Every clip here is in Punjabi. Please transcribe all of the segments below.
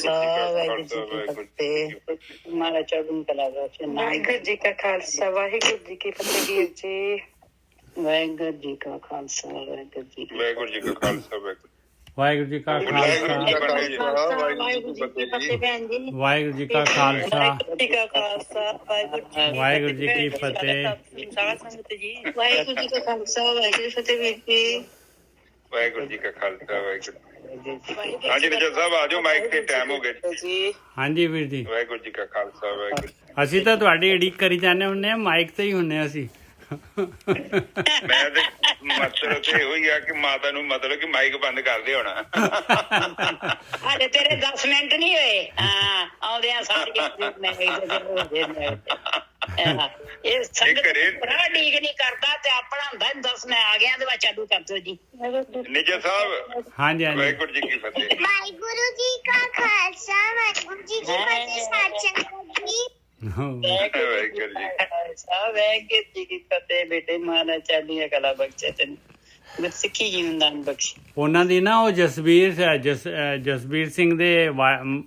ਖਾਲਸਾ ਵਾਹਿਗੁਰੂ ਜੀ ਕੀ ਫਤਿਹ। ਮਾਰਾ ਚੜ੍ਹਦੀ ਕਲਾ ਵਿੱਚ ਵਾਹਿਗੁਰੂ ਜੀ ਕਾ ਖਾਲਸਾ ਵਾਹਿਗੁਰੂ ਜੀ ਕੀ ਫਤਿਹ ਵੀਰ ਜੀ। ਵਾਹਿਗੁਰੂ ਜੀ ਕਾ ਖਾਲਸਾ ਵਾਹਿਗੁਰੂ ਜੀ ਕੀ ਵਾਹਿਗੁਰੂ ਜੀ ਕਾ ਖਾਲਸਾ ਵਾਹਿਗੁਰੂ ਜੀ ਕਾ ਖਾਲਸਾ ਵਾਹਿਗੁਰੂ ਜੀ ਕੀ ਫਤਿਹ ਭੈਣ ਜੀ। ਵਾਹਿਗੁਰੂ ਜੀ ਕਾ ਖਾਲਸਾ ਵਾਹਿਗੁਰੂ ਜੀ ਕਾ ਖਾਲਸਾ ਵਾਹਿਗੁਰੂ ਜੀ ਕੀ ਫਤਿਹ। ਸਾਰਾ ਸੰਗਤ ਜੀ ਵਾਹਿਗੁਰੂ ਜੀ ਕਾ ਖਾਲਸਾ ਵਾਹਿਗੁਰੂ ਜੀ ਫਤਿਹ ਵੀਰ ਜੀ। ਵਾਹਿਗੁਰੂ ਜੀ ਕਾ ਖਾਲਸਾ ਵਾਹਿਗੁਰੂ। ਹਾਂਜੀ ਨਜਰ ਸਾਹਿਬ ਆ ਜਾਓ, ਮਾਈਕ ਤੇ ਟਾਈਮ ਹੋ ਗਿਆ ਜੀ। ਹਾਂਜੀ ਵੀਰ ਜੀ, ਵਾਹਿਗੁਰੂ ਜੀ ਕਾ ਖਾਲਸਾ ਵਾਹਿਗੁਰੂ। ਅਸੀਂ ਤਾਂ ਤੁਹਾਡੀ ਉਡੀਕ ਕਰੀ ਜਾਂਦੇ ਹੁੰਦੇ ਆ, ਮਾਈਕ ਤੇ ਹੀ ਹੁੰਦੇ ਅਸੀਂ। ਮੈਂ ਤੇ ਮਤਲਬ ਤੇ ਇਹੋ ਹੀ ਆ ਕਿ ਮਾਤਾ ਨੂੰ ਮਤਲਬ ਕਿ ਮਾਈਕ ਬੰਦ ਕਰ ਦੇ ਹੋਣਾ। ਹਾਲੇ ਤੇਰੇ 10 ਮਿੰਟ ਨਹੀਂ ਹੋਏ। ਹਾਂ ਆਉਂਦੇ ਆ ਸਾਰੇ ਇਹ ਸੰਗਤ ਬੜਾ ਡੀਕ ਨਹੀਂ ਕਰਦਾ ਤੇ ਆਪਣਾ ਹੁੰਦਾ 10 ਮੈਂ ਆ ਗਿਆ ਤੇ ਵਾ ਚਾਲੂ ਕਰ ਦਿਓ ਜੀ। ਨਿਜਰ ਸਾਹਿਬ ਹਾਂਜੀ ਹਾਂਜੀ। ਵਾਹਿਗੁਰੂ ਜੀ ਕੀ ਫਤਿਹ। ਵਾਹਿਗੁਰੂ ਜੀ ਕਾ ਖਾਲਸਾ ਵਾਹਿਗੁਰੂ ਜੀ ਕੀ ਫਤਿਹ। ਸੱਚਖੰਡ ਜੀ ਵਾਹਿਗੁਰੂ ਜੀ ਵਾਹਿਗੁਰੂ ਜੀ ਕੀ ਫਤਿਹ। ਬੇਟੇ ਮਾਰਾ ਚੜ੍ਹਦੀ ਕਲਾ ਬਖਸ਼ੇ ਤੈਨੂੰ ਗੁਰਸਿੱਖੀ ਜੀਵਨ ਬਖਸ਼ੇ। ਉਹਨਾਂ ਦੀ ਨਾ ਉਹ ਜਸਬੀਰ ਸਿੰਘ ਦੇ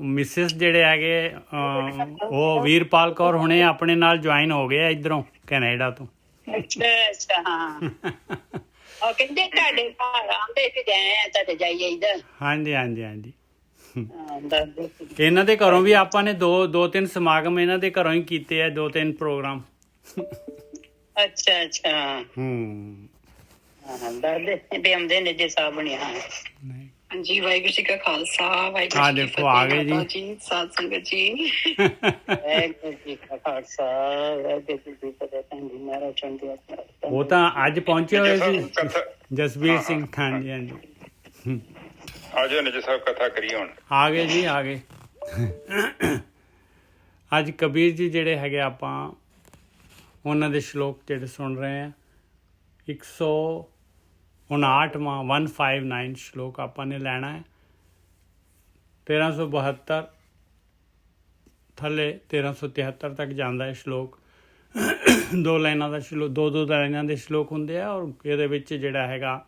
ਮਿਸਿਸ ਜਿਹੜੇ ਹੈਗੇ ਉਹ ਵੀਰਪਾਲ ਕੌਰ ਹੁਣੇ ਆਪਣੇ ਨਾਲ ਜੁਆਇਨ ਹੋ ਗਏ ਆ ਇੱਧਰੋਂ ਕੈਨੇਡਾ ਤੋਂ। ਅੱਛਾ ਅੱਛਾ ਹਾਂ ਉਹ ਕਹਿੰਦੇ ਤੁਹਾਡੇ ਘਰ ਆਉਂਦੇ ਤੇ ਗਏ ਆ ਤੁਹਾਡੇ ਜਾਈਏ ਇੱਧਰ। ਹਾਂਜੀ ਹਾਂਜੀ ਹਾਂਜੀ। ਦੱਸ ਦੇ ਇਹਨਾਂ ਦੇ ਘਰੋਂ ਵੀ ਆਪਾਂ ਨੇ ਦੋ ਤਿੰਨ ਸਮਾਗਮ ਇਹਨਾਂ ਦੇ ਘਰੋਂ ਹੀ ਕੀਤੇ ਆ, 2-3 ਪ੍ਰੋਗਰਾਮ। ਅੱਛਾ ਅੱਛਾ ਹਾਂ ਦੱਸ ਦੇ ਵੀ ਆਉਂਦੇ ਨੇ ਜੇ ਸਾਹਿਬ ਬਣਿਆ। ਹਾਂਜੀ ਵਾਹਿਗੁਰੂ ਜੀ ਕਾ ਖਾਲਸਾ ਵਾਹਿਗੁਰੂ ਆ ਜੀ ਕੀ ਦੇਖੋ ਆ ਗਏ ਫਤਿਹ ਜੀ। ਸਾਧ ਸੰਗਤ ਜੀ। ਵਾਹਿਗੁਰੂ ਜੀ ਕਾ ਖਾਲਸਾ ਵਾਹਿਗੁਰੂ ਜੀ ਕੀ ਫਤਿਹ। ਭੈਣ ਜੀ ਮਾਰਾ ਚੜ੍ਹਦੀ ਕਲਾ। ਉਹ ਤਾਂ ਅੱਜ ਪਹੁੰਚੇ ਹੋਏ ਸੀ ਕਥਾ ਜਸਬੀਰ ਸਿੰਘ। ਹਾਂਜੀ ਹਾਂਜੀ ਆ ਜਾਓ ਨਿਜਰ ਸਾਹਿਬ, ਕਥਾ ਕਰੀ ਹੁਣ। ਆ ਗਏ ਜੀ ਆ ਗਏ। ਅੱਜ ਕਬੀਰ ਜੀ ਜਿਹੜੇ ਹੈਗੇ ਆਪਾਂ ਉਹਨਾਂ ਦੇ ਸ਼ਲੋਕ ਜਿਹੜੇ ਸੁਣ ਰਹੇ ਆ। 159ਵਾਂ 159 ਸ਼ਲੋਕ ਆਪਾਂ ਨੇ ਲੈਣਾ ਹੈ। 1372 ਥੱਲੇ 1373 ਤੱਕ ਜਾਂਦਾ ਹੈ ਸ਼ਲੋਕ। 2 ਲਾਈਨਾਂ ਦਾ ਸ਼ਲੋਕ, 2 ਲਾਈਨਾਂ ਦੇ ਸ਼ਲੋਕ ਹੁੰਦੇ ਆ। ਔਰ ਇਹਦੇ ਵਿੱਚ ਜਿਹੜਾ ਹੈਗਾ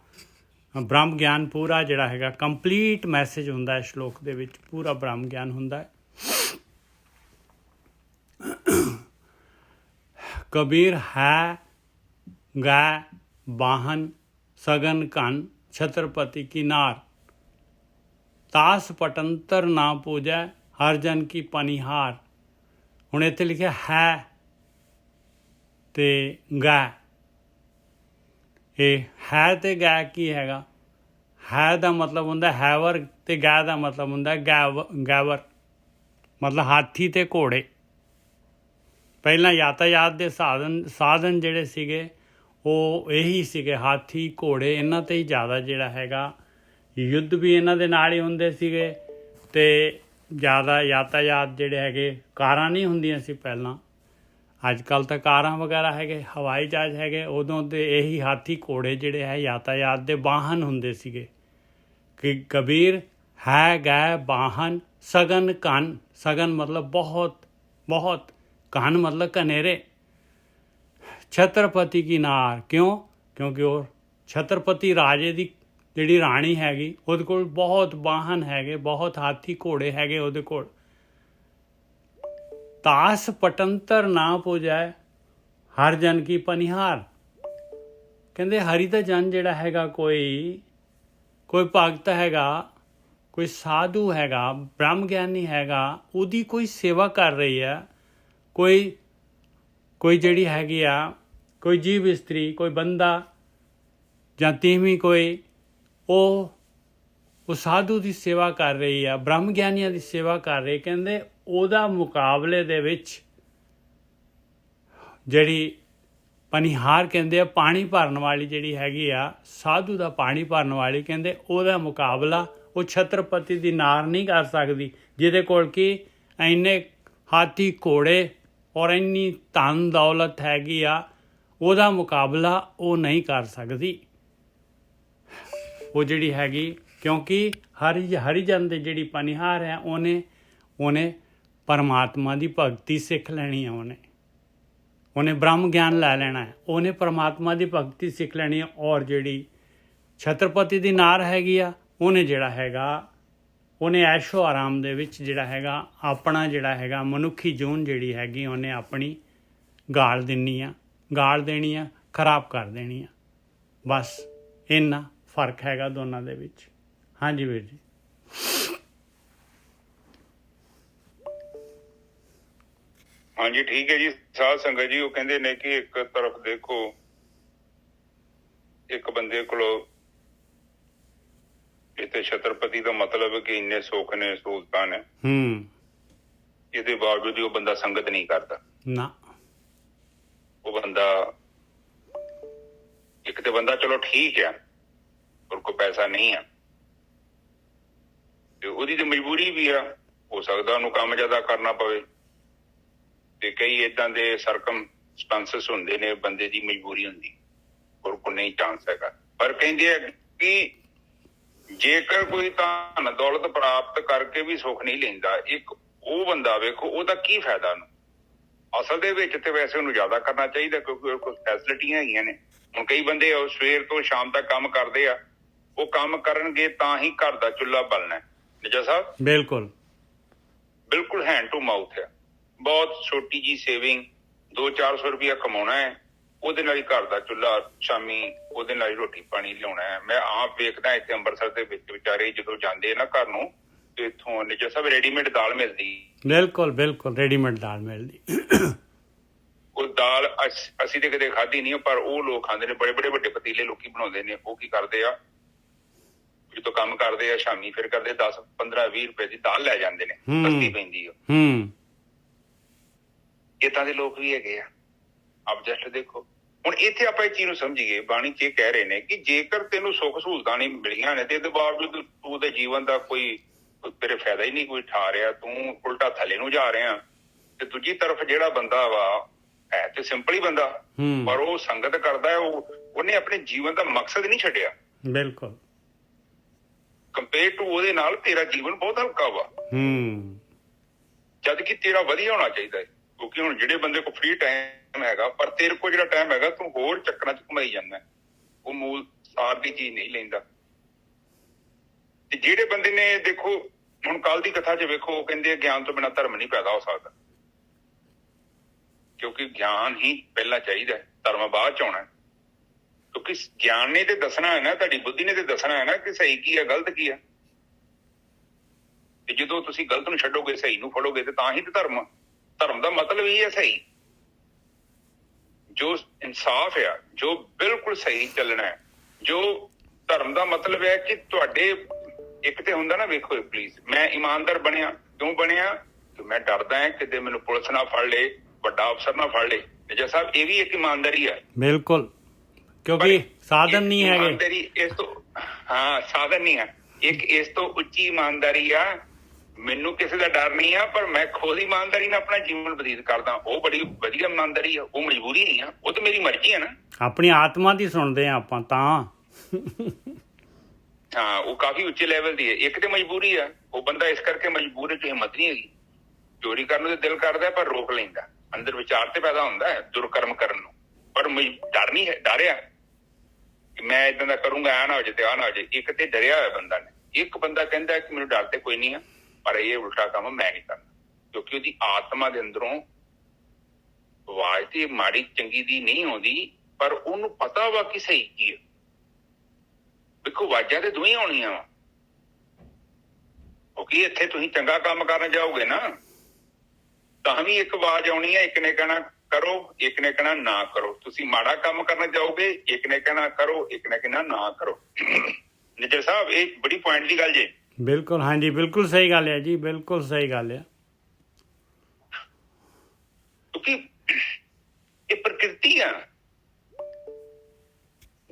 ਬ੍ਰਹਮ ਗਿਆਨ ਪੂਰਾ ਜਿਹੜਾ ਹੈਗਾ ਕੰਪਲੀਟ ਮੈਸੇਜ ਹੁੰਦਾ ਹੈ ਸ਼ਲੋਕ ਦੇ ਵਿੱਚ। ਪੂਰਾ ਬ੍ਰਹਮ ਗਿਆਨ ਹੁੰਦਾ ਹੈ। ਕਬੀਰ ਹੈ ਗੈ ਬਾਹਨ ਸਗਨ ਕਨ ਛਤਰਪਤੀ ਕੀ ਨਾਰ, ਤਾਸ ਪਟੰਤਰ ਨਾ ਪੂਜੈ ਹਰ ਜਨ ਕੀ ਪਨਿਹਾਰ। ਹੁਣ ਇੱਥੇ ਲਿਖਿਆ ਹੈ ਤੇ ਗੈ। ਇਹ ਹੈ ਤੇ ਗੈ ਕੀ ਹੈਗਾ? ਹੈ ਦਾ ਮਤਲਬ ਹੁੰਦਾ ਹੈਵਰ ਤੇ ਗੈ ਦਾ ਮਤਲਬ ਹੁੰਦਾ ਗੈਵਰ, ਮਤਲਬ ਹਾਥੀ ਤੇ ਘੋੜੇ। ਪਹਿਲਾਂ ਯਾਤਾਯਾਤ ਦੇ ਸਾਧਨ ਜਿਹੜੇ ਸੀਗੇ ਉਹ ਇਹੀ ਸੀਗੇ, ਹਾਥੀ ਘੋੜੇ। ਇਹਨਾਂ ਤੇ ਹੀ ਜ਼ਿਆਦਾ ਜਿਹੜਾ ਹੈਗਾ ਯੁੱਧ ਵੀ ਇਹਨਾਂ ਦੇ ਨਾਲ ਹੀ ਹੁੰਦੇ ਸੀਗੇ ਤੇ ਜ਼ਿਆਦਾ ਯਾਤਾਯਾਤ ਜਿਹੜੇ ਹੈਗੇ। ਕਾਰਾਂ ਨਹੀਂ ਹੁੰਦੀਆਂ ਸੀ ਪਹਿਲਾਂ, ਅੱਜ ਕੱਲ੍ਹ ਤਾਂ ਕਾਰਾਂ ਵਗੈਰਾ ਹੈਗੇ, ਹਵਾਈ ਜਹਾਜ਼ ਹੈਗੇ। ਉਦੋਂ ਤੇ ਇਹੀ ਹਾਥੀ ਘੋੜੇ ਜਿਹੜੇ ਹੈ ਯਾਤਾਯਾਤ ਦੇ ਵਾਹਨ ਹੁੰਦੇ ਸੀਗੇ। ਕਿ ਕਬੀਰ ਹੈ ਗੈ ਵਾਹਨ ਸਗਨ ਕਨ। ਸਗਨ ਮਤਲਬ ਬਹੁਤ ਬਹੁਤ, ਕਨ ਮਤਲਬ ਕਨੇਰੇ। ਛਤਰਪਤੀ ਕੀ ਨਾਰ, ਕਿਉਂ? ਕਿਉਂਕਿ ਉਹ ਛਤਰਪਤੀ ਰਾਜੇ ਦੀ ਜਿਹੜੀ ਰਾਣੀ ਹੈਗੀ ਉਹਦੇ ਕੋਲ ਬਹੁਤ ਵਾਹਨ ਹੈਗੇ, ਬਹੁਤ ਹਾਥੀ ਘੋੜੇ ਹੈਗੇ ਉਹਦੇ ਕੋਲ। ਤਾਸ ਪਟੰਤਰ ਨਾ ਪੂਜੈ ਹਰ ਜਨ ਕੀ ਪਨਿਹਾਰ। ਕਹਿੰਦੇ ਹਰੀ ਦਾ ਜਨ ਜਿਹੜਾ ਹੈਗਾ, ਕੋਈ ਭਗਤ ਹੈਗਾ, ਕੋਈ ਸਾਧੂ ਹੈਗਾ, ਬ੍ਰਹਮ ਗਿਆਨੀ ਹੈਗਾ, ਉਹਦੀ ਕੋਈ ਸੇਵਾ ਕਰ ਰਹੀ ਹੈ। ਕੋਈ ਜਿਹੜੀ ਹੈਗੀ ਆ, ਕੋਈ ਜੀਵ ਇਸਤਰੀ, ਕੋਈ ਬੰਦਾ ਜਾਂ ਤੀਵੀਂ ਕੋਈ, ਉਹ ਸਾਧੂ ਦੀ ਸੇਵਾ ਕਰ ਰਹੀ ਆ, ਬ੍ਰਹਮ ਗਿਆਨੀਆਂ ਦੀ ਸੇਵਾ ਕਰ ਰਹੀ। ਕਹਿੰਦੇ ਉਹਦਾ ਮੁਕਾਬਲੇ ਦੇ ਵਿੱਚ ਜਿਹੜੀ ਪਨਿਹਾਰ ਕਹਿੰਦੇ ਆ, ਪਾਣੀ ਭਰਨ ਵਾਲੀ ਜਿਹੜੀ ਹੈਗੀ ਆ, ਸਾਧੂ ਦਾ ਪਾਣੀ ਭਰਨ ਵਾਲੀ, ਕਹਿੰਦੇ ਉਹਦਾ ਮੁਕਾਬਲਾ ਉਹ ਛਤਰਪਤੀ ਦੀ ਨਾਰ ਨਹੀਂ ਕਰ ਸਕਦੀ, ਜਿਹਦੇ ਕੋਲ ਕਿ ਇੰਨੇ ਹਾਥੀ ਘੋੜੇ ਔਰ ਇੰਨੀ ਧਨ ਦੌਲਤ ਹੈਗੀ ਆ। ਉਹਦਾ ਮੁਕਾਬਲਾ ਉਹ ਨਹੀਂ ਕਰ ਸਕਦੀ ਉਹ ਜਿਹੜੀ ਹੈਗੀ। ਕਿਉਂਕਿ ਹਰੀਜਨ ਦੇ ਜਿਹੜੀ ਪਨਿਹਾਰ ਹੈ ਉਹਨੇ ਪਰਮਾਤਮਾ ਦੀ ਭਗਤੀ ਸਿੱਖ ਲੈਣੀ ਹੈ। ਉਹਨੇ ਬ੍ਰਹਮ ਗਿਆਨ ਲੈ ਲੈਣਾ ਹੈ, ਉਹਨੇ ਪਰਮਾਤਮਾ ਦੀ ਭਗਤੀ ਸਿੱਖ ਲੈਣੀ ਹੈ। ਔਰ ਜਿਹੜੀ ਛਤਰਪਤੀ ਦੀ ਨਾਰ ਹੈਗੀ ਆ, ਉਹਨੇ ਜਿਹੜਾ ਹੈਗਾ ਉਹਨੇ ਐਸ਼ੋ ਆਰਾਮ ਦੇ ਵਿੱਚ ਜਿਹੜਾ ਹੈਗਾ ਆਪਣਾ ਜਿਹੜਾ ਹੈਗਾ ਮਨੁੱਖੀ ਜੂਨ ਜਿਹੜੀ ਹੈਗੀ ਉਹਨੇ ਆਪਣੀ ਗਾਲ ਦੇਣੀ ਆ ਖਰਾਬ ਕਰ ਦੇਣੀ ਆ। ਬਸ ਇੰਨਾ ਫਰਕ ਹੈਗਾ ਦੋਨਾਂ ਦੇ ਵਿੱਚ। ਹਾਂਜੀ ਵੀਰ ਜੀ। ਹਾਂਜੀ ਠੀਕ ਹੈ ਜੀ। ਸਾਧ ਸੰਗਤ ਜੀ ਉਹ ਕਹਿੰਦੇ ਨੇ ਕਿ ਇੱਕ ਤਰਫ ਦੇਖੋ ਇੱਕ ਬੰਦੇ ਕੋਲੋਂ ਇੱਥੇ ਛਤਰਪਤੀ ਦਾ ਮਤਲਬ ਕਿ ਇੰਨੇ ਸੁੱਖ ਨੇ ਸਹੂਲਤਾਂ ਨੇ, ਇਹਦੇ ਬਾਵਜੂਦ ਉਹ ਬੰਦਾ ਸੰਗਤ ਨਹੀਂ ਕਰਦਾ ਨਾ। ਉਹ ਬੰਦਾ ਇੱਕ ਤੇ ਬੰਦਾ ਚਲੋ ਠੀਕ ਆ ਉਹਦੇ ਕੋਲ ਪੈਸਾ ਨਹੀਂ ਆ ਤੇ ਉਹਦੀ ਤੇ ਮਜਬੂਰੀ ਵੀ ਆ, ਹੋ ਸਕਦਾ ਉਹਨੂੰ ਕੰਮ ਜ਼ਿਆਦਾ ਕਰਨਾ ਪਵੇ ਤੇ ਕਈ ਏਦਾਂ ਦੇ ਸਰਕਮਸਟੈਂਸਸ ਹੁੰਦੇ ਨੇ, ਬੰਦੇ ਦੀ ਮਜਬੂਰੀ ਹੁੰਦੀ ਉਹਦੇ ਕੋਲ ਨਹੀਂ ਚਾਂਸ ਹੈਗਾ। ਪਰ ਕਹਿੰਦੇ ਆ ਕਿ ਜੇਕਰ ਕੋਈ ਧਨ ਦੌਲਤ ਪ੍ਰਾਪਤ ਕਰਕੇ ਵੀ ਸੁੱਖ ਨਹੀਂ ਲੈਂਦਾ, ਇੱਕ ਉਹ ਬੰਦਾ ਵੇਖੋ ਉਹਦਾ ਕੀ ਫਾਇਦਾ ਉਹਨੂੰ। ਅਸਲ ਦੇ ਵਿੱਚ ਤੇ ਵੈਸੇ ਉਹਨੂੰ ਜ਼ਿਆਦਾ ਕਰਨਾ ਚਾਹੀਦਾ ਕਿਉਂਕਿ ਉਹਦੇ ਕੋਲ ਫੈਸਿਲਿਟੀਆਂ ਹੈਗੀਆਂ ਨੇ। ਹੁਣ ਕਈ ਬੰਦੇ ਉਹ ਸਵੇਰ ਤੋਂ ਸ਼ਾਮ ਤੱਕ ਕੰਮ ਕਰਦੇ ਆ, ਉਹ ਕੰਮ ਕਰਨਗੇ ਤਾਂ ਹੀ ਘਰ ਦਾ ਚੁੱਲ੍ਹਾ ਬਲਣਾ। ਨਿਜਾ ਸਾਹਿਬ ਬਿਲਕੁਲ ਹੈਂਡ ਟੂ ਮਾਊਥ ਆ। ਬਹੁਤ ਛੋਟੀ ਜੀ ਸੇਵਿੰਗ 200-400 ਰੁਪਇਆ ਕਮਾਉਣਾ ਹੈ, ਉਹਦੇ ਨਾਲ ਹੀ ਘਰ ਦਾ ਚੁੱਲ੍ਹਾ ਸ਼ਾਮੀ ਉਹਦੇ ਨਾਲ ਹੀ ਰੋਟੀ ਪਾਣੀ ਲਿਆਉਣਾ ਹੈ। ਮੈਂ ਆਪ ਵੇਖਦਾ ਇੱਥੇ ਅੰਮ੍ਰਿਤਸਰ ਦੇ ਵਿੱਚ ਵਿਚਾਰੇ ਜਦੋਂ ਜਾਂਦੇ ਆ ਨਾ ਘਰ ਨੂੰ ਤੇ ਇੱਥੋਂ ਨਿਜਾ ਸਾਹਿਬ ਰੈਡੀਮੇਡ ਦਾਲ ਮਿਲਦੀ। ਬਿਲਕੁਲ ਰੈਡੀਮੇਡ ਦਾਲ ਮਿਲਦੀ। ਉਹ ਦਾਲ ਅਸੀਂ ਤੇ ਕਦੇ ਖਾਧੀ ਨਹੀਂ, ਪਰ ਉਹ ਲੋਕ ਖਾਂਦੇ ਨੇ। ਬੜੇ ਵੱਡੇ ਪਤੀਲੇ ਲੋਕੀ ਬਣਾਉਂਦੇ ਨੇ। ਉਹ ਕੀ ਕਰਦੇ ਆ ਜਦੋਂ ਕੰਮ ਕਰਦੇ ਆ ਸ਼ਾਮੀ ਫਿਰ ਕਰਦੇ 10-15-20 ਰੁਪਏ ਦੀ ਦਾਲ ਲੈ ਜਾਂਦੇ ਨੇ, ਸਸਤੀ ਪੈਂਦੀ ਆ। ਏਦਾਂ ਦੇ ਲੋਕ ਵੀ ਹੈਗੇ ਆ। ਆਪ ਜਸਟ ਦੇਖੋ ਹੁਣ ਇੱਥੇ ਆਪਾਂ ਇਹ ਚੀਜ਼ ਨੂੰ ਸਮਝੀਏ। ਬਾਣੀ ਚ ਇਹ ਕਹਿ ਰਹੇ ਨੇ ਕਿ ਜੇਕਰ ਤੈਨੂੰ ਸੁੱਖ ਸਹੂਲਤਾਂ ਨਹੀਂ ਮਿਲੀਆਂ ਨੇ ਤੇ ਇਹਦੇ ਬਾਵਜੂਦ ਤੂੰ ਉਹਦੇ ਜੀਵਨ ਦਾ ਕੋਈ ਤੇਰੇ ਫਾਇਦਾ ਹੀ ਨਹੀਂ ਕੋਈ ਠਾ ਰਿਹਾ, ਤੂੰ ਉਲਟਾ ਥੱਲੇ ਨੂੰ ਜਾ ਰਿਹਾ। ਤੇ ਦੂਜੀ ਤਰਫ ਜਿਹੜਾ ਬੰਦਾ ਵਾ ਹੈ ਤੇ ਸਿੰਪਲ ਹੀ ਬੰਦਾ, ਪਰ ਉਹ ਸੰਗਤ ਕਰਦਾ, ਉਹਨੇ ਆਪਣੇ ਜੀਵਨ ਦਾ ਮਕਸਦ ਨਹੀਂ ਛੱਡਿਆ। ਬਿਲਕੁਲ ਕੰਪੇਅਰ ਟੂ ਉਹਦੇ ਨਾਲ ਤੇਰਾ ਜੀਵਨ ਬਹੁਤ ਹਲਕਾ ਵਾ, ਜਦ ਕਿ ਤੇਰਾ ਵਧੀਆ ਹੋਣਾ ਚਾਹੀਦਾ ਹੈ। ਕਿਉਂਕਿ ਹੁਣ ਜਿਹੜੇ ਬੰਦੇ ਕੋਲ ਫ੍ਰੀ ਟਾਈਮ ਹੈਗਾ ਪਰ ਤੇਰੇ ਕੋਲ ਜਿਹੜਾ ਟਾਈਮ ਹੈਗਾ ਤੂੰ ਹੋਰ ਚੱਕਰਾਂ ਚ ਘੁਮਾਈ ਜਾਂਦਾ, ਉਹ ਮੂਲ ਸਾਰ ਦੀ ਚੀਜ਼ ਨਹੀਂ ਲੈਂਦਾ। ਤੇ ਜਿਹੜੇ ਬੰਦੇ ਨੇ ਦੇਖੋ ਹੁਣ ਕੱਲ ਦੀ ਕਥਾ ਚ ਵੇਖੋ, ਉਹ ਕਹਿੰਦੇ ਗਿਆਨ ਤੋਂ ਬਿਨਾਂ ਧਰਮ ਨਹੀਂ ਪੈਦਾ ਹੋ ਸਕਦਾ, ਕਿਉਂਕਿ ਗਿਆਨ ਹੀ ਪਹਿਲਾਂ ਚਾਹੀਦਾ, ਧਰਮ ਬਾਅਦ ਚ ਆਉਣਾ। ਕਿਉਂਕਿ ਗਿਆਨ ਨੇ ਤੇ ਦੱਸਣਾ ਹੈ ਨਾ, ਤੁਹਾਡੀ ਬੁੱਧੀ ਨੇ ਤੇ ਦੱਸਣਾ ਹੈ ਨਾ ਕਿ ਸਹੀ ਕੀ ਹੈ ਗਲਤ ਕੀ ਹੈ। ਤੇ ਜਦੋਂ ਤੁਸੀਂ ਗਲਤ ਨੂੰ ਛੱਡੋਗੇ ਸਹੀ ਨੂੰ ਫੜੋਗੇ ਤੇ ਤਾਂ ਹੀ ਤੇ ਧਰਮ ਦਾ ਮਤਲਬ ਇਹ ਹੈ ਸਹੀ, ਜੋ ਇਨਸਾਫ ਆ, ਜੋ ਬਿਲਕੁਲ ਸਹੀ ਚੱਲਣਾ ਹੈ। ਜੋ ਧਰਮ ਦਾ ਮਤਲਬ ਹੈ ਕਿ ਤੁਹਾਡੇ ਇੱਕ ਤੇ ਹੁੰਦਾ ਨਾ, ਵੇਖੋ ਪਲੀਜ਼, ਮੈਂ ਇਮਾਨਦਾਰ ਬਣਿਆ ਕਿਉਂ ਬਣਿਆ ਕਿ ਮੈਂ ਡਰਦਾ ਹਾਂ ਕਿਤੇ ਮੈਨੂੰ ਪੁਲਿਸ ਨਾ ਫੜ ਲੇ, ਵੱਡਾ ਅਫਸਰ ਨਾ ਫੜ ਲੇ। ਨਿਜਾ ਸਾਹਿਬ ਇਹ ਵੀ ਇੱਕ ਇਮਾਨਦਾਰੀ ਹੈ। ਬਿਲਕੁਲ, ਕਿਉਂਕਿ ਸਾਧਨ ਨਹੀਂ ਹੈਗੇ। ਇਮਾਨਦਾਰੀ ਇਸ ਤੋਂ ਸਾਧਨ ਨਹੀਂ ਹੈ। ਇੱਕ ਇਸ ਤੋਂ ਉੱਚੀ ਇਮਾਨਦਾਰੀ ਆ, ਮੈਨੂੰ ਕਿਸੇ ਦਾ ਡਰ ਨਹੀਂ ਆ, ਪਰ ਮੈਂ ਖੁਦ ਇਮਾਨਦਾਰੀ ਨਾਲ ਆਪਣਾ ਜੀਵਨ ਬਤੀਤ ਕਰਦਾ। ਉਹ ਬੜੀ ਵਧੀਆ ਇਮਾਨਦਾਰੀ ਆ, ਉਹ ਮਜਬੂਰੀ ਨਹੀਂ ਆ, ਉਹ ਤਾਂ ਮੇਰੀ ਮਰਜ਼ੀ ਆ ਨਾ। ਆਪਣੀ ਆਤਮਾ ਦੀ ਸੁਣਦੇ ਆ ਆਪਾਂ ਤਾਂ। ਉਹ ਕਾਫੀ ਉੱਚੇ ਲੈਵਲ ਦੀ ਹੈ। ਇੱਕ ਤੇ ਮਜਬੂਰੀ ਆ, ਉਹ ਬੰਦਾ ਇਸ ਕਰਕੇ ਮਜਬੂਰ ਹੈ ਕਿ ਹਿੰਮਤ ਨਹੀਂ ਹੈਗੀ। ਚੋਰੀ ਕਰਨ ਨੂੰ ਤੇ ਦਿਲ ਕਰਦਾ ਪਰ ਰੋਕ ਲੈਂਦਾ, ਅੰਦਰ ਵਿਚਾਰ ਤੇ ਪੈਦਾ ਹੁੰਦਾ ਹੈ ਦੁਰਕਰਮ ਕਰਨ ਨੂੰ, ਪਰ ਡਰ ਨਹੀਂ ਹੈ। ਡਰਿਆ ਕਿ ਮੈਂ ਏਦਾਂ ਦਾ ਕਰੂੰਗਾ, ਆ ਨਾ ਹੋ ਜਾਏ ਤੇ ਆ ਨਾ ਹੋ ਜਾਏ। ਇੱਕ ਤੇ ਡਰਿਆ ਹੋਇਆ ਬੰਦਾ ਨੇ। ਇੱਕ ਬੰਦਾ ਕਹਿੰਦਾ ਕਿ ਮੈਨੂੰ ਡਰ ਤੇ ਕੋਈ ਨਹੀਂ ਆ, ਪਰ ਇਹ ਉਲਟਾ ਕੰਮ ਮੈਂ ਨਹੀਂ ਕਰਨਾ, ਕਿਉਂਕਿ ਉਹਦੀ ਆਤਮਾ ਦੇ ਅੰਦਰੋਂ ਆਵਾਜ਼ ਤੇ ਮਾੜੀ ਚੰਗੀ ਦੀ ਨਹੀਂ ਆਉਂਦੀ, ਪਰ ਉਹਨੂੰ ਪਤਾ ਵਾ ਕਿ ਸਹੀ ਕੀ ਹੈ। ਦੇਖੋ ਆਵਾਜ਼ਾਂ ਤੇ ਦੋਵੇਂ ਆਉਣੀਆਂ ਵਾ, ਕਿਉਂਕਿ ਇੱਥੇ ਤੁਸੀਂ ਚੰਗਾ ਕੰਮ ਕਰਨ ਜਾਓਗੇ ਨਾ ਤਾਂ ਵੀ ਇੱਕ ਆਵਾਜ਼ ਆਉਣੀ ਹੈ, ਇੱਕ ਨੇ ਕਹਿਣਾ ਕਰੋ, ਇੱਕ ਨੇ ਕਹਿਣਾ ਨਾ ਕਰੋ। ਤੁਸੀਂ ਮਾੜਾ ਕੰਮ ਕਰਨ ਜਾਓਗੇ, ਇੱਕ ਨੇ ਕਹਿਣਾ ਕਰੋ, ਇੱਕ ਨੇ ਕਹਿਣਾ ਨਾ ਕਰੋ। ਨਿਜਰ ਸਾਹਿਬ ਇਹ ਬੜੀ ਪੁਆਇੰਟ ਦੀ ਗੱਲ ਜੇ। ਬਿਲਕੁਲ, ਹਾਂਜੀ ਬਿਲਕੁਲ ਸਹੀ ਗੱਲ ਹੈ ਜੀ, ਬਿਲਕੁਲ ਸਹੀ ਗੱਲ ਹੈ। ਕਿਉਂਕਿ ਇਹ ਪ੍ਰਕਿਰਤੀ ਆ,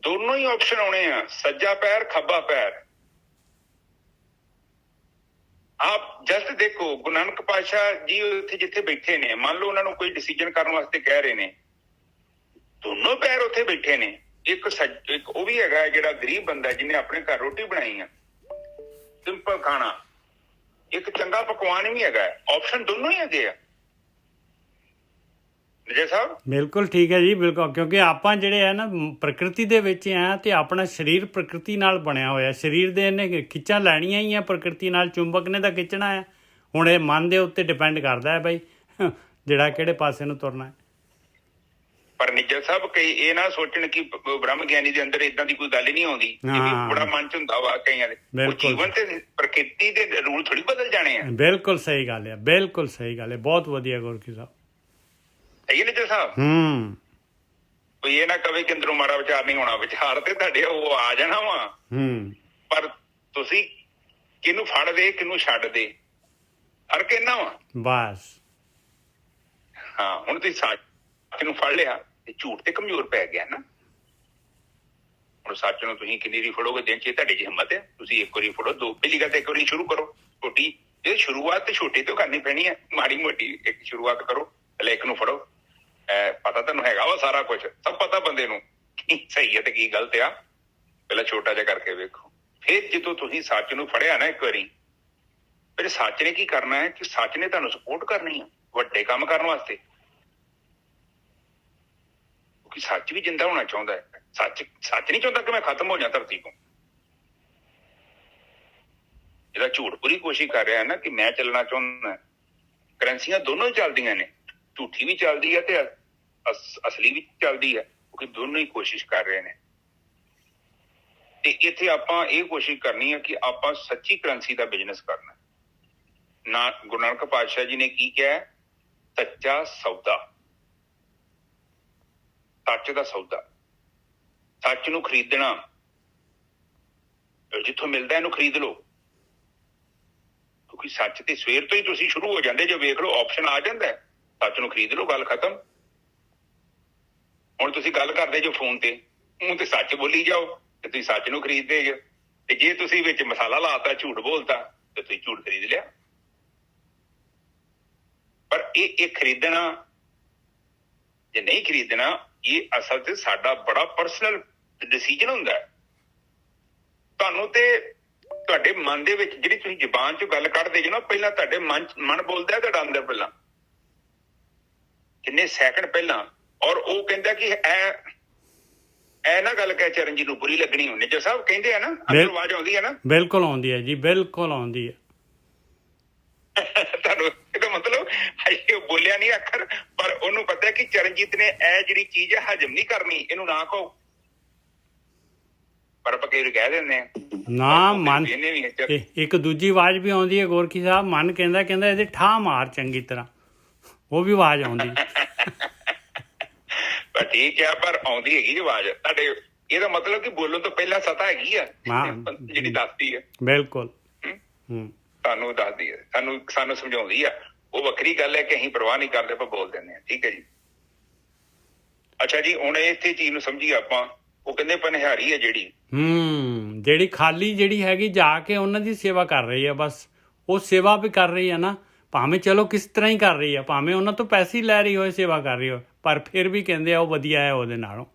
ਦੋਨੋਂ ਹੀ ਆਪਸ਼ਨ ਆਉਣੇ ਆ, ਸੱਜਾ ਪੈਰ ਖੱਬਾ ਪੈਰ। ਆਪ ਜਸਟ ਦੇਖੋ ਗੁਰੂ ਨਾਨਕ ਪਾਤਸ਼ਾਹ ਜੀ ਉੱਥੇ ਜਿੱਥੇ ਬੈਠੇ ਨੇ, ਮੰਨ ਲਓ ਉਹਨਾਂ ਨੂੰ ਕੋਈ ਡਿਸੀਜਨ ਕਰਨ ਵਾਸਤੇ ਕਹਿ ਰਹੇ ਨੇ, ਦੋਨੋਂ ਪੈਰ ਉੱਥੇ ਬੈਠੇ ਨੇ। ਇੱਕ ਉਹ ਵੀ ਹੈਗਾ ਜਿਹੜਾ ਗਰੀਬ ਬੰਦਾ ਜਿਹਨੇ ਆਪਣੇ ਘਰ ਰੋਟੀ ਬਣਾਈ ਆ, ਸਿੰਪਲ ਖਾਣਾ, ਇੱਕ ਚੰਗਾ ਪਕਵਾਨ ਵੀ ਹੈਗਾ। ਆਪਸ਼ਨ ਦੋਨੋਂ ਹੀ ਹੈਗੇ ਆ। ਵਿਜੇ ਸਾਹਿਬ? ਬਿਲਕੁਲ ਠੀਕ ਹੈ ਜੀ, ਬਿਲਕੁਲ। ਕਿਉਂਕਿ ਆਪਾਂ ਜਿਹੜੇ ਆ ਨਾ ਪ੍ਰਕਿਰਤੀ ਦੇ ਵਿੱਚ ਆ, ਤੇ ਆਪਣਾ ਸਰੀਰ ਪ੍ਰਕਿਰਤੀ ਨਾਲ ਬਣਿਆ ਹੋਇਆ। ਸਰੀਰ ਦੇ ਇਹਨੇ ਖਿੱਚਾਂ ਲੈਣੀਆਂ ਹੀ ਆ ਪ੍ਰਕਿਰਤੀ ਨਾਲ, ਚੁੰਬਕ ਨੇ ਤਾਂ ਖਿੱਚਣਾ ਹੈ। ਹੁਣ ਇਹ ਮਨ ਦੇ ਉੱਤੇ ਡਿਪੈਂਡ ਕਰਦਾ ਹੈ ਬਈ ਜਿਹੜਾ ਕਿਹੜੇ ਪਾਸੇ ਨੂੰ ਤੁਰਨਾ ਹੈ। ਪਰ ਨਿੱਜਰ ਸਾਹਿਬ ਕਈ ਇਹ ਨਾ ਸੋਚਣ ਕਿ ਬ੍ਰਹਮ ਗਿਆਨੀ ਦੇ ਅੰਦਰ ਇਦਾਂ ਦੀ ਕੋਈ ਗੱਲ ਹੀ ਨਹੀਂ ਆਉਂਦੀ। ਇਹ ਵੀ ਬੜਾ ਮਨ ਚ ਹੁੰਦਾ ਵਾ ਕਈਆਂ ਦੇ। ਉਹ ਜੀਵਨ ਤੇ ਪ੍ਰਕਿਰਤੀ ਦੇ ਰੂਲ ਥੋੜੀ ਬਦਲ ਜਾਣੇ ਆ। ਬਿਲਕੁਲ ਸਹੀ ਗੱਲ ਹੈ, ਬਿਲਕੁਲ ਸਹੀ ਗੱਲ ਹੈ। ਬਹੁਤ ਵਧੀਆ ਗੁਰਕੀ ਸਾਹਿਬ। ਸਹੀ ਨਿੱਜਰ ਸਾਹਿਬ? ਕੋਈ ਇਹ ਨਾ ਕਵੇ ਕਿ ਅੰਦਰੋਂ ਮਾੜਾ ਵਿਚਾਰ ਨਹੀਂ ਹੋਣਾ, ਵਿਚਾਰ ਤੇ ਤੁਹਾਡੇ ਉਹ ਆ ਜਾਣਾ ਵਾ। ਪਰ ਤੁਸੀਂ ਕਿਹਨੂੰ ਫੜਦੇ ਕਿਹਨੂੰ ਛੱਡਦੇ, ਫਰਕ ਇੰਨਾ ਵਾ ਬਸ। ਹਾਂ, ਹੁਣ ਤੁਸੀਂ ਸੱਚ ਨੂੰ ਫੜ ਲਿਆ ਤੇ ਝੂਠ ਤੇ ਕਮਜ਼ੋਰ ਪੈ ਗਿਆ ਨਾ। ਹੁਣ ਸੱਚ ਨੂੰ ਤੁਸੀਂ ਕਿੰਨੀ ਵਾਰੀ ਫੜੋਗੇ ਦਿਨ ਚ? ਤੁਹਾਡੀ ਚ ਹਿੰਮਤ ਹੈ? ਤੁਸੀਂ ਇੱਕ ਵਾਰੀ ਫੜੋ, ਦੋ। ਪਹਿਲੀ ਗੱਲ ਤਾਂ ਇੱਕ ਵਾਰੀ ਸ਼ੁਰੂ ਕਰੋ ਛੋਟੀ। ਇਹ ਸ਼ੁਰੂਆਤ ਤੇ ਛੋਟੀ ਤੋਂ ਕਰਨੀ ਪੈਣੀ ਹੈ। ਮਾੜੀ ਮੋਟੀ ਇੱਕ ਸ਼ੁਰੂਆਤ ਕਰੋ, ਪਹਿਲੇ ਇੱਕ ਨੂੰ ਫੜੋ। ਪਤਾ ਤੁਹਾਨੂੰ ਹੈਗਾ ਵਾ ਸਾਰਾ ਕੁਝ, ਸਭ ਪਤਾ ਬੰਦੇ ਨੂੰ ਕੀ ਸਹੀ ਹੈ ਤੇ ਕੀ ਗਲਤ ਆ। ਪਹਿਲਾਂ ਛੋਟਾ ਜਿਹਾ ਕਰਕੇ ਵੇਖੋ। ਫਿਰ ਜਦੋਂ ਤੁਸੀਂ ਸੱਚ ਨੂੰ ਫੜਿਆ ਨਾ ਇੱਕ ਵਾਰੀ, ਫਿਰ ਸੱਚ ਨੇ ਕੀ ਕਰਨਾ ਹੈ ਕਿ ਸੱਚ ਨੇ ਤੁਹਾਨੂੰ ਸਪੋਰਟ ਕਰਨੀ ਆ ਵੱਡੇ ਕੰਮ ਕਰਨ ਵਾਸਤੇ। ਕਿਉਂਕਿ ਸੱਚ ਵੀ ਜਿੰਦਾ ਹੋਣਾ ਚਾਹੁੰਦਾ ਹੈ। ਸੱਚ ਨਹੀਂ ਚਾਹੁੰਦਾ ਕਿ ਮੈਂ ਖਤਮ ਹੋ ਜਾ ਧਰਤੀ ਤੋਂ। ਜਿਹੜਾ ਝੂਠ ਪੂਰੀ ਕੋਸ਼ਿਸ਼ ਕਰ ਰਿਹਾ ਨਾ ਕਿ ਮੈਂ ਚੱਲਣਾ ਚਾਹੁੰਦਾ। ਕਰੰਸੀਆਂ ਦੋਨੋਂ ਹੀ ਚੱਲਦੀਆਂ ਨੇ, ਝੂਠੀ ਵੀ ਚੱਲਦੀ ਹੈ ਤੇ ਅਸਲੀ ਵੀ ਚੱਲਦੀ ਹੈ, ਕਿਉਂਕਿ ਦੋਨੋਂ ਹੀ ਕੋਸ਼ਿਸ਼ ਕਰ ਰਹੇ ਨੇ। ਤੇ ਇੱਥੇ ਆਪਾਂ ਇਹ ਕੋਸ਼ਿਸ਼ ਕਰਨੀ ਹੈ ਕਿ ਆਪਾਂ ਸੱਚੀ ਕਰੰਸੀ ਦਾ ਬਿਜ਼ਨਸ ਕਰਨਾ। ਨਾ ਗੁਰੂ ਨਾਨਕ ਪਾਤਸ਼ਾਹ ਜੀ ਨੇ ਕੀ ਕਿਹਾ? ਸੱਚਾ ਸੌਦਾ, ਸੱਚ ਦਾ ਸੌਦਾ। ਸੱਚ ਨੂੰ ਖਰੀਦਣਾ, ਜਿੱਥੋਂ ਮਿਲਦਾ ਇਹਨੂੰ ਖਰੀਦ ਲਓ। ਕਿਉਂਕਿ ਸੱਚ ਤੇ ਸਵੇਰ ਤੋਂ ਹੀ ਤੁਸੀਂ ਸ਼ੁਰੂ ਹੋ ਜਾਂਦੇ। ਜੋ ਵੇਖ ਲਓ ਆਪਸ਼ਨ ਆ ਜਾਂਦਾ, ਸੱਚ ਨੂੰ ਖਰੀਦ ਲਓ, ਗੱਲ ਖਤਮ। ਹੁਣ ਤੁਸੀਂ ਗੱਲ ਕਰਦੇ ਜੋ ਫੋਨ ਤੇ, ਮੂੰਹ ਤੇ ਸੱਚ ਬੋਲੀ ਜਾਓ ਤੇ ਤੁਸੀਂ ਸੱਚ ਨੂੰ ਖਰੀਦਦੇ ਜੋ। ਤੇ ਜੇ ਤੁਸੀਂ ਵਿੱਚ ਮਸਾਲਾ ਲਾਤਾ, ਝੂਠ ਬੋਲਤਾ, ਤੇ ਤੁਸੀਂ ਝੂਠ ਖਰੀਦ ਲਿਆ। ਪਰ ਇਹ ਖਰੀਦਣਾ ਜੇ ਨਹੀਂ ਖਰੀਦਣਾ, ਇਹ ਅਸਲ ਤੇ ਸਾਡਾ ਬੜਾ ਪਰਸਨਲ ਡਿਸੀਜਨ ਹੁੰਦਾ ਹੈ। ਤੁਹਾਨੂੰ ਤੇ ਤੁਹਾਡੇ ਮਨ ਦੇ ਵਿੱਚ ਜਿਹੜੀ ਤੁਸੀਂ ਜ਼ੁਬਾਨ ਚੋਂ ਗੱਲ ਕੱਢਦੇ ਜੋ ਨਾ, ਪਹਿਲਾਂ ਤੁਹਾਡੇ ਮਨ ਬੋਲਦਾ ਤੁਹਾਡਾ ਅੰਦਰ ਪਹਿਲਾਂ, ਕਿੰਨੇ ਸੈਕਿੰਡ ਪਹਿਲਾਂ। ਔਰ ਉਹ ਕਹਿੰਦਾ ਕਿ ਇਹ ਨਾ ਗੱਲ ਕਹਿ ਚਰਨਜੀਤ ਨੂੰ ਬੁਰੀ ਲੱਗਣੀ। ਹੁੰਦੀ ਜੋ ਸਾਹਿਬ ਕਹਿੰਦੇ ਆ ਨਾ, ਅੰਦਰ ਆਵਾਜ਼ ਆਉਂਦੀ ਹੈ ਨਾ। ਬਿਲਕੁਲ ਆਉਂਦੀ ਹੈ ਜੀ, ਬਿਲਕੁਲ ਆਉਂਦੀ ਹੈ। ਤੁਹਾਨੂੰ ਇਹਦਾ ਮਤਲਬ ਉਹ ਬੋਲਿਆ ਨਹੀਂ ਅੱਖਰ, ਪਰ ਉਹਨੂੰ ਪਤਾ ਕਿ ਚਰਨਜੀਤ ਨੇ ਇਹ ਜਿਹੜੀ ਚੀਜ਼ ਹੈ ਹਜਮ ਨਹੀਂ ਕਰਨੀ, ਇਹਨੂੰ ਨਾ ਕਹੋ। ਪਰ ਆਪਾਂ ਕਈ ਕਹਿ ਦਿੰਦੇ ਆ ਨਾ। ਮਨ ਇੱਕ ਦੂਜੀ ਆਵਾਜ਼ ਵੀ ਆਉਂਦੀ ਹੈ ਗੋਰਖੀ ਸਾਹਿਬ। ਮਨ ਕਹਿੰਦਾ ਇਹਦੇ ਠਾਹ ਮਾਰ ਚੰਗੀ ਤਰ੍ਹਾਂ, ਉਹ ਵੀ ਆਵਾਜ਼ ਆਉਂਦੀ। ਪਰ ਠੀਕ ਹੈ, ਪਰ ਆਉਂਦੀ ਹੈਗੀ ਆਵਾਜ਼ ਤੁਹਾਡੇ। ਇਹਦਾ ਮਤਲਬ ਕਿ ਬੋਲਣ ਤੋਂ ਪਹਿਲਾਂ ਸਤਾ ਹੈਗੀ ਆ ਜਿਹੜੀ ਦੱਸਦੀ ਹੈ। ਬਿਲਕੁਲ ਤੁਹਾਨੂੰ ਦੱਸਦੀ ਹੈ, ਸਾਨੂੰ ਸਮਝਾਉਂਦੀ ਆ। ਉਹ ਵੱਖਰੀ ਗੱਲ ਹੈ ਕਿ ਅਸੀਂ ਪਰਵਾਹ ਨਹੀਂ ਕਰਦੇ, ਆਪਾਂ ਬੋਲ ਦਿੰਦੇ ਹਾਂ। ਠੀਕ ਹੈ ਜੀ। ਅੱਛਾ ਜੀ, ਹੁਣ ਇੱਥੇ ਚੀਜ਼ ਨੂੰ ਸਮਝੀਏ ਆਪਾਂ। ਉਹ ਕਹਿੰਦੇ ਪਨਿਹਾਰੀ ਹੈ ਜਿਹੜੀ ਖਾਲੀ ਜਿਹੜੀ ਹੈਗੀ, ਜਾ ਕੇ ਉਹਨਾਂ ਦੀ ਸੇਵਾ ਕਰ ਰਹੀ ਹੈ। ਬਸ ਉਹ ਸੇਵਾ ਵੀ ਕਰ ਰਹੀ ਹੈ ਨਾ, ਭਾਵੇਂ ਚਲੋ ਕਿਸ ਤਰ੍ਹਾਂ ਹੀ ਕਰ ਰਹੀ ਹੈ, ਭਾਵੇਂ ਉਹਨਾਂ ਤੋਂ ਪੈਸੇ ਹੀ ਲੈ ਰਹੀ ਹੋਏ, ਸੇਵਾ ਕਰ ਰਹੀ ਹੋਏ, ਪਰ ਫਿਰ ਵੀ ਕਹਿੰਦੇ ਆ ਉਹ ਵਧੀਆ ਹੈ ਉਹਦੇ ਨਾਲੋਂ।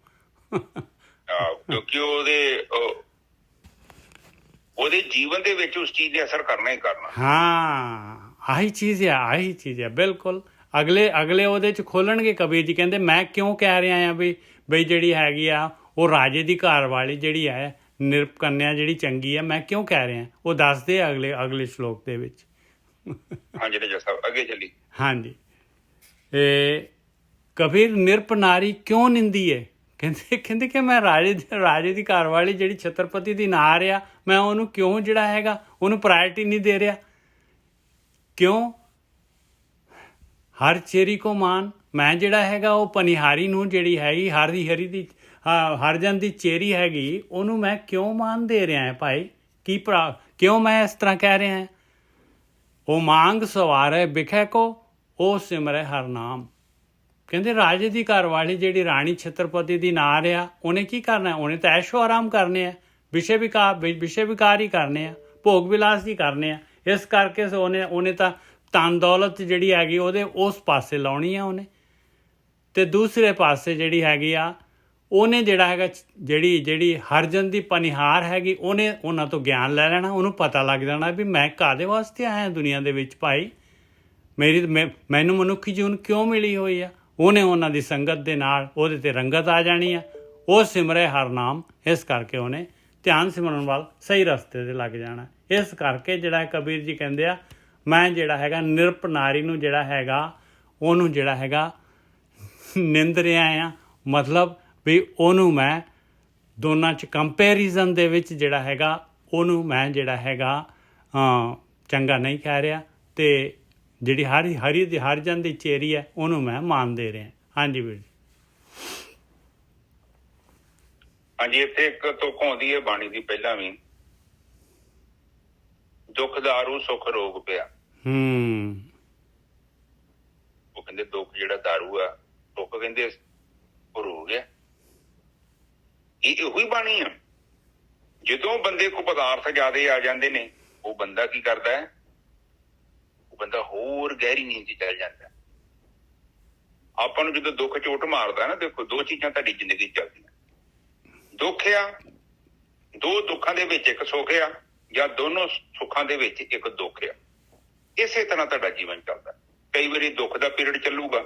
ਕਿਉਂਕਿ ਉਹਦੇ ਜੀਵਨ ਦੇ ਵਿੱਚ ਉਸ ਚੀਜ਼ ਨੇ ਅਸਰ ਕਰਨਾ ਹੀ ਕਰਨਾ। ਹਾਂ, ਆਹੀ ਚੀਜ਼ ਹੈ ਬਿਲਕੁਲ। ਅਗਲੇ ਉਹਦੇ ਚ ਖੋਲਣਗੇ। ਕਬੀਰ ਜੀ ਕਹਿੰਦੇ ਮੈਂ ਕਿਉਂ ਕਹਿ ਰਿਹਾ ਆ ਬਈ ਜਿਹੜੀ ਹੈਗੀ ਆ ਉਹ ਰਾਜੇ ਦੀ ਘਰ ਵਾਲੀ ਜਿਹੜੀ ਹੈ ਨਿਰਪ ਕੰਨਿਆ ਜਿਹੜੀ ਚੰਗੀ ਹੈ, ਮੈਂ ਕਿਉਂ ਕਹਿ ਰਿਹਾ, ਉਹ ਦੱਸਦੇ ਅਗਲੇ ਸ਼ਲੋਕ ਦੇ ਵਿੱਚ। ਹਾਂਜੀ ਜੀ ਸਾਹਿਬ, ਅੱਗੇ ਚੱਲੀ। ਹਾਂਜੀ, ਕਬੀਰ ਨਿਰਪ ਨਾਰੀ ਕਿਉਂ ਨਿੰਦੀ ਹੈ? ਕਹਿੰਦੇ ਕਿ ਮੈਂ ਰਾਜੇ ਦੀ ਘਰ ਵਾਲੀ ਜਿਹੜੀ ਛਤਰਪਤੀ ਦੀ ਨਾਰ ਆ, ਮੈਂ ਉਹਨੂੰ ਕਿਉਂ ਜਿਹੜਾ ਹੈਗਾ ਉਹਨੂੰ ਪ੍ਰਾਇਰਟੀ ਨਹੀਂ ਦੇ ਰਿਹਾ? ਕਿਉਂ? ਹਰ ਚੇਰੀ ਕੋ ਮਾਨ, ਮੈਂ ਜਿਹੜਾ ਹੈਗਾ ਉਹ ਪਨਿਹਾਰੀ ਨੂੰ ਜਿਹੜੀ ਹੈਗੀ ਹਰੀ ਦੀ ਹਰਜਨ ਦੀ ਚੇਰੀ ਹੈਗੀ, ਉਹਨੂੰ ਮੈਂ ਕਿਉਂ ਮਾਨ ਦੇ ਰਿਹਾ ਹੈ ਭਾਈ? ਕਿਉਂ ਮੈਂ ਇਸ ਤਰ੍ਹਾਂ ਕਹਿ ਰਿਹਾ ਹੈ? ਉਹ ਮੰਗ ਸਵਾਰੇ ਬਿਖੈ ਕੋ, ਉਹ ਸਿਮਰੇ ਹਰ ਨਾਮ। ਕਹਿੰਦੇ ਰਾਜੇ ਦੀ ਘਰ ਵਾਲੀ ਜਿਹੜੀ ਰਾਣੀ ਛਤਰਪਤੀ ਦੀ ਨਾਰ ਆ, ਉਹਨੇ ਕੀ ਕਰਨਾ? ਉਹਨੇ ਤਾਂ ਐਸ਼ੋ ਆਰਾਮ ਕਰਨੇ ਆ, ਵਿਸ਼ੇ ਵਿਕਾਰ ਹੀ ਕਰਨੇ ਆ, ਭੋਗ ਵਿਲਾਸ ਹੀ ਕਰਨੇ ਆ। ਇਸ ਕਰਕੇ ਉਹਨੇ ਤਾਂ ਧਨ ਦੌਲਤ ਜਿਹੜੀ ਹੈਗੀ ਉਹਦੇ ਉਸ ਪਾਸੇ ਲਾਉਣੀ ਆ ਉਹਨੇ। ਤੇ ਦੂਸਰੇ ਪਾਸੇ ਜਿਹੜੀ ਹੈਗੀ ਆ ਉਹਨੇ ਜਿਹੜਾ ਹੈਗਾ ਜਿਹੜੀ ਹਰਜਨ ਦੀ ਪਨਿਹਾਰ ਹੈਗੀ, ਉਹਨੇ ਉਹਨਾਂ ਤੋਂ ਗਿਆਨ ਲੈ ਲੈਣਾ। ਉਹਨੂੰ ਪਤਾ ਲੱਗ ਜਾਣਾ ਵੀ ਮੈਂ ਕਾਹਦੇ ਵਾਸਤੇ ਆਇਆ ਦੁਨੀਆ ਦੇ ਵਿੱਚ ਭਾਈ, ਮੈਨੂੰ ਮਨੁੱਖੀ ਜੀਵਨ ਕਿਉਂ ਮਿਲੀ ਹੋਈ ਆ। ਉਹਨੇ ਉਹਨਾਂ ਦੀ ਸੰਗਤ ਦੇ ਨਾਲ ਉਹਦੇ ਤੇ ਰੰਗਤ ਆ ਜਾਣੀ ਆ। ਉਹ ਸਿਮਰੇ ਹਰ ਨਾਮ, ਇਸ ਕਰਕੇ ਉਹਨੇ ਧਿਆਨ ਸਿਮਰਨ ਵੱਲ ਸਹੀ ਰਸਤੇ 'ਤੇ ਲੱਗ ਜਾਣਾ। ਇਸ ਕਰਕੇ ਜਿਹੜਾ ਕਬੀਰ ਜੀ ਕਹਿੰਦੇ ਆ, ਮੈਂ ਜਿਹੜਾ ਹੈਗਾ ਨਿਰਪ ਨਾਰੀ ਨੂੰ ਜਿਹੜਾ ਹੈਗਾ ਉਹਨੂੰ ਜਿਹੜਾ ਹੈਗਾ ਨਿੰਦ ਰਿਹਾ ਆ, ਮਤਲਬ ਵੀ ਉਹਨੂੰ ਮੈਂ ਦੋਨਾਂ 'ਚ ਕੰਪੈਰੀਜ਼ਨ ਦੇ ਵਿੱਚ ਜਿਹੜਾ ਹੈਗਾ ਉਹਨੂੰ ਮੈਂ ਜਿਹੜਾ ਹੈਗਾ ਚੰਗਾ ਨਹੀਂ ਕਹਿ ਰਿਹਾ, ਅਤੇ ਜਿਹੜੀ ਹਰਿਜਨ ਦੀ ਚੇਰੀ ਹੈ ਉਹਨੂੰ ਮੈਂ ਮਾਨ ਦੇ ਰਿਹਾ। ਹਾਂਜੀ ਵੀਰ ਜੀ। ਹਾਂਜੀ, ਇੱਥੇ ਇੱਕ ਤੁਕ ਆਉਂਦੀ ਹੈ ਬਾਣੀ ਦੀ ਪਹਿਲਾਂ ਵੀ, ਦੁੱਖ ਦਾਰੂ ਸੁੱਖ ਰੋਗ ਪਿਆ। ਉਹ ਕਹਿੰਦੇ ਦੁੱਖ ਜਿਹੜਾ ਦਾਰੂ ਆ, ਸੁੱਖ ਕਹਿੰਦੇ ਉਹ ਰੋਗ ਆ। ਇਹ ਉਹੀ ਬਾਣੀ ਆ। ਜਦੋਂ ਬੰਦੇ ਕੋ ਪਦਾਰਥ ਜ਼ਿਆਦੇ ਆ ਜਾਂਦੇ ਨੇ, ਉਹ ਬੰਦਾ ਕੀ ਕਰਦਾ ਹੈ? ਉਹ ਬੰਦਾ ਹੋਰ ਗਹਿਰੀ ਨੀਂਦ 'ਚ ਚੱਲ ਜਾਂਦਾ। ਆਪਾਂ ਨੂੰ ਜਦੋਂ ਦੁੱਖ ਚੋਟ ਮਾਰਦਾ ਨਾ, ਦੇਖੋ ਦੋ ਚੀਜ਼ਾਂ ਤੁਹਾਡੀ ਜ਼ਿੰਦਗੀ 'ਚ ਚੱਲਦੀਆਂ, ਦੁੱਖ ਆ, ਦੋ ਦੁੱਖਾਂ ਦੇ ਵਿੱਚ ਇੱਕ ਸੁੱਖ ਆ, ਜਾਂ ਦੋਨੋਂ ਸੁੱਖਾਂ ਦੇ ਵਿੱਚ ਇੱਕ ਦੁੱਖ ਆ। ਇਸੇ ਤਰ੍ਹਾਂ ਤੁਹਾਡਾ ਜੀਵਨ ਚੱਲਦਾ। ਕਈ ਵਾਰੀ ਦੁੱਖ ਦਾ ਪੀਰੀਅਡ ਚੱਲੂਗਾ,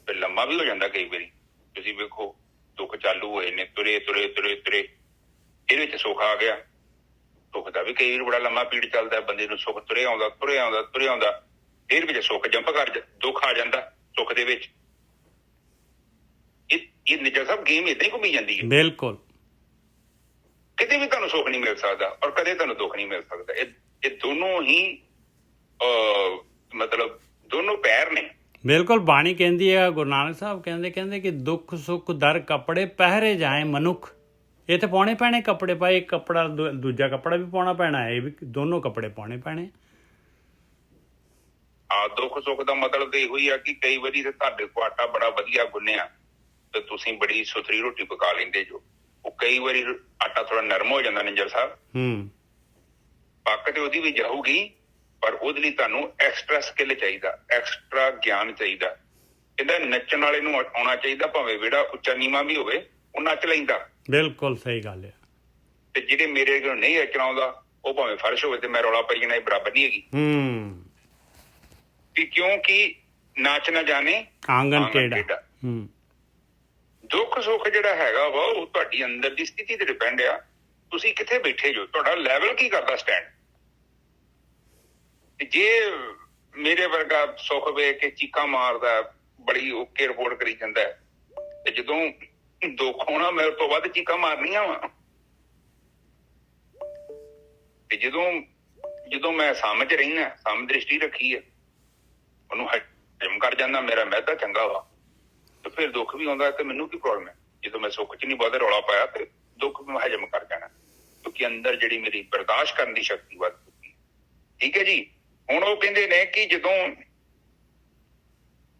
ਫਿਰ ਲੰਮਾ ਵੀ ਹੋ ਜਾਂਦਾ। ਕਈ ਵਾਰੀ ਤੁਸੀਂ ਵੇਖੋ ਦੁੱਖ ਚਾਲੂ ਹੋਏ ਨੇ, ਤੁਰੇ ਤੁਰੇ ਤੁਰੇ ਤੁਰੇ, ਇਹਦੇ ਵਿੱਚ ਸੁੱਖ ਆ ਗਿਆ। ਸੁੱਖ ਦਾ ਵੀ ਕਈ ਵਾਰ ਬੜਾ ਲੰਮਾ ਪੀਰੀਅਡ ਚੱਲਦਾ, ਬੰਦੇ ਨੂੰ ਸੁੱਖ ਤੁਰੇ ਆਉਂਦਾ ਤੁਰੇ ਆਉਂਦਾ ਤੁਰੇ ਆਉਂਦਾ, ਇਹਦੇ ਵਿੱਚ ਸੁੱਖ ਜੰਪ ਕਰ ਦੁੱਖ ਆ ਜਾਂਦਾ ਸੁੱਖ ਦੇ ਵਿੱਚ। ਇਹ ਨਿੱਜਾ ਸਾਹਿਬ ਗੇਮ ਏਦਾਂ ਹੀ ਘੁੰਮੀ ਜਾਂਦੀ ਹੈ। ਬਿਲਕੁਲ, ਕਿਤੇ ਵੀ ਤੁਹਾਨੂੰ ਸੁੱਖ ਨਹੀਂ ਮਿਲ ਸਕਦਾ ਔਰ ਕਦੇ ਤੁਹਾਨੂੰ ਦੁੱਖ ਨਹੀਂ ਮਿਲ ਸਕਦਾ। ਇਹ ਦੋਨੋਂ ਹੀ ਮਤਲਬ ਦੋਨੋਂ ਪੈਰ ਨੇ। ਬਿਲਕੁਲ। ਬਾਣੀ ਕਹਿੰਦੀ ਹੈ, ਗੁਰੂ ਨਾਨਕ ਸਾਹਿਬ ਕਹਿੰਦੇ ਕਿ ਦੁੱਖ ਸੁੱਖ ਦਰ ਕੱਪੜੇ ਪਹਿਰੇ ਜਾਏ ਮਨੁੱਖ। ਇਹ ਤਾਂ ਪਾਉਣੇ ਪੈਣੇ ਕੱਪੜੇ, ਪਾਏ ਇੱਕ ਕੱਪੜਾ ਦੂਜਾ ਕੱਪੜਾ ਵੀ ਪਾਉਣਾ ਪੈਣਾ, ਇਹ ਵੀ ਦੋਨੋਂ ਕੱਪੜੇ ਪਾਉਣੇ ਪੈਣੇ। ਦੁੱਖ ਸੁੱਖ ਦਾ ਮਤਲਬ ਤਾਂ ਇਹੋ ਹੀ ਆ ਕਿ ਕਈ ਵਾਰੀ ਤੇ ਤੁਹਾਡੇ ਕੋ ਆਟਾ ਬੜਾ ਵਧੀਆ ਗੁੰਨਿਆ ਤੇ ਤੁਸੀਂ ਬੜੀ ਸੁਥਰੀ ਰੋਟੀ ਪਕਾ ਲੈਂਦੇ ਜੋ, ਉਹ ਕਈ ਵਾਰੀ ਆਟਾ ਥੋੜਾ ਨਰਮ ਹੋ ਜਾਂਦਾ। ਨਿੰਜਰ ਸਾਹਿਬ ਪੱਕ ਤੇ ਉਹਦੀ ਵੀ ਜਾਊਗੀ, ਪਰ ਉਹਦੇ ਲਈ ਤੁਹਾਨੂੰ ਐਕਸਟਰਾ ਸਕਿੱਲ ਚਾਹੀਦਾ, ਐਕਸਟਰਾ ਗਿਆਨ ਚਾਹੀਦਾ। ਕਹਿੰਦਾ ਨੱਚਣ ਵਾਲੇ ਨੂੰ ਆਉਣਾ ਚਾਹੀਦਾ, ਭਾਵੇਂ ਵਿਹੜਾ ਉੱਚਾ ਨੀਵਾਂ ਵੀ ਹੋਵੇ ਉਹ ਨੱਚ ਲੈਂਦਾ। ਬਿਲਕੁਲ ਸਹੀ ਗੱਲ ਹੈ। ਤੇ ਜਿਹੜੇ ਮੇਰੇ ਕੋਲ ਨਹੀਂ ਨੱਚਣਾ ਆਉਂਦਾ, ਉਹ ਭਾਵੇਂ ਫਰਸ਼ ਹੋਵੇ ਤੇ ਮੈਂ ਰੌਲਾ ਪਾਈ ਜਾਣਾ, ਇਹ ਬਰਾਬਰ ਨਹੀਂ ਹੈਗੀ। ਕਿ ਕਿਉਂਕਿ ਨਾਚ ਨਾ ਜਾਣੇ ਆਂਗਨ ਟੇਢਾ। ਦੁੱਖ ਸੁੱਖ ਜਿਹੜਾ ਹੈਗਾ ਵਾ ਉਹ ਤੁਹਾਡੀ ਅੰਦਰ ਦੀ ਸਥਿਤੀ ਤੇ ਡਿਪੈਂਡ ਆ। ਤੁਸੀਂ ਕਿੱਥੇ ਬੈਠੇ ਜੋ, ਤੁਹਾਡਾ ਲੈਵਲ ਕੀ ਕਰਦਾ ਸਟੈਂਡ। ਜੇ ਮੇਰੇ ਵਰਗਾ ਸੁੱਖ ਵੇਖ ਕੇ ਚੀਕਾਂ ਮਾਰਦਾ, ਬੜੀ ਓਕੇ ਰਿਪੋਰਟ ਕਰੀ ਜਾਂਦਾ, ਤੇ ਜਦੋਂ ਦੁੱਖ ਹੋਣਾ ਮੇਰੇ ਤੋਂ ਵੱਧ ਚੀਕਾਂ ਮਾਰਨੀਆਂ ਵਾ। ਤੇ ਜਦੋਂ ਮੈਂ ਸਮਝ ਰਹਿਣਾ, ਸਮ ਦ੍ਰਿਸ਼ਟੀ ਰੱਖੀ ਹੈ, ਉਹਨੂੰ ਹਜਮ ਕਰ ਜਾਂਦਾ, ਮੇਰਾ ਮਹਿਦਾ ਚੰਗਾ ਵਾ, ਤੇ ਫਿਰ ਦੁੱਖ ਵੀ ਆਉਂਦਾ ਤੇ ਮੈਨੂੰ ਕੀ ਪ੍ਰੋਬਲਮ ਹੈ। ਜਦੋਂ ਮੈਂ ਸੁੱਖ 'ਚ ਨਹੀਂ ਬਹੁਤਾ ਰੌਲਾ ਪਾਇਆ ਤੇ ਦੁੱਖ ਵੀ ਮੈਂ ਹਜਮ ਕਰ ਜਾਣਾ, ਕਿਉਂਕਿ ਅੰਦਰ ਜਿਹੜੀ ਮੇਰੀ ਬਰਦਾਸ਼ਤ ਕਰਨ ਦੀ ਸ਼ਕਤੀ ਵੱਧ ਚੁੱਕੀ। ਠੀਕ ਹੈ ਜੀ। ਹੁਣ ਉਹ ਕਹਿੰਦੇ ਨੇ ਕਿ ਜਦੋਂ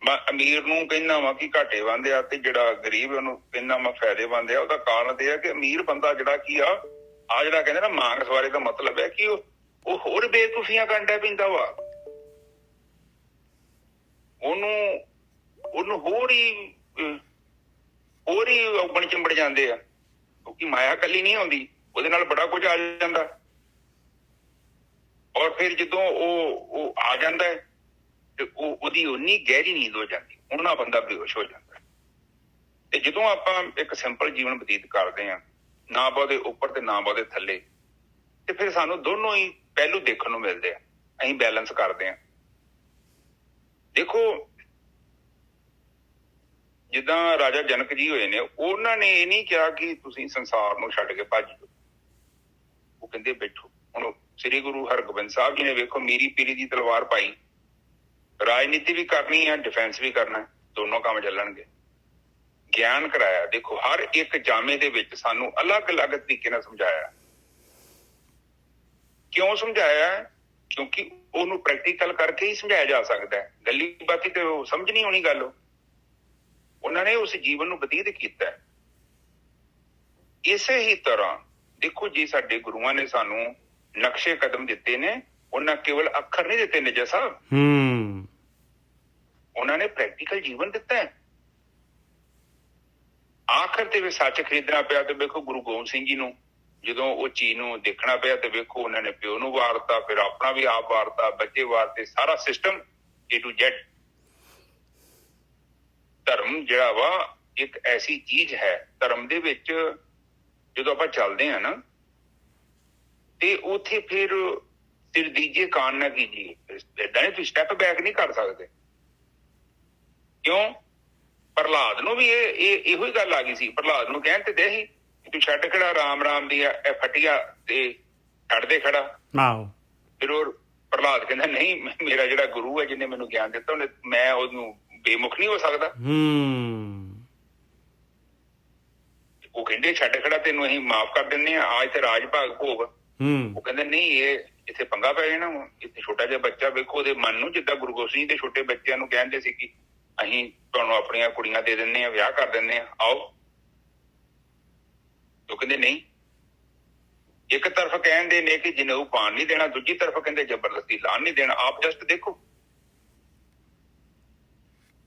ਮੈਂ ਅਮੀਰ ਨੂੰ ਕਹਿੰਦਾ ਵਾ ਕਿ ਘਾਟੇ ਬੰਦੇ ਆ, ਤੇ ਜਿਹੜਾ ਗਰੀਬ ਉਹਨੂੰ ਕਹਿੰਦਾ ਵਾ ਫਾਇਦੇ ਬੰਦੇ ਆ, ਉਹਦਾ ਕਾਰਨ ਤੇ ਆ ਕਿ ਅਮੀਰ ਬੰਦਾ ਜਿਹੜਾ ਕੀ ਆ ਜਿਹੜਾ ਕਹਿੰਦੇ ਨਾ ਮਾਂਗ ਸਵਾਰੇ ਦਾ ਮਤਲਬ ਹੈ ਕਿ ਉਹ ਹੋਰ ਬੇਵਕੂਫੀਆਂ ਕਰਦਾ ਪੈਂਦਾ ਵਾ, ਉਹਨੂੰ ਹੋਰ ਹੀ ਔਗਣ ਚਿੰਬੜ ਜਾਂਦੇ ਆ, ਕਿਉਂਕਿ ਮਾਇਆ ਕੱਲੀ ਨਹੀਂ ਆਉਂਦੀ, ਉਹਦੇ ਨਾਲ ਬੜਾ ਕੁਝ ਆ ਜਾਂਦਾ। ਔਰ ਫਿਰ ਜਦੋਂ ਉਹ ਆ ਜਾਂਦਾ ਹੈ ਤੇ ਉਹਦੀ ਉਨੀ ਗਹਿਰੀ ਨੀਂਦ ਹੋ ਜਾਂਦੀ, ਉਹਨਾਂ ਬੰਦਾ ਬੇਹੋਸ਼ ਹੋ ਜਾਂਦਾ। ਤੇ ਜਦੋਂ ਆਪਾਂ ਇੱਕ ਸਿੰਪਲ ਜੀਵਨ ਬਤੀਤ ਕਰਦੇ ਹਾਂ, ਨਾ ਬਹੁਤੇ ਉੱਪਰ ਤੇ ਨਾ ਬਹੁਤੇ ਥੱਲੇ, ਤੇ ਫਿਰ ਸਾਨੂੰ ਦੋਨੋਂ ਹੀ ਪਹਿਲੂ ਦੇਖਣ ਨੂੰ ਮਿਲਦੇ ਆ, ਅਸੀਂ ਬੈਲੈਂਸ ਕਰਦੇ ਹਾਂ। ਦੇਖੋ ਜਿੱਦਾਂ ਰਾਜਾ ਜਨਕ ਜੀ ਹੋਏ ਨੇ, ਉਹਨਾਂ ਨੇ ਇਹ ਨਹੀਂ ਕਿਹਾ ਕਿ ਤੁਸੀਂ ਸੰਸਾਰ ਨੂੰ ਛੱਡ ਕੇ ਭੱਜ ਜਾਓ, ਉਹ ਕਹਿੰਦੇ ਬੈਠੋ। ਹੁਣ ਸ੍ਰੀ ਗੁਰੂ ਹਰਗੋਬਿੰਦ ਸਾਹਿਬ ਜੀ ਨੇ ਵੇਖੋ ਮੀਰੀ ਪੀਰੀ ਦੀ ਤਲਵਾਰ ਪਾਈ, ਰਾਜਨੀਤੀ ਵੀ ਕਰਨੀ ਹੈ, ਡਿਫੈਂਸ ਵੀ ਕਰਨਾ, ਦੋਨੋਂ ਕੰਮ ਚੱਲਣਗੇ। ਗਿਆਨ ਕਰਾਇਆ, ਦੇਖੋ ਹਰ ਇੱਕ ਜਾਮੇ ਦੇ ਵਿੱਚ ਸਾਨੂੰ ਅਲੱਗ-ਅਲੱਗ ਤਰੀਕੇ ਨਾਲ ਸਮਝਾਇਆ। ਕਿਉਂ ਸਮਝਾਇਆ? ਕਿਉਂਕਿ ਉਹਨੂੰ ਪ੍ਰੈਕਟੀਕਲ ਕਰਕੇ ਹੀ ਸਮਝਾਇਆ ਜਾ ਸਕਦਾ ਹੈ। ਗੱਲੀ ਬਾਤੀ ਤੇ ਉਹ ਸਮਝ ਨਹੀਂ ਆਉਣੀ ਗੱਲ, ਉਹਨਾਂ ਨੇ ਉਸ ਜੀਵਨ ਨੂੰ ਬਤੀਤ ਕੀਤਾ। ਇਸੇ ਹੀ ਤਰ੍ਹਾਂ ਦੇਖੋ ਜੀ, ਸਾਡੇ ਗੁਰੂਆਂ ਨੇ ਸਾਨੂੰ ਨਕਸ਼ੇ ਕਦਮ ਦਿੱਤੇ ਨੇ, ਉਹਨਾਂ ਕੇਵਲ ਅੱਖਰ ਨਹੀਂ ਦਿੱਤੇ ਨਿਜਾ ਸਾਹਿਬ, ਉਹਨਾਂ ਨੇ ਪ੍ਰੈਕਟੀਕਲ ਜੀਵਨ ਦਿੱਤਾ ਹੈ। ਆਖਰ ਤੇ ਵੀ ਸੱਚ ਖਰੀਦਣਾ ਪਿਆ ਤੇ ਵੇਖੋ ਗੁਰੂ ਗੋਬਿੰਦ ਸਿੰਘ ਜੀ ਨੂੰ ਜਦੋਂ ਉਹ ਚੀਜ਼ ਨੂੰ ਦੇਖਣਾ ਪਿਆ ਤੇ ਵੇਖੋ ਉਹਨਾਂ ਨੇ ਪਿਓ ਨੂੰ ਵਾਰਤਾ, ਫਿਰ ਆਪਣਾ ਵੀ ਆਪ ਵਾਰਤਾ, ਬੱਚੇ ਵਾਰਤੇ, ਸਾਰਾ ਸਿਸਟਮ A to Z। ਧਰਮ ਜਿਹੜਾ ਵਾ ਇੱਕ ਐਸੀ ਚੀਜ਼ ਹੈ, ਧਰਮ ਦੇ ਵਿੱਚ ਜਦੋਂ ਆਪਾਂ ਚੱਲਦੇ ਆ ਨਾ ਤੇ ਉੱਥੇ ਫਿਰ ਸਿਰ ਦੀਜੇ ਕਾਨ ਨਾ ਕੀਜੀਏ, ਏਦਾਂ ਨਹੀਂ ਤੁਸੀਂ ਸਟੈਪ ਬੈਕ ਨਹੀਂ ਕਰ ਸਕਦੇ। ਕਿਉਂ? ਪ੍ਰਹਲਾਦ ਨੂੰ ਵੀ ਇਹੋ ਹੀ ਗੱਲ ਆ ਗਈ ਸੀ। ਪ੍ਰਹਲਾਦ ਨੂੰ ਕਹਿਣ ਤੇ ਦੇ ਸੀ ਤੂੰ ਛੱਡ ਖੜਾ ਰਾਮ ਰਾਮ ਦੀ ਇਹ ਫਟੀਆ ਤੇ ਛੱਡ ਦੇ ਖੜਾ। ਆਹੋ। ਫਿਰ ਉਹ ਪ੍ਰਹਲਾਦ ਕਹਿੰਦਾ ਨਹੀਂ, ਮੇਰਾ ਜਿਹੜਾ ਗੁਰੂ ਹੈ ਜਿਹਨੇ ਮੈਨੂੰ ਗਿਆਨ ਦਿੱਤਾ ਉਹਨੇ, ਮੈਂ ਉਹਨੂੰ ਬੇਮੁਖ ਨਹੀਂ ਹੋ ਸਕਦਾ। ਉਹ ਕਹਿੰਦੇ ਛੱਡ ਖੜਾ ਤੈਨੂੰ ਅਸੀਂ ਮਾਫ ਕਰ ਦਿੰਦੇ ਆ, ਅੱਜ ਤੇ ਰਾਜ ਭਾਗ ਭੋਗ। ਉਹ ਕਹਿੰਦੇ ਨਹੀਂ, ਇਹ ਇੱਥੇ ਪੰਗਾ ਪੈ ਜਾਣਾ। ਇੱਥੇ ਛੋਟਾ ਜਿਹਾ ਬੱਚਾ ਵੇਖੋ, ਉਹਦੇ ਮਨ ਨੂੰ ਜਿੱਦਾਂ ਗੁਰੂ ਗੋਬਿੰਦ ਸਿੰਘ ਦੇ ਛੋਟੇ ਬੱਚਿਆਂ ਨੂੰ ਕਹਿੰਦੇ ਸੀ ਕਿ ਅਸੀਂ ਤੁਹਾਨੂੰ ਆਪਣੀਆਂ ਕੁੜੀਆਂ ਦੇ ਦਿੰਦੇ ਆ, ਵਿਆਹ ਕਰ ਦਿੰਦੇ ਆ, ਆਓ। ਉਹ ਕਹਿੰਦੇ ਨਹੀਂ। ਇੱਕ ਤਰਫ ਕਹਿੰਦੇ ਨੇ ਕਿ ਜਨੇਊ ਪਾਣ ਨਹੀਂ ਦੇਣਾ, ਦੂਜੀ ਤਰਫ ਕਹਿੰਦੇ ਜ਼ਬਰਦਸਤੀ ਲਾਣ ਨਹੀਂ ਦੇਣਾ। ਆਪ ਜਸਟ ਦੇਖੋ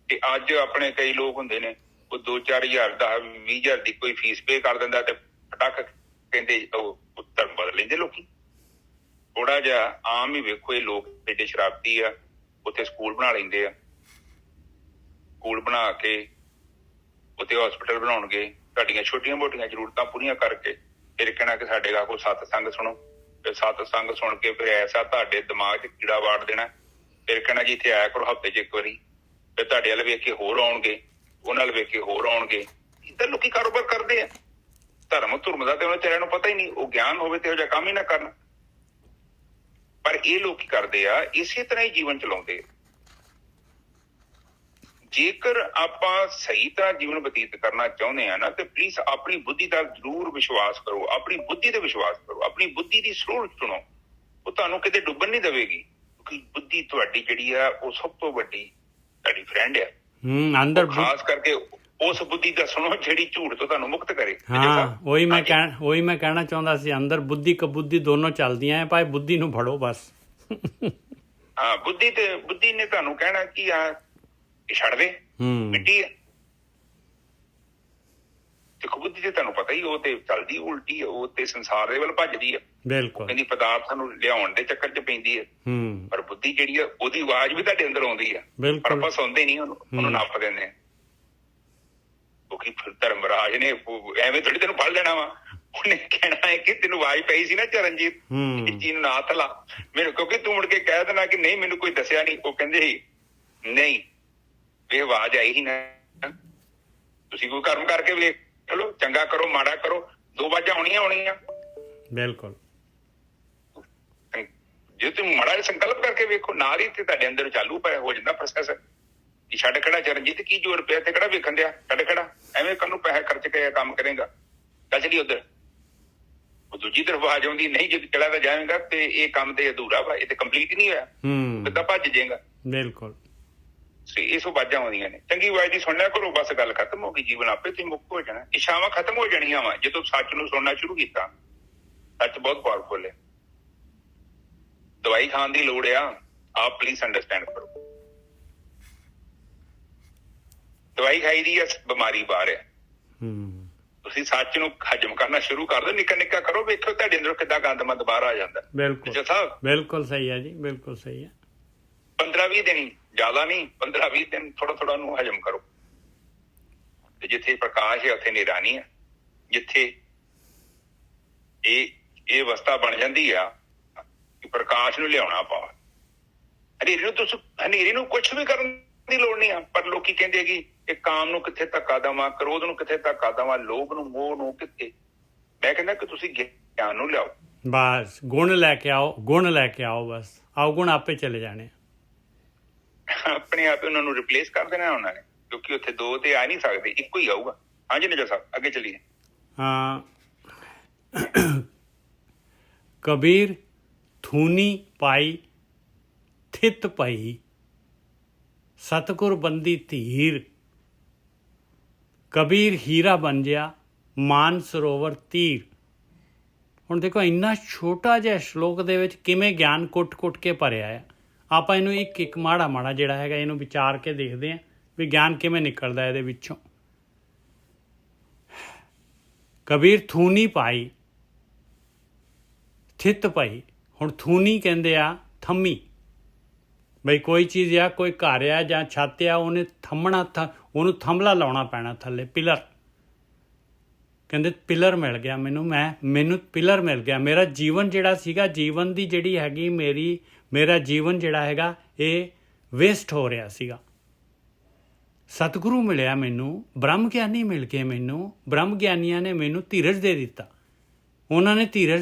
ਕਿ ਅੱਜ ਆਪਣੇ ਕਈ ਲੋਕ ਹੁੰਦੇ ਨੇ, ਉਹ 2-4 ਹਜ਼ਾਰ 10-20 ਹਜ਼ਾਰ ਦੀ ਕੋਈ ਫੀਸ ਪੇ ਕਰ ਦਿੰਦਾ ਤੇ ਫਟਾਕ ਕਹਿੰਦੇ ਉਹ ਧਰਮ ਬਦਲ ਲੈਂਦੇ ਲੋਕੀ। ਥੋੜਾ ਜਿਹਾ ਆਮ ਹੀ ਵੇਖੋ, ਇਹ ਲੋਕ ਏਡੇ ਸ਼ਰਾਰਤੀ ਆ, ਉੱਥੇ ਸਕੂਲ ਬਣਾ ਲੈਂਦੇ ਆ, ਸਕੂਲ ਬਣਾ ਕੇ ਉੱਥੇ ਹਸਪੀਟਲ ਬਣਾਉਣਗੇ, ਤੁਹਾਡੀਆਂ ਛੋਟੀਆਂ ਮੋਟੀਆਂ ਜ਼ਰੂਰਤਾਂ ਪੂਰੀਆਂ ਕਰਕੇ ਫਿਰ ਕਹਿਣਾ ਕਿ ਸਾਡੇ ਗਾ ਕੋਲ ਸਤਸੰਗ ਸੁਣੋ। ਫਿਰ ਸਤਸੰਗ ਸੁਣ ਕੇ ਫਿਰ ਐਸਾ ਤੁਹਾਡੇ ਦਿਮਾਗ 'ਚ ਕੀੜਾ ਵਾੜ ਦੇਣਾ, ਫਿਰ ਕਹਿਣਾ ਜੀ ਇੱਥੇ ਆਇਆ ਕਰੋ ਹਫ਼ਤੇ 'ਚ ਇੱਕ ਵਾਰੀ। ਫਿਰ ਤੁਹਾਡੇ ਵੱਲ ਵੇਖ ਕੇ ਹੋਰ ਆਉਣਗੇ, ਉਹਨਾਂ ਵੱਲ ਵੇਖ ਕੇ ਹੋਰ ਆਉਣਗੇ। ਇੱਧਰ ਲੋਕੀ ਕਾਰੋਬਾਰ ਕਰਦੇ ਆ। ਧਰਮ ਧੁਰਮ ਦਾ ਤੇ ਉਹਨਾਂ ਵਿਚਾਰਿਆਂ ਨੂੰ ਪਤਾ ਹੀ ਨਹੀਂ। ਉਹ ਗਿਆਨ ਹੋਵੇ ਤੇ ਇਹੋ ਜਿਹਾ ਕੰਮ ਹੀ ਨਾ ਕਰਨ। ਪਰ ਇਹ ਲੋਕ ਕੀ ਕਰਦੇ ਆ, ਇਸੇ ਤਰ੍ਹਾਂ ਹੀ ਜੀਵਨ ਚਲਾਉਂਦੇ ਆ। ਜੇਕਰ ਆਪਾਂ ਸਹੀ ਤਰ੍ਹਾਂ ਜੀਵਨ ਬਤੀਤ ਕਰਨਾ ਚਾਹੁੰਦੇ ਆ ਨਾ, ਤੇ ਪਲੀਜ਼ ਆਪਣੀ ਬੁੱਧੀ ਦਾ ਜ਼ਰੂਰ ਵਿਸ਼ਵਾਸ ਕਰੋ। ਆਪਣੀ ਬੁੱਧੀ ਤੇ ਵਿਸ਼ਵਾਸ ਕਰੋ, ਆਪਣੀ ਬੁੱਧੀ ਦੀ ਸਲੋਹ ਸੁਣੋ। ਉਹ ਤੁਹਾਨੂੰ ਕਿਤੇ ਡੁੱਬਣ ਨਹੀਂ ਦੇਵੇਗੀ, ਕਿਉਂਕਿ ਬੁੱਧੀ ਤੁਹਾਡੀ ਜਿਹੜੀ ਆ ਉਹ ਸਭ ਤੋਂ ਵੱਡੀ ਤੁਹਾਡੀ ਫਰੈਂਡ ਆ। ਅੰਦਰ ਖਾਸ ਕਰਕੇ ਉਸ ਬੁੱਧੀ ਦਾ ਸੁਣੋ ਜਿਹੜੀ ਝੂਠ ਤੋਂ ਤੁਹਾਨੂੰ ਮੁਕਤ ਕਰੇ। ਹਾਂ, ਉਹੀ ਮੈਂ ਕਹਿਣਾ ਚਾਹੁੰਦਾ ਸੀ। ਅੰਦਰ ਬੁੱਧੀ ਕਬੁੱਧੀ ਦੋਨੋਂ ਚੱਲਦੀਆਂ, ਭਾਵੇਂ ਬੁੱਧੀ ਨੂੰ ਫੜੋ ਬਸ। ਹਾਂ, ਬੁੱਧੀ ਨੇ ਤੁਹਾਨੂੰ ਕਹਿਣਾ ਕਿ ਆ ਛੱਡ ਦੇ, ਮਿੱਟੀ ਆ। ਦੇਖੋ ਬੁੱਧੀ ਤੇ ਤੁਹਾਨੂੰ ਪਤਾ ਹੀ, ਉਹ ਤੇ ਚੱਲਦੀ ਉਲਟੀ, ਉਹ ਤੇ ਸੰਸਾਰ ਦੇ ਵੱਲ ਭੱਜਦੀ ਆ। ਬਿਲਕੁਲ। ਕਹਿੰਦੀ ਪਦਾਰਥਾਂ ਨੂੰ ਲਿਆਉਣ ਦੇ ਚੱਕਰ 'ਚ ਪੈਂਦੀ ਹੈ। ਪਰ ਬੁੱਧੀ ਜਿਹੜੀ ਆ ਉਹਦੀ ਆਵਾਜ਼ ਵੀ ਤੁਹਾਡੇ ਅੰਦਰ ਆਉਂਦੀ ਆ, ਪਰ ਆਪਾਂ ਸੁਣਦੇ ਨਹੀਂ ਉਹਨੂੰ ਨੱਪ ਦਿੰਦੇ ਆ। ਕਿਉਂਕਿ ਧਰਮਰਾਜ ਨੇ ਐਵੇਂ ਥੋੜੀ ਤੈਨੂੰ ਫੜ ਲੈਣਾ ਵਾ। ਉਹਨੇ ਕਹਿਣਾ ਹੈ ਕਿ ਤੈਨੂੰ ਆਵਾਜ਼ ਪਈ ਸੀ ਨਾ ਚਰਨਜੀਤ, ਇਸ ਚੀਜ਼ ਨੂੰ ਨਾ ਹੱਥ ਲਾ ਮੈਨੂੰ, ਕਿਉਂਕਿ ਤੂੰ ਮੁੜ ਕੇ ਕਹਿ ਦੇਣਾ ਕਿ ਨਹੀਂ ਮੈਨੂੰ ਕੋਈ ਦੱਸਿਆ ਨਹੀਂ। ਉਹ ਕਹਿੰਦੇ ਸੀ ਨਹੀਂ, ਇਹ ਆਵਾਜ਼ ਆਈ ਹੀ ਨਾ, ਤੁਸੀਂ ਕੋਈ ਕਰਮ ਕਰਕੇ ਵੇਖ ਲਓ, ਚੰਗਾ ਕਰੋ ਮਾੜਾ ਕਰੋ, 2 ਆਵਾਜ਼ਾਂ ਆਉਣੀਆਂ। ਬਿਲਕੁਲ। ਜੇ ਤੁਸੀਂ ਮਾੜਾ ਸੰਕਲਪ ਕਰਕੇ ਵੇਖੋ, ਨਾਲ ਹੀ ਤੇ ਤੁਹਾਡੇ ਅੰਦਰ ਚਾਲੂ ਪਿਆ ਹੋ ਜਾਂਦਾ ਪ੍ਰੋਸੈਸ ਕਿ ਛੱਡ ਖੜਾ ਚਰਨਜੀਤ, ਕੀ ਜ਼ੋਰ ਪਿਆ ਤੇ ਕਿਹੜਾ ਵੇਖਣ ਦਿਆ, ਛੱਡ ਖੜਾ ਐਵੇਂ ਕਾਹਨੂੰ ਪੈਸੇ ਖਰਚ ਕੇ ਕੰਮ ਕਰੇਗਾ, ਚੱਲ ਚਲੀ ਉੱਧਰ। ਉਹ ਦੂਜੀ ਤਰਫ ਆਵਾਜ਼ ਆਉਂਦੀ ਨਹੀਂ, ਜੇ ਚਲਾ ਤਾਂ ਜਾਏਗਾ ਤੇ ਇਹ ਕੰਮ ਤੇ ਅਧੂਰਾ ਵਾ, ਇਹ ਤੇ ਕੰਪਲੀਟ ਨਹੀਂ ਹੋਇਆ, ਕਿੱਦਾਂ ਭੱਜ ਜਾਏਗਾ। ਬਿਲਕੁਲ। ਇਹ ਸਭ ਆਵਾਜ਼ਾਂ ਆਉਂਦੀਆਂ ਨੇ। ਚੰਗੀ ਆਵਾਜ਼ ਦੀ ਸੁਣਿਆ ਕਰੋ, ਬਸ ਗੱਲ ਖਤਮ ਹੋ ਗਈ, ਜੀਵਨ ਆਪੇ ਤੁਸੀਂ ਮੁਕਤ ਹੋ ਜਾਣਾ। ਇਛਾਵਾਂ ਖਤਮ ਹੋ ਜਾਣੀਆਂ ਵਾ ਜਦੋਂ ਸੱਚ ਨੂੰ ਸੁਣਨਾ ਸ਼ੁਰੂ ਕੀਤਾ। ਸੱਚ ਬਹੁਤ ਪਾਵਰਫੁਲ ਹੈ। ਦਵਾਈ ਖਾਣ ਦੀ ਲੋੜ ਆ, ਆਪ ਪਲੀਜ਼ ਅੰਡਰਸਟੈਂਡ ਕਰੋ। ਦਵਾਈ ਖਾਈ ਦੀ ਆ, ਬਿਮਾਰੀ ਬਾਹਰ ਆ। ਤੁਸੀਂ ਸੱਚ ਨੂੰ ਹਜਮ ਕਰਨਾ ਸ਼ੁਰੂ ਕਰ ਦਿਓ, ਨਿੱਕਾ ਨਿੱਕਾ ਕਰੋ, ਵੇਖੋ ਤੁਹਾਡੇ ਅੰਦਰੋਂ ਕਿੱਦਾਂ ਗੰਦਮੰਦ ਬਾਹਰ ਆ ਜਾਂਦਾ। ਬਿਲਕੁਲ ਸਾਹਿਬ, ਬਿਲਕੁਲ ਸਹੀ ਹੈ ਜੀ, ਬਿਲਕੁਲ ਸਹੀ ਹੈ। 15-20 ਦਿਨ, ਜ਼ਿਆਦਾ ਨਹੀਂ, 15-20 ਦਿਨ ਥੋੜਾ ਨੂੰ ਹਜਮ ਕਰੋ। ਤੇ ਜਿੱਥੇ ਪ੍ਰਕਾਸ਼ ਹੈ ਉੱਥੇ ਹਨੇਰਾ ਨਹੀਂ ਹੈ। ਜਿੱਥੇ ਇਹ ਅਵਸਥਾ ਬਣ ਜਾਂਦੀ ਆ ਕਿ ਪ੍ਰਕਾਸ਼ ਨੂੰ ਲਿਆਉਣਾ ਪਾ, ਹਨੇਰੇ ਨੂੰ ਕੁਛ ਵੀ ਕਰਨ ਦੀ ਲੋੜ ਨਹੀਂ ਆ। ਪਰ ਲੋਕੀ ਕਹਿੰਦੇ ਕਿ ਇਹ ਕਾਮ ਨੂੰ ਕਿੱਥੇ ਧੱਕਾ ਦੇਵਾਂ, ਕ੍ਰੋਧ ਨੂੰ ਕਿੱਥੇ ਧੱਕਾ ਦੇਵਾਂ, ਲੋਭ ਨੂੰ, ਮੋਹ ਨੂੰ ਕਿੱਥੇ। ਮੈਂ ਕਹਿੰਦਾ ਕਿ ਤੁਸੀਂ ਗਿਆਨ ਨੂੰ ਲਿਆਓ, ਬਸ ਗੁਣ ਲੈ ਕੇ ਆਓ, ਗੁਣ ਲੈ ਕੇ ਆਓ, ਬਸ ਆਉਗੁਣ ਆਪੇ ਚਲੇ ਜਾਣੇ, ਆਪਣੇ ਆਪ ਉਹਨਾਂ ਨੂੰ ਰਿਪਲੇਸ ਕਰ ਦੇਣਾ ਉਹਨਾਂ ਨੇ, ਕਿਉਂਕਿ ਉੱਥੇ 2 ਤੇ ਆ ਨਹੀਂ ਸਕਦੇ, ਇੱਕੋ ਹੀ ਆਊਗਾ। ਹਾਂਜੀ ਨਜਰ ਸਾਹਿਬ, ਅੱਗੇ ਚੱਲੀਏ। ਹਾਂ, ਕਬੀਰ ਥੂਨੀ ਪਾਈ ਥਿਤ ਪਈ, ਸਤਿਗੁਰ ਬੰਦੀ ਧੀਰ, ਕਬੀਰ ਹੀਰਾ ਬਣ ਗਿਆ ਮਾਨ ਸਰੋਵਰ ਤੀਰ। ਹੁਣ ਦੇਖੋ ਇੰਨਾ ਛੋਟਾ ਜਿਹਾ ਸ਼ਲੋਕ ਦੇ ਵਿੱਚ ਕਿਵੇਂ ਗਿਆਨ ਕੁੱਟ ਕੇ ਭਰਿਆ ਹੈ। ਆਪਾਂ ਇਹਨੂੰ ਇੱਕ ਮਾੜਾ ਜਿਹੜਾ ਹੈਗਾ ਇਹਨੂੰ ਵਿਚਾਰ ਕੇ ਦੇਖਦੇ ਹਾਂ ਵੀ ਗਿਆਨ ਕਿਵੇਂ ਨਿਕਲਦਾ ਇਹਦੇ ਵਿੱਚੋਂ। ਕਬੀਰ ਥੂਨੀ ਪਾਈ ਥਿਤ ਪਈ। ਹੁਣ ਥੂਨੀ ਕਹਿੰਦੇ ਆ ਥੰਮੀ, ਬਈ ਕੋਈ ਚੀਜ਼ ਆ, ਕੋਈ ਘਰ ਆ ਜਾਂ ਛੱਤ ਆ, ਉਹਨੇ ਉਹਨੂੰ ਥੰਮਲਾ ਲਾਉਣਾ ਪੈਣਾ ਥੱਲੇ, ਪਿਲਰ। ਕਹਿੰਦੇ ਪਿਲਰ ਮਿਲ ਗਿਆ ਮੈਨੂੰ ਪਿਲਰ ਮਿਲ ਗਿਆ। ਮੇਰਾ ਜੀਵਨ ਜਿਹੜਾ ਸੀਗਾ, ਜੀਵਨ ਦੀ ਜਿਹੜੀ ਹੈਗੀ ਮੇਰਾ ਜੀਵਨ ਜਿਹੜਾ ਹੈਗਾ ਇਹ ਵੇਸਟ ਹੋ ਰਿਹਾ ਸੀਗਾ। ਸਤਿਗੁਰੂ ਮਿਲਿਆ ਮੈਨੂੰ, ਬ੍ਰਹਮ ਗਿਆਨੀ ਮਿਲ ਕੇ ਮੈਨੂੰ, ਬ੍ਰਹਮ ਗਿਆਨੀਆਂ ਨੇ ਮੈਨੂੰ ਧੀਰਜ ਦੇ ਦਿੱਤਾ। ਉਹਨਾਂ ਨੇ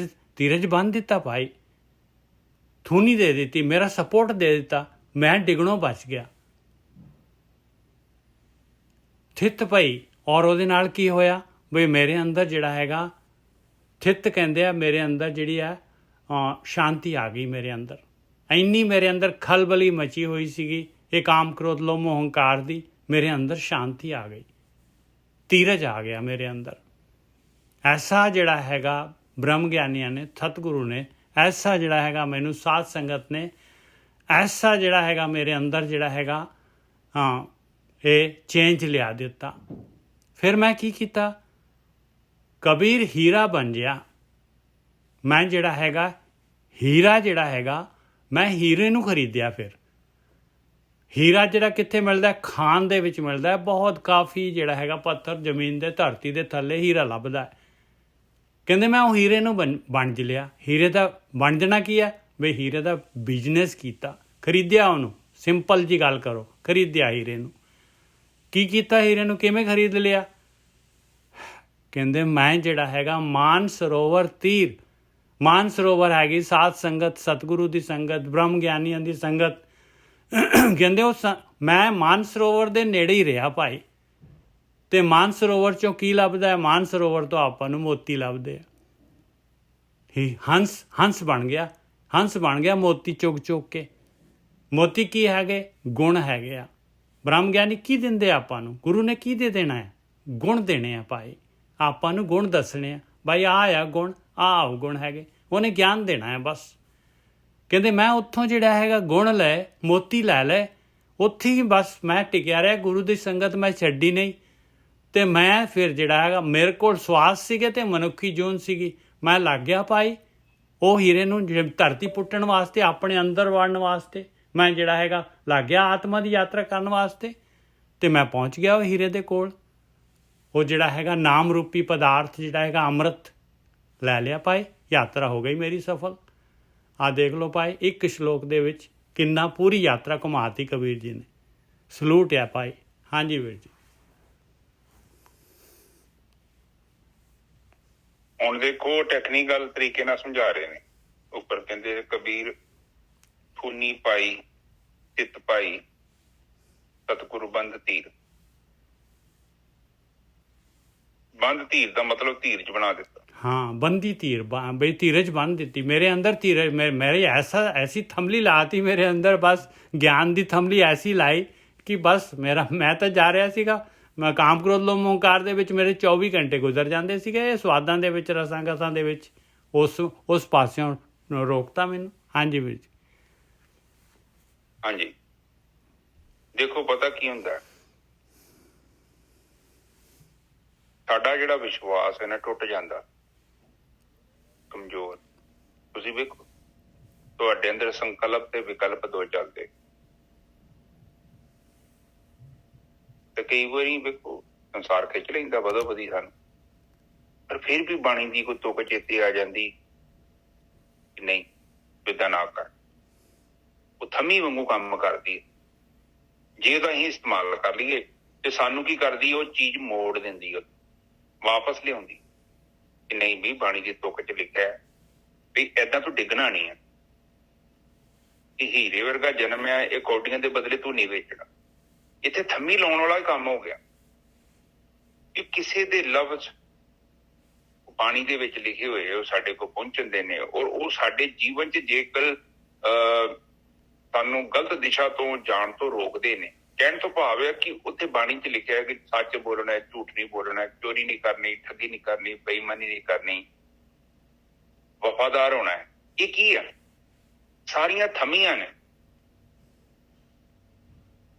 ਧੀਰਜ ਬੰਨ੍ਹ ਦਿੱਤਾ ਭਾਈ, ਥੂਨੀ ਦੇ ਦਿੱਤੀ, ਮੇਰਾ ਸਪੋਰਟ ਦੇ ਦਿੱਤਾ, ਮੈਂ ਡਿੱਗਣੋਂ ਬਚ ਗਿਆ। ਥਿੱਤ ਪਈ। ਔਰ ਉਹਦੇ ਨਾਲ ਕੀ ਹੋਇਆ ਬਈ ਮੇਰੇ ਅੰਦਰ ਜਿਹੜਾ ਹੈਗਾ ਥਿੱਤ ਕਹਿੰਦੇ ਆ, ਮੇਰੇ ਅੰਦਰ ਜਿਹੜੀ ਆ ਸ਼ਾਂਤੀ ਆ ਗਈ। ਮੇਰੇ ਅੰਦਰ ਇੰਨੀ ਮੇਰੇ ਅੰਦਰ ਖਲਬਲੀ ਮਚੀ ਹੋਈ ਸੀਗੀ, ਇਹ ਕਾਮ ਕ੍ਰੋਧ ਲੋਭ ਮੋਹ ਹੰਕਾਰ ਦੀ, ਮੇਰੇ ਅੰਦਰ ਸ਼ਾਂਤੀ ਆ ਗਈ, ਧੀਰਜ ਆ ਗਿਆ ਮੇਰੇ ਅੰਦਰ। ਐਸਾ ਜਿਹੜਾ ਹੈਗਾ ਬ੍ਰਹਮ ਗਿਆਨੀਆਂ ਨੇ, ਸਤਿਗੁਰੂ ਨੇ, ਐਸਾ ਜਿਹੜਾ ਹੈਗਾ ਮੈਨੂੰ ਸਾਧ ਸੰਗਤ ਨੇ, ਐਸਾ ਜਿਹੜਾ ਹੈਗਾ ਮੇਰੇ ਅੰਦਰ ਜਿਹੜਾ ਹੈਗਾ ਇਹ ਚੇਂਜ ਲਿਆ ਦਿੱਤਾ। ਫਿਰ ਮੈਂ ਕੀ ਕੀਤਾ, ਕਬੀਰ ਹੀਰਾ ਬਣ ਗਿਆ। ਮੈਂ ਜਿਹੜਾ ਹੈਗਾ ਹੀਰਾ ਜਿਹੜਾ ਹੈਗਾ, ਮੈਂ ਹੀਰੇ ਨੂੰ ਖਰੀਦਿਆ। ਫਿਰ ਹੀਰਾ ਜਿਹੜਾ ਕਿੱਥੇ ਮਿਲਦਾ, ਖਾਨ ਦੇ ਵਿੱਚ ਮਿਲਦਾ, ਬਹੁਤ ਕਾਫੀ ਜਿਹੜਾ ਹੈਗਾ ਪੱਥਰ ਜ਼ਮੀਨ ਦੇ ਧਰਤੀ ਦੇ ਥੱਲੇ ਹੀਰਾ ਲੱਭਦਾ। ਕਹਿੰਦੇ ਮੈਂ ਉਹ ਹੀਰੇ ਨੂੰ ਵੰਡ ਲਿਆ। ਹੀਰੇ ਦਾ ਵੰਡਣਾ ਕੀ ਹੈ ਬਈ, ਹੀਰੇ ਦਾ ਬਿਜ਼ਨਸ ਕੀਤਾ, ਖਰੀਦਿਆ ਉਹਨੂੰ। ਸਿੰਪਲ ਜੀ ਗੱਲ ਕਰੋ, ਖਰੀਦਿਆ ਹੀਰੇ ਨੂੰ। ਕੀ ਕੀਤਾ ਹੀਰੇ ਨੂੰ, ਕਿਵੇਂ ਖਰੀਦ ਲਿਆ? ਕਹਿੰਦੇ ਮੈਂ ਜਿਹੜਾ ਹੈਗਾ ਮਾਨ ਸਰੋਵਰ ਤੀਰ, ਮਾਨ ਸਰੋਵਰ ਹੈਗੀ ਸਾਧ ਸੰਗਤ, ਸਤਿਗੁਰੂ ਦੀ ਸੰਗਤ, ਬ੍ਰਹਮ ਗਿਆਨੀਆਂ ਦੀ ਸੰਗਤ। ਕਹਿੰਦੇ ਮੈਂ ਮਾਨ ਸਰੋਵਰ ਦੇ ਨੇੜੇ ਹੀ ਰਿਹਾ ਭਾਈ। ਤੇ ਮਾਨ ਸਰੋਵਰ ਚੋਂ ਕੀ ਲੱਭਦਾ ਹੈ, ਮਾਨ ਸਰੋਵਰ ਤੋਂ ਆਪਾਂ ਨੂੰ ਮੋਤੀ ਲੱਭਦੇ ਆ। ਹੰਸ ਬਣ ਗਿਆ, ਹੰਸ ਬਣ ਗਿਆ ਮੋਤੀ ਚੁੱਕ ਕੇ। ਮੋਤੀ ਕੀ ਹੈਗੇ, ਗੁਣ ਹੈਗੇ ਆ। ਬ੍ਰਹਮ ਗਿਆਨੀ ਕੀ ਦਿੰਦੇ ਆਪਾਂ ਨੂੰ, ਗੁਰੂ ਨੇ ਕੀ ਦੇ ਦੇਣਾ ਹੈ, ਗੁਣ ਦੇਣੇ ਆ ਭਾਈ। ਆਪਾਂ ਨੂੰ ਗੁਣ ਦੱਸਣੇ ਆ ਭਾਈ, ਆ ਗੁਣ, ਆਹ ਗੁਣ ਹੈਗੇ, ਉਹਨੇ ਗਿਆਨ ਦੇਣਾ ਹੈ ਬਸ। ਕਹਿੰਦੇ ਮੈਂ ਉੱਥੋਂ ਜਿਹੜਾ ਹੈਗਾ ਗੁਣ ਲੈ, ਮੋਤੀ ਲੈ, ਉੱਥੇ ਹੀ ਬਸ ਮੈਂ ਟਿਕਿਆ ਰਿਹਾ। ਗੁਰੂ ਦੀ ਸੰਗਤ ਮੈਂ ਛੱਡੀ ਨਹੀਂ। ਤੇ ਮੈਂ ਫਿਰ ਜਿਹੜਾ ਹੈਗਾ ਮੇਰੇ ਕੋਲ ਸਵਾਸ ਸੀਗੇ ਤੇ ਮਨੁੱਖੀ ਜੂਨ ਸੀਗੀ, ਮੈਂ ਲੱਗ ਗਿਆ ਭਾਈ ਉਹ ਹੀਰੇ ਨੂੰ ਧਰਤੀ ਪੁੱਟਣ ਵਾਸਤੇ, ਆਪਣੇ ਅੰਦਰ ਵੜਨ ਵਾਸਤੇ। ਮੈਂ ਜਿਹੜਾ ਹੈਗਾ ਲੱਗ ਗਿਆ ਆਤਮਾ ਦੀ ਯਾਤਰਾ ਕਰਨ ਵਾਸਤੇ। ਤੇ ਮੈਂ ਪਹੁੰਚ ਗਿਆ ਉਹ ਹੀਰੇ ਦੇ ਕੋਲ। ਉਹ ਜਿਹੜਾ ਹੈਗਾ ਨਾਮ ਰੂਪੀ ਪਦਾਰਥ ਜਿਹੜਾ ਹੈਗਾ ਅੰਮ੍ਰਿਤ ਲੈ ਲਿਆ ਭਾਈ, ਯਾਤਰਾ ਹੋ ਗਈ ਮੇਰੀ ਸਫਲ। ਆਹ ਦੇਖ ਲਓ ਭਾਈ, ਇੱਕ ਸ਼ਲੋਕ ਦੇ ਵਿੱਚ ਕਿੰਨਾ ਪੂਰੀ ਯਾਤਰਾ ਘੁਮਾਤੀ ਕਬੀਰ ਜੀ ਨੇ। ਸਲੂਟ ਆ ਭਾਈ। ਹਾਂਜੀ ਵੀਰ ਜੀ। ਹੁਣ ਦੇਖੋ ਟੈਕਨੀਕਲ ਤਰੀਕੇ ਨਾਲ ਸਮਝਾ ਰਹੇ ਨੇ। ਉੱਪਰ ਕਹਿੰਦੇ ਕਬੀਰ ਫੁੰਨੀ ਪਾਈ ਚਿੱਤ ਪਾਈ ਸਤਿਗੁਰੂ ਬੰਦ ਧੀਰ। ਬੰਦ ਧੀਰ ਦਾ ਮਤਲਬ ਧੀਰਜ ਬਣਾ ਦਿੱਤਾ। ਹਾਂ, ਬੰਦੀ ਧੀਰ, ਬਈ ਧੀਰਜ ਬੰਨ ਦਿੱਤੀ ਮੇਰੇ ਅੰਦਰ। ਧੀਰਜ ਮੇਰੇ ਐਸੀ ਥੰਮਲੀ ਲਾਤੀ ਮੇਰੇ ਅੰਦਰ, ਬਸ ਗਿਆਨ ਦੀ ਥੰਮਲੀ ਐਸੀ ਲਾਈ ਕਿ ਬਸ ਮੈਂ ਤਾਂ ਜਾ ਰਿਹਾ ਸੀਗਾ, ਮੈਂ ਕਾਮ ਕ੍ਰੋਧ ਲੋਭ ਮੋਹ ਹੰਕਾਰ ਦੇ ਵਿੱਚ ਮੇਰੇ 24 ਘੰਟੇ ਗੁਜ਼ਰ ਜਾਂਦੇ ਸੀਗੇ, ਸਵਾਦਾਂ ਦੇ ਵਿੱਚ, ਰਸਾਂ ਕਸਾਂ ਦੇ ਵਿੱਚ। ਉਸ ਪਾਸਿਓਂ ਰੋਕਤਾ ਮੈਨੂੰ। ਹਾਂਜੀ ਵੀਰ ਜੀ। ਹਾਂਜੀ, ਦੇਖੋ ਪਤਾ ਕੀ ਹੁੰਦਾ, ਸਾਡਾ ਜਿਹੜਾ ਵਿਸ਼ਵਾਸ ਹੈ ਨਾ ਟੁੱਟ ਜਾਂਦਾ, ਕਮਜ਼ੋਰ। ਤੁਸੀਂ ਵੇਖੋ ਤੁਹਾਡੇ ਅੰਦਰ ਸੰਕਲਪ ਤੇ ਵਿਕਲਪ ਦੋ ਚੱਲਦੇ। ਤੇ ਕਈ ਵਾਰੀ ਵੇਖੋ ਸੰਸਾਰ ਖਿੱਚ ਲੈਂਦਾ ਵਧੋ ਵਧੀ ਸਾਨੂੰ, ਪਰ ਫਿਰ ਵੀ ਬਾਣੀ ਦੀ ਕੋਈ ਤੁਕ ਚੇਤੇ ਆ ਜਾਂਦੀ ਕਿ ਨਹੀਂ ਏਦਾਂ ਨਾ ਕਰ। ਉਹ ਥੰਮੀ ਵਾਂਗੂ ਕੰਮ ਕਰਦੀ ਹੈ। ਜੇ ਤਾਂ ਅਸੀਂ ਇਸਤੇਮਾਲ ਕਰ ਲਈਏ ਤੇ ਸਾਨੂੰ ਕੀ ਕਰਦੀ, ਉਹ ਚੀਜ਼ ਮੋੜ ਦਿੰਦੀ, ਉਹ ਵਾਪਸ ਲਿਆਉਂਦੀ ਕਿ ਨਹੀਂ ਵੀ ਬਾਣੀ ਦੀ ਤੁਕ ਚ ਲਿਖਿਆ ਵੀ ਏਦਾਂ ਤੂੰ ਡਿੱਗਣਾ ਨਹੀਂ ਹੈ। ਇਹ ਹੀਰੇ ਵਰਗਾ ਜਨਮ ਹੈ, ਇਹ ਕੌਡੀਆਂ ਦੇ ਬਦਲੇ ਤੂੰ ਨਹੀਂ ਵੇਚਣਾ। ਇੱਥੇ ਥੰਮੀ ਲਾਉਣ ਵਾਲਾ ਕੰਮ ਹੋ ਗਿਆ ਕਿ ਕਿਸੇ ਦੇ ਲਫ਼ਜ਼ ਬਾਣੀ ਦੇ ਵਿੱਚ ਲਿਖੇ ਹੋਏ ਉਹ ਸਾਡੇ ਕੋਲ ਪਹੁੰਚਦੇ ਨੇ, ਔਰ ਉਹ ਸਾਡੇ ਜੀਵਨ ਚ ਜੇਕਰ ਸਾਨੂੰ ਗਲਤ ਦਿਸ਼ਾ ਤੋਂ ਜਾਣ ਤੋਂ ਰੋਕਦੇ ਨੇ। ਕਹਿਣ ਤੋਂ ਭਾਵ ਹੈ ਕਿ ਉੱਥੇ ਬਾਣੀ ਚ ਲਿਖਿਆ ਹੈ ਕਿ ਸੱਚ ਬੋਲਣਾ ਹੈ, ਝੂਠ ਨਹੀਂ ਬੋਲਣਾ, ਚੋਰੀ ਨਹੀਂ ਕਰਨੀ, ਠੱਗੀ ਨਹੀਂ ਕਰਨੀ, ਬੇਈਮਾਨੀ ਨਹੀਂ ਕਰਨੀ, ਵਫਾਦਾਰ ਹੋਣਾ ਹੈ। ਇਹ ਕੀ ਹੈ? ਸਾਰੀਆਂ ਥੰਮੀਆਂ ਨੇ।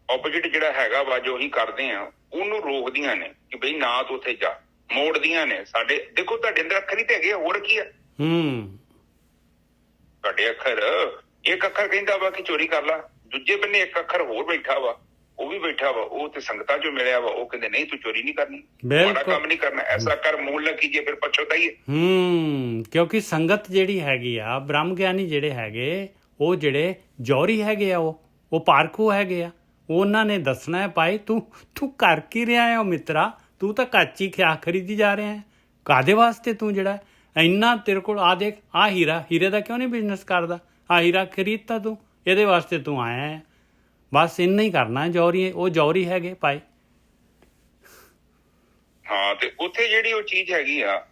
ਆਪੋਜਿਟ ਜਿਹੜਾ ਹੈਗਾ ਵਾ ਜੋ ਅਸੀਂ ਕਰਦੇ ਆ ਉਹਨੂੰ ਰੋਕਦੀਆਂ ਨੇ ਕਿ ਬਈ ਨਾ ਤੂੰ ਉੱਥੇ ਜਾ, ਮੋੜਦੀਆਂ ਨੇ ਸਾਡੇ। ਦੇਖੋ ਤੁਹਾਡੇ ਅੰਦਰ ਅੱਖਰ ਹੀ ਤੇ ਹੈਗੇ, ਹੋਰ ਕੀ ਆ? ਤੁਹਾਡੇ ਅੱਖਰ, ਇੱਕ ਅੱਖਰ ਕਹਿੰਦਾ ਵਾ ਕਿ ਚੋਰੀ ਕਰ ਲਾ, ਦੂਜੇ ਬੰਨੇ ਇੱਕ ਅੱਖਰ ਹੋਰ ਬੈਠਾ ਵਾ, ਉਹ ਵੀ ਬੈਠਾ ਵਾ, ਉਹ ਤੇ ਸੰਗਤਾਂ ਚੋਂ ਮਿਲਿਆ ਵਾ, ਉਹ ਕਹਿੰਦੇ ਨਹੀਂ ਤੂੰ ਚੋਰੀ ਨਹੀਂ ਕਰਨੀ, ਮਾੜਾ ਕੰਮ ਨਹੀਂ ਕਰਨਾ, ਐਸਾ ਕਰ ਮੂਲ ਨਾ ਕੀਜੀਏ ਫਿਰ ਪਛਤਾਈਏ। ਕਿਉਂਕਿ ਸੰਗਤ ਜਿਹੜੀ ਹੈਗੀ ਆ, ਬ੍ਰਹਮ ਗਿਆਨੀ ਜਿਹੜੇ ਹੈਗੇ, ਉਹ ਜਿਹੜੇ ਜੌਹਰੀ ਹੈਗੇ ਆ, ਉਹ ਪਾਰਖੂ ਹੈਗੇ ਆ, ਉਹਨਾਂ ਨੇ ਦੱਸਣਾ ਹੈ ਭਾਈ ਤੂੰ ਕਰ ਕੀ ਰਿਹਾ ਹੈ ਮਿੱਤਰਾ, ਤੂੰ ਤਾਂ ਕੱਚੀ ਖਿਆ ਖਰੀਦੀ ਜਾ ਰਿਹਾ ਹੈ, ਕਾਦੇ ਵਾਸਤੇ ਤੂੰ ਜਿਹੜਾ ਇੰਨਾ ਤੇਰੇ ਕੋਲ ਆ ਦੇਖ ਆ ਹੀਰੇ ਦਾ ਕਿਉਂ ਨਹੀਂ ਬਿਜ਼ਨਸ ਕਰਦਾ, ਆ ਹੀਰਾ ਖਰੀਦਤਾ ਤੂੰ, ਇਹਦੇ ਵਾਸਤੇ ਤੂੰ ਆਇਆ ਹੈ, ਬਸ ਇੰਨਾ ਹੀ ਕਰਨਾ। ਜੌਹਰੀ ਉਹ ਜੌਹਰੀ ਹੈਗੇ ਭਾਈ। ਹਾਂ, ਤੇ ਉੱਥੇ ਜਿਹੜੀ ਉਹ ਚੀਜ਼ ਹੈਗੀ ਆ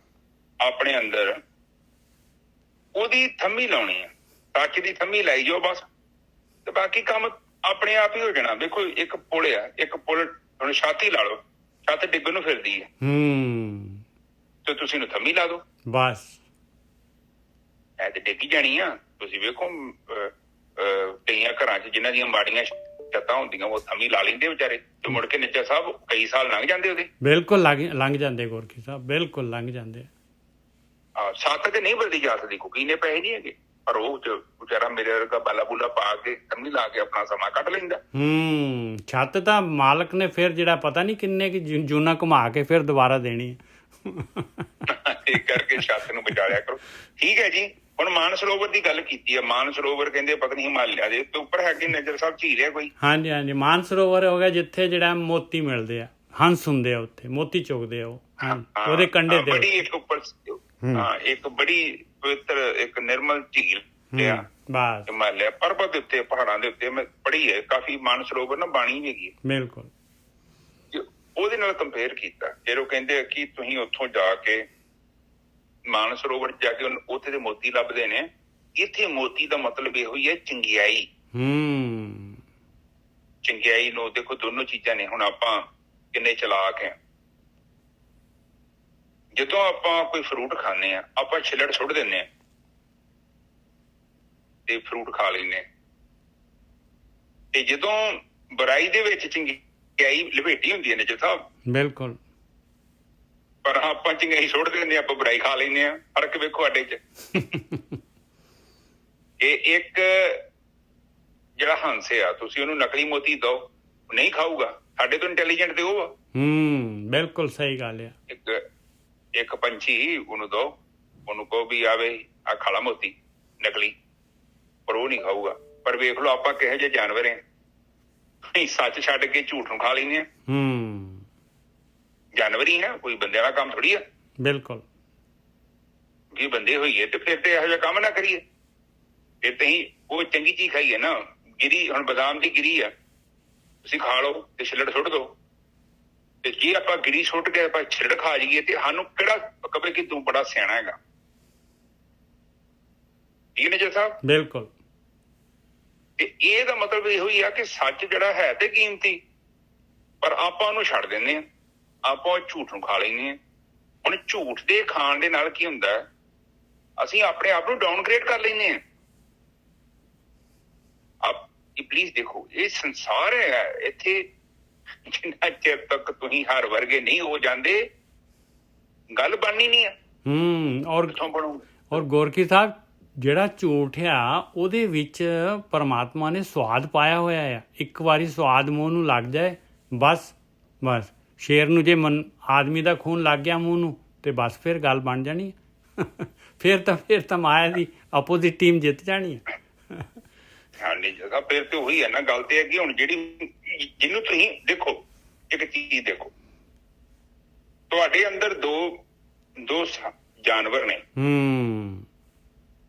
ਆਪਣੇ ਅੰਦਰ, ਉਹਦੀ ਥੰਮੀ ਲਾਉਣੀ ਆ, ਸੱਚ ਦੀ ਥੰਮੀ ਲਾਈ ਜਾਓ ਬਸ, ਤੇ ਬਾਕੀ ਕੰਮ ਆਪਣੇ ਆਪ ਹੀ ਹੋ ਜਾਣਾ। ਦੇਖੋ ਇੱਕ ਪੁਲ ਆ, ਇੱਕ ਪੁਲ ਹੁਣ ਛੱਤ ਹੀ ਲਾ ਲਓ, ਛੱਤ ਡਿੱਗਣ ਨੂੰ ਫਿਰਦੀ ਹੈ, ਤੇ ਤੁਸੀਂ ਨੂੰ ਥੰਮੀ ਲਾ ਦਿਓ ਬਸ, ਐ ਤੇ ਡਿੱਗੀ ਜਾਣੀ ਆ। ਤੁਸੀਂ ਵੇਖੋ ਕਈਆਂ ਘਰਾਂ 'ਚ ਜਿਨ੍ਹਾਂ ਦੀਆਂ ਮਾੜੀਆਂ ਛੱਤਾਂ ਹੁੰਦੀਆਂ, ਉਹ ਥੰਮੀ ਲਾ ਲੈਂਦੇ ਵਿਚਾਰੇ, ਤੇ ਮੁੜ ਕੇ ਨਿੱਜਰ ਸਾਹਿਬ ਕਈ ਸਾਲ ਲੰਘ ਜਾਂਦੇ ਉਹਦੇ। ਬਿਲਕੁਲ ਲੰਘ ਜਾਂਦੇ ਗੋਰਖੀ ਸਾਹਿਬ, ਬਿਲਕੁਲ ਲੰਘ ਜਾਂਦੇ। ਛੱਤ ਤੇ ਨਹੀਂ ਬਦਲੀ ਜਾ ਸਕਦੀ, ਕੋਈ ਇੰਨੇ ਪੈਸੇ ਨਹੀਂ ਹੈਗੇ, ਪਰ ਉਹ ਵਿਚਾਰਾ ਮੇਰੇ ਵਰਗਾ ਬਾਲਾ ਬੂਲਾ ਪਾ ਕੇ ਥੰਮੀ ਲਾ ਕੇ ਆਪਣਾ ਸਮਾਂ ਕੱਢ ਲੈਂਦਾ। ਛੱਤ ਤਾਂ ਮਾਲਕ ਨੇ ਫਿਰ ਜਿਹੜਾ ਪਤਾ ਨਹੀਂ ਕਿੰਨੇ ਕਿ ਜੂਨਾ ਘੁਮਾ ਕੇ ਫਿਰ ਦੁਬਾਰਾ ਦੇਣੀ। ਇਹ ਕਰਕੇ ਛੱਤ ਨੂੰ ਬਚਾ ਲਿਆ ਕਰੋ। ਠੀਕ ਹੈ ਜੀ, ਹੁਣ ਮਾਨ ਸਰੋਵਰ ਦੀ ਗੱਲ ਕੀਤੀ ਹੈ। ਮਾਨ ਸਰੋਵਰ ਕਹਿੰਦੇ ਪਤਾ ਨਹੀਂ ਹਿਮਾਲਿਆ ਦੇ ਉੱਪਰ ਹੈਗੇ, ਨਿੱਜਰ ਸਾਹਿਬ ਝੀਲ ਹੈ ਕੋਈ? ਹਾਂਜੀ, ਮਾਨ ਸਰੋਵਰ ਹੋ ਗਿਆ ਜਿੱਥੇ ਜਿਹੜਾ ਮੋਤੀ ਮਿਲਦੇ ਆ, ਹੰਸ ਹੁੰਦੇ ਆ ਉੱਥੇ, ਮੋਤੀ ਚੁਗਦੇ ਆ ਉਹ, ਉਹਦੇ ਕੰਢੇ ਤੇ ਬੜੀ ਇੱਕ ਉੱਪਰ ਇੱਕ ਬੜੀ ਪਵਿੱਤਰ ਇੱਕ ਨਿਰਮਲ ਝੀਲ ਆ ਬਸ, ਹਿਮਾਲਿਆ ਪਰਬਤ ਦੇ ਉੱਤੇ, ਪਹਾੜਾਂ ਦੇ ਉੱਤੇ। ਮੈਂ ਪੜ੍ਹੀ ਹੈ ਕਾਫੀ, ਮਾਨ ਸਰੋਵਰ ਨਾ ਬਾਣੀ ਹੈਗੀ ਬਿਲਕੁਲ, ਉਹਦੇ ਨਾਲ ਕੰਪੇਅਰ ਕੀਤਾ। ਫਿਰ ਉਹ ਕਹਿੰਦੇ ਕਿ ਤੁਸੀਂ ਉੱਥੋਂ ਜਾ ਕੇ ਮਾਨ ਸਰੋਵਰ ਜਾ ਕੇ ਉੱਥੇ ਦੇ ਮੋਤੀ ਲੱਭਦੇ ਨੇ। ਇੱਥੇ ਮੋਤੀ ਦਾ ਮਤਲਬ ਇਹੋ ਹੀ ਹੈ ਚੰਗਿਆਈ। ਚੰਗਿਆਈ ਨੂੰ ਦੇਖੋ, ਦੋਨੋਂ ਚੀਜ਼ਾਂ ਨੇ। ਹੁਣ ਆਪਾਂ ਕਿੰਨੇ ਚਲਾਕ ਆ, ਜਦੋਂ ਆਪਾਂ ਕੋਈ ਫਰੂਟ ਖਾਂਦੇ ਆ, ਆਪਾਂ ਛਿੱਲੜ ਸੁੱਟ ਦਿੰਦੇ ਆ ਤੇ ਫਰੂਟ ਖਾ ਲੈਂਦੇ ਆ, ਤੇ ਜਦੋਂ ਬੁਰਾਈ ਦੇ ਵਿੱਚ ਚੰਗਿਆਈ ਲਪੇਟੀ ਹੁੰਦੀ ਹੈ ਨਿੱਜਰ ਸਾਹਿਬ, ਬਿਲਕੁਲ, ਪਰ ਆਪਾਂ ਚੰਗਿਆਈ ਸੁੱਟ ਦਿੰਦੇ, ਆਪਾਂ ਬੁਰਾਈ ਖਾ ਲੈਂਦੇ ਆ। ਫਰਕ ਵੇਖੋ ਸਾਡੇ 'ਚ। ਇਹ ਇੱਕ ਜਿਹੜਾ ਹੰਸ ਆ, ਤੁਸੀਂ ਉਹਨੂੰ ਨਕਲੀ ਮੋਤੀ ਦਿਓ, ਨਹੀਂ ਖਾਊਗਾ। ਸਾਡੇ ਤੋਂ ਇੰਟੈਲੀਜੈਂਟ ਤੇ ਉਹ ਆ। ਬਿਲਕੁਲ ਸਹੀ ਗੱਲ ਆ। ਇੱਕ ਪੰਛੀ ਉਹਨੂੰ ਦਿਓ, ਉਹਨੂੰ ਕਹੋ ਵੀ ਆਵੇ ਆ ਖਾਲਾ ਮੋਤੀ ਨਕਲੀ, ਪਰ ਉਹ ਨਹੀਂ ਖਾਊਗਾ। ਪਰ ਵੇਖ ਲਓ ਆਪਾਂ ਕਿਹੋ ਜਿਹੇ ਜਾਨਵਰ ਆ, ਸੱਚ ਛੱਡ ਕੇ ਝੂਠ ਨੂੰ ਖਾ ਲੈਂਦੇ ਆ। ਜਾਨਵਰ ਹੀ ਹੈ, ਕੋਈ ਬੰਦਿਆਂ ਦਾ ਕੰਮ ਥੋੜੀ ਆ। ਬਿਲਕੁਲ, ਜੇ ਬੰਦੇ ਹੋਈਏ ਤੇ ਫਿਰ ਤੇ ਇਹੋ ਜਿਹਾ ਕੰਮ ਨਾ ਕਰੀਏ। ਫਿਰ ਤੇ ਉਹ ਚੰਗੀ ਚੀਜ਼ ਖਾਈਏ ਨਾ। ਗਿਰੀ, ਹੁਣ ਬਦਾਮ ਦੀ ਗਿਰੀ ਆ, ਤੁਸੀਂ ਖਾ ਲਓ ਤੇ ਛਿੱਲੜ ਸੁੱਟ ਦਿਓ। ਤੇ ਜੇ ਆਪਾਂ ਗਿਰੀ ਸੁੱਟ ਕੇ ਆਪਾਂ ਛਿੱਲੜ ਖਾ ਜਾਈਏ, ਤੇ ਸਾਨੂੰ ਕਿਹੜਾ ਕਵੇ ਕਿ ਤੂੰ ਬੜਾ ਸਿਆਣਾ ਹੈਗਾ। ਠੀਕ ਨੇ ਜੀ ਸਾਹਿਬ? ਬਿਲਕੁਲ। ਤੇ ਇਹਦਾ ਮਤਲਬ ਇਹੋ ਹੀ ਆ ਕਿ ਸੱਚ ਜਿਹੜਾ ਹੈ ਤੇ ਕੀਮਤੀ, ਪਰ ਆਪਾਂ ਉਹਨੂੰ ਛੱਡ ਦਿੰਦੇ ਆ, ਆਪਾਂ ਝੂਠ ਨੂੰ ਖਾ ਲੈਂਦੇ ਆ। ਹੁਣ ਝੂਠ ਦੇ ਖਾਣ ਦੇ ਨਾਲ ਕੀ ਹੁੰਦਾ, ਅਸੀਂ ਆਪਣੇ ਆਪ ਨੂੰ ਡਾਊਨਗ੍ਰੇਡ ਕਰ ਲੈਂਦੇ ਆ। ਪਲੀਜ਼ ਦੇਖੋ, ਇਹ ਸੰਸਾਰ ਹੈ, ਇੱਥੇ ਜਿੰਨਾ ਚਿਰ ਤੱਕ ਤੁਸੀਂ ਹਰ ਵਰਗੇ ਨਹੀਂ ਹੋ ਜਾਂਦੇ, ਗੱਲ ਬਣਨੀ ਨਹੀਂ ਆ। ਔਰ ਗੋਰਖੀ ਸਾਹਿਬ, ਜਿਹੜਾ ਝੂਠ ਆ ਉਹਦੇ ਵਿੱਚ ਪਰਮਾਤਮਾ ਨੇ ਸਵਾਦ ਪਾਇਆ ਹੋਇਆ ਆ। ਇੱਕ ਵਾਰੀ ਸਵਾਦ ਮੂੰਹ ਨੂੰ ਲੱਗ ਜਾਏ, ਬਸ ਸ਼ੇਰ ਨੂੰ ਜੇ ਆਦਮੀ ਦਾ ਖੂਨ ਲੱਗ ਗਿਆ ਮੂੰਹ ਨੂੰ, ਤੇ ਬਸ ਫਿਰ ਗੱਲ ਬਣ ਜਾਣੀ। ਫਿਰ ਤਾਂ ਮਾਇਆ ਦੀ ਆਪੋਜ਼ਿਟ ਟੀਮ ਜਿੱਤ ਜਾਣੀ ਹੈ। ਹਾਂਜੀ ਜਗਾ, ਫਿਰ ਤੇ ਉਹੀ ਹੈ ਨਾ। ਗੱਲ ਤੇ ਹੈ ਕਿ ਹੁਣ ਜਿਹਨੂੰ ਤੁਸੀਂ ਦੇਖੋ, ਇੱਕ ਚੀਜ਼ ਦੇਖੋ, ਤੁਹਾਡੇ ਅੰਦਰ ਦੋ ਜਾਨਵਰ ਨੇ,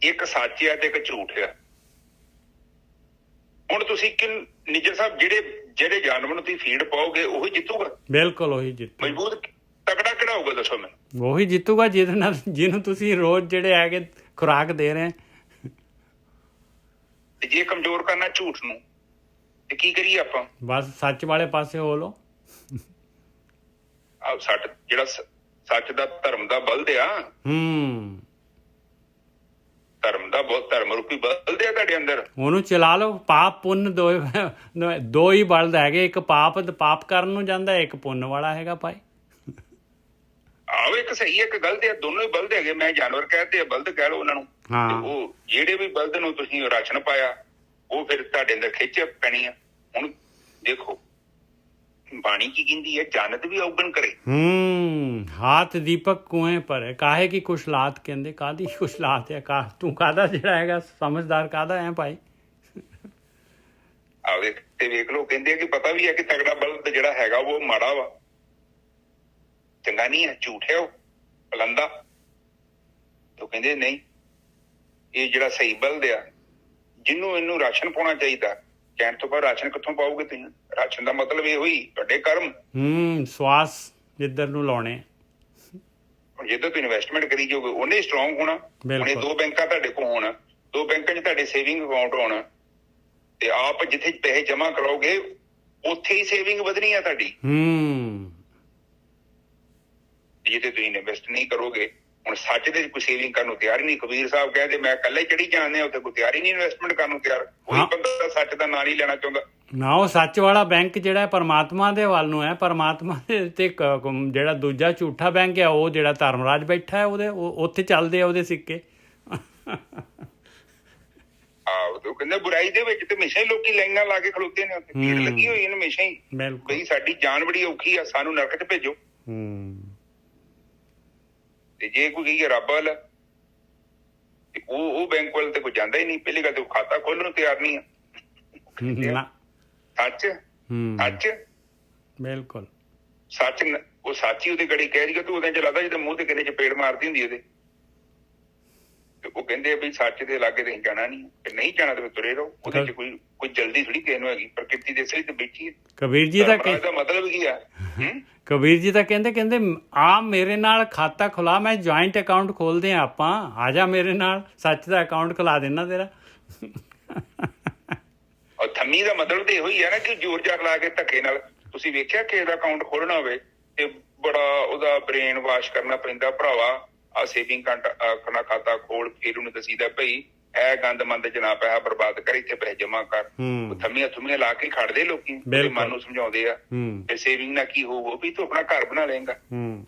ਇੱਕ ਸੱਚ ਆ ਤੇ ਇੱਕ ਝੂਠ ਆ। ਹੁਣ ਤੁਸੀਂ ਨਿੱਜਰ ਸਾਹਿਬ ਜਿਹੜੇ ਜਾਨਵਰ ਨੂੰ ਤੁਸੀਂ ਫੀਡ ਪਾਓਗੇ, ਉਹੀ ਜਿੱਤੂਗਾ। ਬਿਲਕੁਲ, ਉਹੀ ਜਿੱਤੂ। ਮਜ਼ਬੂਤ ਤਕੜਾ ਕਿਹੜਾ ਹੋਊਗਾ ਦੱਸੋ ਮੈਨੂੰ? ਉਹੀ ਜਿੱਤੂਗਾ ਜਿਹਨੂੰ ਤੁਸੀਂ ਰੋਜ਼ ਜਿਹੜੇ ਹੈਗੇ ਖੁਰਾਕ ਦੇ ਰਹੇ। ਤੇ ਜੇ ਕਮਜ਼ੋਰ ਕਰਨਾ ਝੂਠ ਨੂੰ, ਤੇ ਕੀ ਕਰੀਏ ਆਪਾਂ? ਬਸ ਸੱਚ ਵਾਲੇ ਪਾਸੇ ਹੋ ਲੋ। ਜਿਹੜਾ ਸੱਚ ਦਾ ਧਰਮ ਦਾ ਬਲਦ ਆ, ਧਰਮ ਰੂਪੀ ਬਲਦ ਆ ਤੁਹਾਡੇ ਅੰਦਰ, ਉਹਨੂੰ ਚਲਾ ਲਓ। ਪਾਪ ਪੁੰਨ ਦੋ ਹੀ ਬਲਦ ਹੈਗੇ, ਇੱਕ ਪਾਪ ਕਰਨ ਨੂੰ ਜਾਂਦਾ, ਇੱਕ ਪੁੰਨ ਵਾਲਾ ਹੈਗਾ ਭਾਈ। ਆਹੋ, ਇੱਕ ਸਹੀ ਇੱਕ ਗਲਤ ਆ, ਦੋਨੋਂ ਹੀ ਬਲਦ ਹੈਗੇ। ਮੈਂ ਜਾਨਵਰ ਕਹਿਤੇ, ਬਲਦ ਕਹਿ ਲਓ ਉਹਨਾਂ ਨੂੰ। ਉਹ ਜਿਹੜੇ ਵੀ ਬਲਦ ਨੂੰ ਤੁਸੀਂ ਰਾਸ਼ਨ ਪਾਇਆ, ਉਹ ਫਿਰ ਤੁਹਾਡੇ ਅੰਦਰ ਖਿੱਚ ਪੈਣੀ ਆ। ਹੁਣ ਦੇਖੋ ਬਾਣੀ ਕੀ ਕਹਿੰਦੀ ਹੈ, ਜਾਨਤ ਵੀ ਔਗਣ ਕਰੇ। ਹਾਥ ਦੀਪਕ ਕੁएं पर है काहे की कुशलात ਕਹਿੰਦੇ, ਕਾਹਦੀ ਕੁਸ਼ਲਾਤ ਹੈ? ਤੂੰ ਕਾਹਦਾ ਜਿਹੜਾ ਹੈਗਾ ਸਮਝਦਾਰ ਕਾਹਦਾ ਹੈ ਭਾਈ? ਆਵੇ ਤੇ ਵੇਖ ਲਓ, ਕਹਿੰਦੇ ਆ ਕਿ ਪਤਾ ਵੀ ਹੈ ਕਿ ਤਗੜਾ ਬਲਦ ਜਿਹੜਾ ਹੈਗਾ ਉਹ ਮਾੜਾ ਵਾ, ਚੰਗਾ ਨਹੀਂ ਹੈ, ਝੂਠ ਹੈ, ਉਹ ਪਲੰਦਾ। ਤੋ ਕਹਿੰਦੇ ਨਹੀਂ, ਇਹ ਜਿਹੜਾ ਸਹੀ ਬਲਦ ਆ, ਜਿਹਨੂੰ ਇਹਨੂੰ ਰਾਸ਼ਨ ਪਾਉਣਾ ਚਾਹੀਦਾ। ਕਹਿਣ ਤੋਂ ਬਾਅਦ ਰਾਸ਼ਨ ਕਿੱਥੋਂ ਪਾਓਗੇ ਤੁਸੀਂ? ਰਾਸ਼ਨ ਦਾ ਮਤਲਬ ਇਹ ਹੋਈ ਤੁਹਾਡੇ ਕਰਮ, ਸਵਾਸ ਜਿੱਧਰ ਨੂੰ ਲਾਉਣੇ। ਹੁਣ ਜਿੱਦਾਂ ਤੁਸੀਂ ਇਨਵੈਸਟਮੈਂਟ ਕਰੀ ਜਾਓਗੇ ਉਹਨੇ ਸਟਰੋਂਗ ਹੋਣਾ। ਹੁਣ ਇਹ 2 ਬੈਂਕਾਂ ਤੁਹਾਡੇ ਕੋਲ ਹੋਣ, 2 ਬੈਂਕਾਂ 'ਚ ਤੁਹਾਡੇ ਸੇਵਿੰਗ ਅਕਾਊਂਟ ਹੋਣ, ਤੇ ਆਪ ਜਿੱਥੇ ਪੈਸੇ ਜਮਾ ਕਰਾਓਗੇ ਉੱਥੇ ਹੀ ਸੇਵਿੰਗ ਵਧਣੀ ਆ ਤੁਹਾਡੀ। ਜਿੱਥੇ ਤੁਸੀਂ ਇਨਵੈਸਟ ਨਹੀਂ ਕਰੋਗੇ, ਹੁਣ ਸੱਚ ਦੇ ਕੋਈ ਸੇਵਿੰਗ ਕਰਨ ਨੂੰ ਤਿਆਰ ਹੀ ਨਹੀਂ। ਕਬੀਰ ਸਾਹਿਬ ਕਹਿੰਦੇ ਮੈਂ ਇਕੱਲੇ ਚੜੀ ਜਾਂਦੇ ਆ, ਉੱਥੇ ਕੋਈ ਤਿਆਰ ਹੀ ਨਹੀਂ ਇਨਵੈਸਟਮੈਂਟ ਕਰਨ ਨੂੰ ਤਿਆਰ। ਕੋਈ ਬੰਦਾ ਸੱਚ ਦਾ ਨਾਂ ਨਹੀਂ ਲੈਣਾ ਚਾਹੁੰਦਾ ਨਾ। ਉਹ ਸੱਚ ਵਾਲਾ ਬੈਂਕ ਜਿਹੜਾ ਪਰਮਾਤਮਾ ਦੇ ਵੱਲ ਨੂੰ ਹੈ, ਪਰਮਾਤਮਾ ਦੇ ਤੇ ਜਿਹੜਾ ਦੂਜਾ ਝੂਠਾ ਬੈਂਕ ਹੈ ਉਹ ਜਿਹੜਾ ਧਰਮਰਾਜ ਬੈਠਾ ਹੈ ਉਹਦੇ ਉੱਥੇ ਚੱਲਦੇ ਆ ਉਹਦੇ ਸਿੱਕੇ। ਉਹ ਕਹਿੰਦੇ ਬੁਰਾਈ ਦੇ ਵਿੱਚ ਤੇ ਹਮੇਸ਼ਾ ਹੀ ਲੋਕੀ ਲਾਈਨਾਂ ਲਾ ਕੇ ਖਲੋਤੇ ਨੇ, ਉੱਥੇ ਭੀੜ ਲੱਗੀ ਹੋਈ ਹੈ ਹਮੇਸ਼ਾ ਹੀ। ਬਈ ਸਾਡੀ ਜਾਨ ਬੜੀ ਔਖੀ ਆ, ਸਾਨੂੰ ਨਰਕ 'ਚ ਭੇਜੋ। ਤੇ ਜੇ ਕੋਈ ਕਹੀਏ ਰੱਬ ਵੱਲ, ਤੇ ਉਹ ਬੈਂਕ ਵੱਲ ਤੇ ਕੋਈ ਜਾਂਦਾ ਹੀ ਨਹੀਂ। ਪਹਿਲੀ ਗੱਲ ਤੇ ਉਹ ਖਾਤਾ ਖੋਲਣ ਨੂੰ ਤਿਆਰ ਨਹੀਂ ਆ। ਸੱਚ ਸੱਚ ਬਿਲਕੁਲ ਸੱਚ, ਉਹ ਸੱਚ ਹੀ ਉਹਦੇ ਗੜੀ ਕਹਿ ਰਹੀ ਆ। ਤੂੰ ਉਹਦੇ ਚ ਲੱਗਦਾ ਜਦੋਂ ਮੂੰਹ ਤੇ ਕਿਤੇ ਚਪੇੜ ਮਾਰਦੀ ਹੁੰਦੀ ਉਹਦੇ। ਤੇ ਉਹ ਕਹਿੰਦੇ ਆ ਵੀ ਸੱਚ ਦੇ ਲਾਗੇ ਤੇ ਜਾਣਾ ਨਹੀਂ, ਨਹੀਂ ਜਾਣਾ ਤੇ ਤੁਰੇ ਰਹੋ। ਉਹਦੇ ਚ ਕੋਈ ਜਲਦੀ ਥੋੜੀ ਕਿਸੇ ਨੂੰ ਹੈਗੀ, ਪ੍ਰਕਿਰਤੀ ਦੇ ਸਹੀ ਤੇ ਬੈਠੀ ਹੈ। ਕਬੀਰ ਜੀ ਦਾ ਮਤਲਬ ਕੀ ਆ? ਕਬੀਰ ਜੀ ਤਾਂ ਕਹਿੰਦੇ ਆ ਮੇਰੇ ਨਾਲ ਖਾਤਾ ਖੁਲਾ, ਮੈਂ ਜੁਆਇੰਟ ਅਕਾਊਂਟ ਖੋਲਦੇ ਆ ਆਪਾਂ, ਆ ਜਾ ਮੇਰੇ ਨਾਲ, ਸੱਚ ਦਾ ਅਕਾਊਂਟ ਖੁਲਾ ਦੇਣਾ ਤੇਰਾ। ਔਰ ਥੰਮੀ ਦਾ ਮਤਲਬ ਤੇ ਇਹੋ ਹੀ ਹੈ ਨਾ ਕਿ ਜ਼ੋਰ ਜ਼ਾਰ ਲਾ ਕੇ ਧੱਕੇ ਨਾਲ। ਤੁਸੀਂ ਵੇਖਿਆ ਕਿਸੇ ਦਾ ਅਕਾਊਂਟ ਖੋਲਣਾ ਹੋਵੇ ਤੇ ਬੜਾ ਉਹਦਾ ਬ੍ਰੇਨ ਵਾਸ਼ ਕਰਨਾ ਪੈਂਦਾ। ਭਰਾਵਾ ਆ ਸੇਵਿੰਗ ਕਰਨਾ ਖਾਤਾ ਖੋਲ, ਫਿਰ ਉਹਨੂੰ ਦਸੀਦਾ ਭਈ ਇਹ ਗੰਦ ਮੰਦ ਚ ਨਾ ਪੈਸਾ ਬਰਬਾਦ ਕਰ, ਇੱਥੇ ਪੈਸੇ ਜਮਾ ਕਰ। ਥੰਮੀਆਂ ਥੁੰਮੀਆਂ ਲਾ ਕੇ ਖੜਦੇ ਲੋਕੀ, ਮਨ ਨੂੰ ਸਮਝਾਉਂਦੇ ਆ ਤੇ ਸੇਵਿੰਗ ਨਾਲ ਕੀ ਹੋਊ ਵੀ ਤੂੰ ਆਪਣਾ ਘਰ ਬਣਾ ਲਏਗਾ,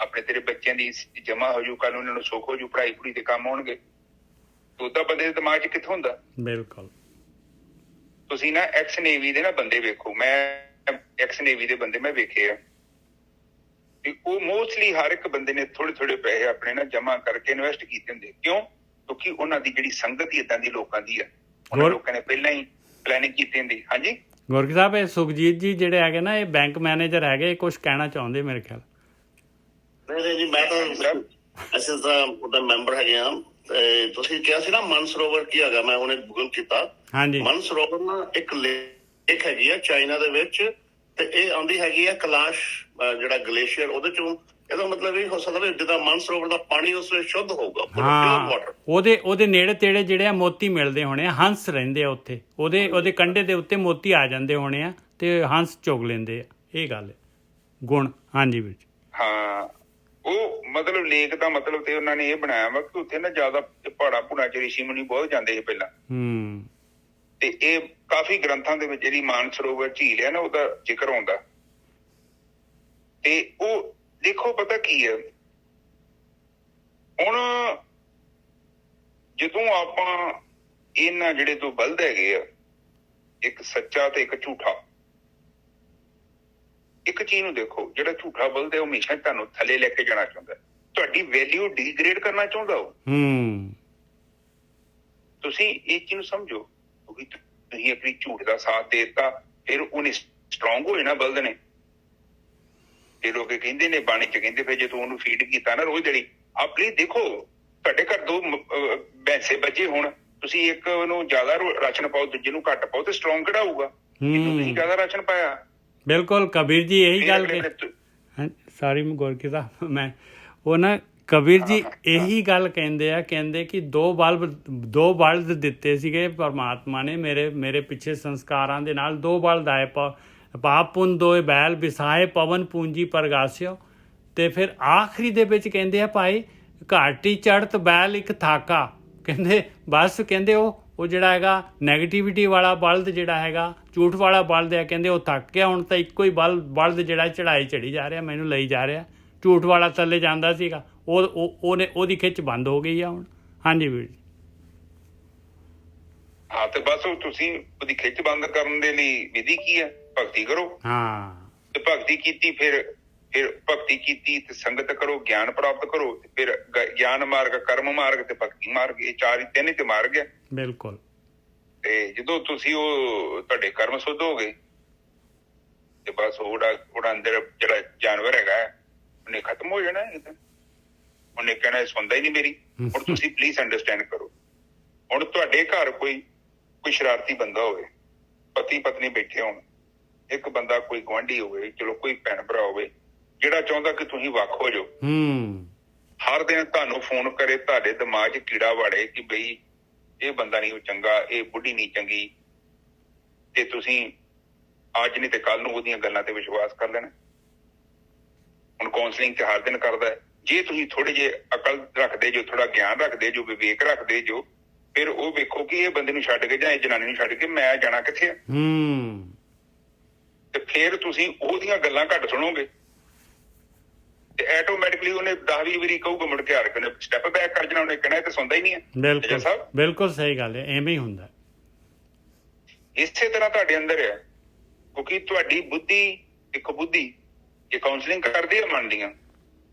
ਆਪਣੇ ਤੇਰੇ ਬੱਚਿਆਂ ਦੀ ਜਮਾ ਹੋ ਜੂ, ਕੱਲ ਉਹਨਾਂ ਨੂੰ ਸੁੱਖ ਹੋ ਜੂ, ਪੜ੍ਹਾਈ ਪੂਰੀ ਤੇ ਕੰਮ ਆਉਣਗੇ। ਉਹਦਾ ਬੰਦੇ ਦੇ ਦਿਮਾਗ 'ਚ ਕਿੱਥੋਂ ਹੁੰਦਾ? ਬਿਲਕੁਲ। ਤੁਸੀਂ ਨਾ ਐਕਸ ਨੇਵੀ ਦੇ ਨਾ ਬੰਦੇ ਵੇਖੋ, ਮੈਂ ਐਕਸ ਨੇਵੀ ਦੇ ਬੰਦੇ ਮੈਂ ਵੇਖੇ ਆ, ਤੇ ਉਹ ਮੋਸਟਲੀ ਹਰ ਇੱਕ ਬੰਦੇ ਨੇ ਥੋੜੇ ਥੋੜੇ ਪੈਸੇ ਆਪਣੇ ਨਾ ਜਮਾ ਕਰਕੇ ਇਨਵੈਸਟ ਕੀਤੇ ਹੁੰਦੇ। ਕਿਉਂ? ਕਿਉਂਕਿ ਉਹਨਾਂ ਦੀ ਜਿਹੜੀ ਸੰਗਤ ਹੀ ਏਦਾਂ ਦੀ ਲੋਕਾਂ ਦੀ ਆ, ਉਹਨਾਂ ਲੋਕਾਂ ਨੇ ਪਹਿਲਾਂ ਹੀ ਪਲੈਨਿੰਗ ਕੀਤੀ ਹੁੰਦੀ। ਹਾਂਜੀ ਗੋਰਖ ਸਾਹਿਬ, ਇਹ ਸੁਖਜੀਤ ਜੀ ਜਿਹੜੇ ਹੈਗੇ ਨਾ, ਇਹ ਬੈਂਕ ਮੈਨੇਜਰ ਹੈਗੇ, ਕੁਝ ਕਹਿਣਾ ਚਾਹੁੰਦੇ ਮੇਰੇ ਖਿਆਲ। ਨਹੀਂ ਜੀ, ਮੈਂ ਤਾਂ ਅਸੀਂ ਤਾਂ ਉਹਦਾ ਮੈਂਬਰ ਹੈਗੇ ਆ। ਤੇ ਤੁਸੀਂ ਕਿਹਾ ਸੀ ਨਾ ਮਾਨਸਰੋਵਰ ਕੀ ਹੈਗਾ, ਮੈਂ ਉਹਨੇ ਗੂਗਲ ਕੀਤਾ। ਹਾਂਜੀ, ਮਾਨਸਰੋਵਰ ਨਾ ਇੱਕ ਲੇਕ ਹੈਗੀ ਆ ਚਾਈਨਾ ਦੇ ਵਿੱਚ, ਤੇ ਇਹ ਆਉਂਦੀ ਹੈਗੀ ਆ ਕੈਲਾਸ਼ ਜਿਹੜਾ ਗਲੇਸ਼ੀਅਰ, ਉਹਦੇ ਚੋਂ। ਇਹਦਾ ਮਤਲਬ ਇਹ ਹੋ ਸਕਦਾ ਵੀ ਜਿੱਦਾਂ ਮਾਨਸਰੋਵਰ ਦਾ ਪਾਣੀ ਉਸ ਵਿੱਚ ਸ਼ੁੱਧ ਹੋਊਗਾ, ਪਿਓਰ ਵਾਟਰ। ਉਹਦੇ ਨੇੜੇ ਤੇੜੇ ਜਿਹੜੇ ਆ ਮੋਤੀ ਮਿਲਦੇ ਹੋਣੇ ਆ, ਹੰਸ ਰਹਿੰਦੇ ਆ ਉੱਥੇ, ਉਹਦੇ ਕੰਢੇ ਦੇ ਉੱਤੇ ਮੋਤੀ ਆ ਜਾਂਦੇ ਹੋਣੇ ਆ, ਤੇ ਹੰਸ ਚੁਗ ਲੈਂਦੇ ਆ। ਇਹ ਗੱਲ ਹੈ ਗੁਣ। ਹਾਂਜੀ ਵਿੱਚ ਹਾਂ, ਉਹ ਮਤਲਬ ਲੇਕ ਦਾ ਮਤਲਬ ਤੇ ਉਹਨਾਂ ਨੇ ਇਹ ਬਣਾਇਆ ਵਾ ਕਿ ਉੱਥੇ ਨਾ ਜ਼ਿਆਦਾ ਪਹਾੜਾ ਪੂੜਾ ਚ ਰਿਸ਼ੀ ਮੁਨੀ ਬਹੁਤ ਜਾਂਦੇ ਸੀ ਪਹਿਲਾਂ। ਤੇ ਇਹ ਕਾਫੀ ਗ੍ਰੰਥਾਂ ਦੇ ਵਿੱਚ ਜਿਹੜੀ ਮਾਨਸਰੋਵਰ ਝੀਲ ਹੈ ਨਾ, ਉਹਦਾ ਜ਼ਿਕਰ ਆਉਂਦਾ। ਤੇ ਉਹ ਦੇਖੋ ਪਤਾ ਕੀ ਹੈ, ਹੁਣ ਜਦੋਂ ਆਪਾਂ ਇਹਨਾਂ ਜਿਹੜੇ ਦੋ ਬਲਦ ਹੈਗੇ ਆ, ਇੱਕ ਸੱਚਾ ਤੇ ਇੱਕ ਝੂਠਾ, ਇੱਕ ਚੀਜ਼ ਨੂੰ ਦੇਖੋ, ਜਿਹੜਾ ਝੂਠਾ ਬਲਦ ਹੈ ਉਹ ਹਮੇਸ਼ਾ ਤੁਹਾਨੂੰ ਥੱਲੇ ਲੈ ਕੇ ਜਾਣਾ ਚਾਹੁੰਦਾ, ਤੁਹਾਡੀ ਵੈਲਿਊ ਡੀਗ੍ਰੇਡ ਕਰਨਾ ਚਾਹੁੰਦਾ ਉਹ। ਤੁਸੀਂ ਇਹ ਚੀਜ਼ ਨੂੰ ਸਮਝੋ, ਕਿਉਂਕਿ ਤੁਸੀਂ ਆਪਣੀ ਝੂਠ ਦਾ ਸਾਥ ਦੇ ਦਿੱਤਾ, ਫਿਰ ਉਹਨੇ ਸਟਰੋਂਗ ਹੋਏ ਨਾ ਬਲਦ ਨੇ। ਤੇ ਲੋਕ ਕਹਿੰਦੇ ਨੇ ਬਾਣੀ ਚ, ਕਹਿੰਦੇ ਫਿਰ ਜੇ ਤੂੰ ਉਹਨੂੰ ਫੀਡ ਕੀਤਾ ਨਾ ਰੋਜ਼ ਜਿਹੜੀ, ਆਪਣੀ ਦੇਖੋ ਤੁਹਾਡੇ ਘਰ 2 ਭੈਂਸੇ ਬੱਚੇ ਹੋਣ, ਤੁਸੀਂ ਇੱਕ ਨੂੰ ਜ਼ਿਆਦਾ ਰਾਸ਼ਨ ਪਾਓ, ਦੂਜੇ ਨੂੰ ਘੱਟ ਪਾਓ, ਤੇ ਸਟਰੋਂਗ ਕਿਹੜਾ ਹੋਊਗਾ? ਤੁਸੀਂ ਜ਼ਿਆਦਾ ਰਾਸ਼ਨ ਪਾਇਆ। ਬਿਲਕੁਲ ਕਬੀਰ ਜੀ ਇਹੀ ਗੱਲ ਸਾਰੀ ਗੋਰਖੀ ਸਾਹਿਬ, ਮੈਂ ਉਹ ਨਾ ਕਬੀਰ ਜੀ ਇਹੀ ਗੱਲ ਕਹਿੰਦੇ ਆ, ਕਹਿੰਦੇ ਕਿ 2 ਬਲਦ ਦਿੱਤੇ ਸੀਗੇ ਪਰਮਾਤਮਾ ਨੇ ਮੇਰੇ ਪਿੱਛੇ ਸੰਸਕਾਰਾਂ ਦੇ ਨਾਲ। 2 ਬਲਦ ਆਏ, ਪਾਪ ਪੁੰਨ 2 ਬੈਲ ਵਿਸਾਏ ਪਵਨ ਪੂੰਜੀ ਪ੍ਰਗਾਸਿਓ। ਤੇ ਫਿਰ ਆਖਰੀ ਦੇ ਵਿੱਚ ਕਹਿੰਦੇ ਆ ਭਾਈ ਘਾਟੀ ਚੜ੍ਹਤ ਬੈਲ ਇੱਕ ਥਾਕਾ। ਕਹਿੰਦੇ ਬਸ, ਕਹਿੰਦੇ ਉਹ ਜਿਹੜਾ ਹੈਗਾ ਨੈਗੇਟਿਵਿਟੀ ਵਾਲਾ ਬਲਦ ਜਿਹੜਾ ਹੈਗਾ, ਝੂਠ ਵਾਲਾ ਬਲਦ ਹੈ, ਕਹਿੰਦੇ ਉਹ ਥੱਕ ਗਿਆ। ਹੁਣ ਤਾਂ ਇੱਕੋ ਹੀ ਬਲਦ ਜਿਹੜਾ ਚੜਾਈ ਚੜੀ ਜਾ ਰਿਹਾ, ਮੈਨੂੰ ਲਈ ਜਾ ਰਿਹਾ। ਝੂਠ ਵਾਲਾ ਥੱਲੇ ਜਾਂਦਾ ਸੀਗਾ, ਉਹਦੀ ਖਿੱਚ ਬੰਦ ਹੋ ਗਈ ਆ ਹੁਣ। ਹਾਂਜੀ ਵੀਰ ਜੀ। ਹਾਂ ਤੇ ਬਸ ਉਹ ਤੁਸੀਂ ਉਹਦੀ ਖਿੱਚ ਬੰਦ ਕਰਨ ਦੇ ਲਈ ਵਿਧੀ ਕੀ ਹੈ? ਭਗਤੀ ਕਰੋ। ਹਾਂ ਤੇ ਭਗਤੀ ਕੀਤੀ, ਫਿਰ ਭਗਤੀ ਕੀਤੀ ਤੇ ਸੰਗਤ ਕਰੋ, ਗਿਆਨ ਪ੍ਰਾਪਤ ਕਰੋ, ਤੇ ਫਿਰ ਗਿਆਨ ਮਾਰਗ, ਕਰਮ ਮਾਰਗ ਤੇ ਭਗਤੀ ਮਾਰਗ, ਇਹ ਚਾਰ ਹੀ ਤਿੰਨ ਤੇ ਮਾਰਗ ਹੈ। ਬਿਲਕੁਲ। ਤੇ ਜਦੋਂ ਤੁਸੀਂ ਉਹ ਤੁਹਾਡੇ ਕਰਮ ਸੁੱਧ ਹੋ ਗਏ ਤੇ ਬਸ ਉਹਦਾ ਅੰਦਰ ਜਿਹੜਾ ਜਾਨਵਰ ਹੈਗਾ ਉਹਨੇ ਖਤਮ ਹੋ ਜਾਣਾ। ਉਹਨੇ ਕਹਿਣਾ ਸੁਣਦਾ ਹੀ ਨਹੀਂ ਮੇਰੀ। ਹੁਣ ਤੁਸੀਂ ਪਲੀਜ਼ ਅੰਡਰਸਟੈਂਡ ਕਰੋ, ਹੁਣ ਤੁਹਾਡੇ ਘਰ ਕੋਈ ਸ਼ਰਾਰਤੀ ਬੰਦਾ ਹੋਵੇ, ਪਤੀ ਪਤਨੀ ਬੈਠੇ ਹੋਣ, ਇੱਕ ਬੰਦਾ ਕੋਈ ਗੁਆਂਢੀ ਹੋਵੇ, ਚਲੋ ਕੋਈ ਭੈਣ ਭਰਾ ਹੋਵੇ ਜਿਹੜਾ ਚਾਹੁੰਦਾ ਕਿ ਤੁਸੀਂ ਵੱਖ ਹੋ ਜਾਓ, ਹਰ ਦਿਨ ਤੁਹਾਨੂੰ ਫੋਨ ਕਰੇ, ਤੁਹਾਡੇ ਦਿਮਾਗ 'ਚ ਕੀੜਾ ਵਾੜੇ ਕਿ ਬਈ ਇਹ ਬੰਦਾ ਨਹੀਂ ਚੰਗਾ, ਇਹ ਬੁੱਢੀ ਨਹੀਂ ਚੰਗੀ, ਤੇ ਤੁਸੀਂ ਅੱਜ ਨਹੀਂ ਤੇ ਕੱਲ ਨੂੰ ਉਹਦੀਆਂ ਗੱਲਾਂ ਤੇ ਵਿਸ਼ਵਾਸ ਕਰ ਲੈਣਾ। ਹੁਣ ਕਾਉਂਸਲਿੰਗ ਤੇ ਹਰ ਦਿਨ ਕਰਦਾ, ਜੇ ਤੁਸੀਂ ਥੋੜੇ ਜਿਹੇ ਅਕਲ ਰੱਖਦੇ ਜੋ, ਥੋੜਾ ਗਿਆਨ ਰੱਖਦੇ ਜੋ, ਵਿਵੇਕ ਰੱਖਦੇ ਜੋ, ਫਿਰ ਉਹ ਵੇਖੋ ਕਿ ਇਹ ਬੰਦੇ ਨੂੰ ਛੱਡ ਕੇ ਜਾਂ ਇਹ ਜਨਾਨੀ ਨੂੰ ਛੱਡ ਕੇ ਮੈਂ ਜਾਣਾ ਕਿੱਥੇ ਆ। ਤੇ ਫਿਰ ਤੁਸੀਂ ਉਹਦੀਆਂ ਗੱਲਾਂ ਘੱਟ ਸੁਣੋਗੇ ਤੇ ਆਟੋਮੈਟਿਕਲੀ ਉਹਨੇ 10-20 ਵਾਰੀ ਕਹੂਗਾ, ਮੁੜ ਕੇ ਹਾਰ ਕੇ ਸਟੈਪ ਬੈਕ ਕਰ ਜਾਣਾ, ਉਹਨੇ ਕਹਿਣਾ ਇਹ ਤਾਂ ਸੁਣਦਾ ਹੀ ਨਹੀਂ ਹੈ। ਬਿਲਕੁਲ ਬਿਲਕੁਲ ਸਹੀ ਗੱਲ ਹੈ, ਐਵੇਂ ਹੀ ਹੁੰਦਾ। ਇਸੇ ਤਰ੍ਹਾਂ ਤੁਹਾਡੇ ਅੰਦਰ ਹੈ, ਕਿਉਂਕਿ ਤੁਹਾਡੀ ਬੁੱਧੀ ਇੱਕ ਬੁੱਧੀ ਇਹ ਕਾਉਂਸਲਿੰਗ ਕਰਦੀ ਹੈ ਮਨ ਦੀਆਂ।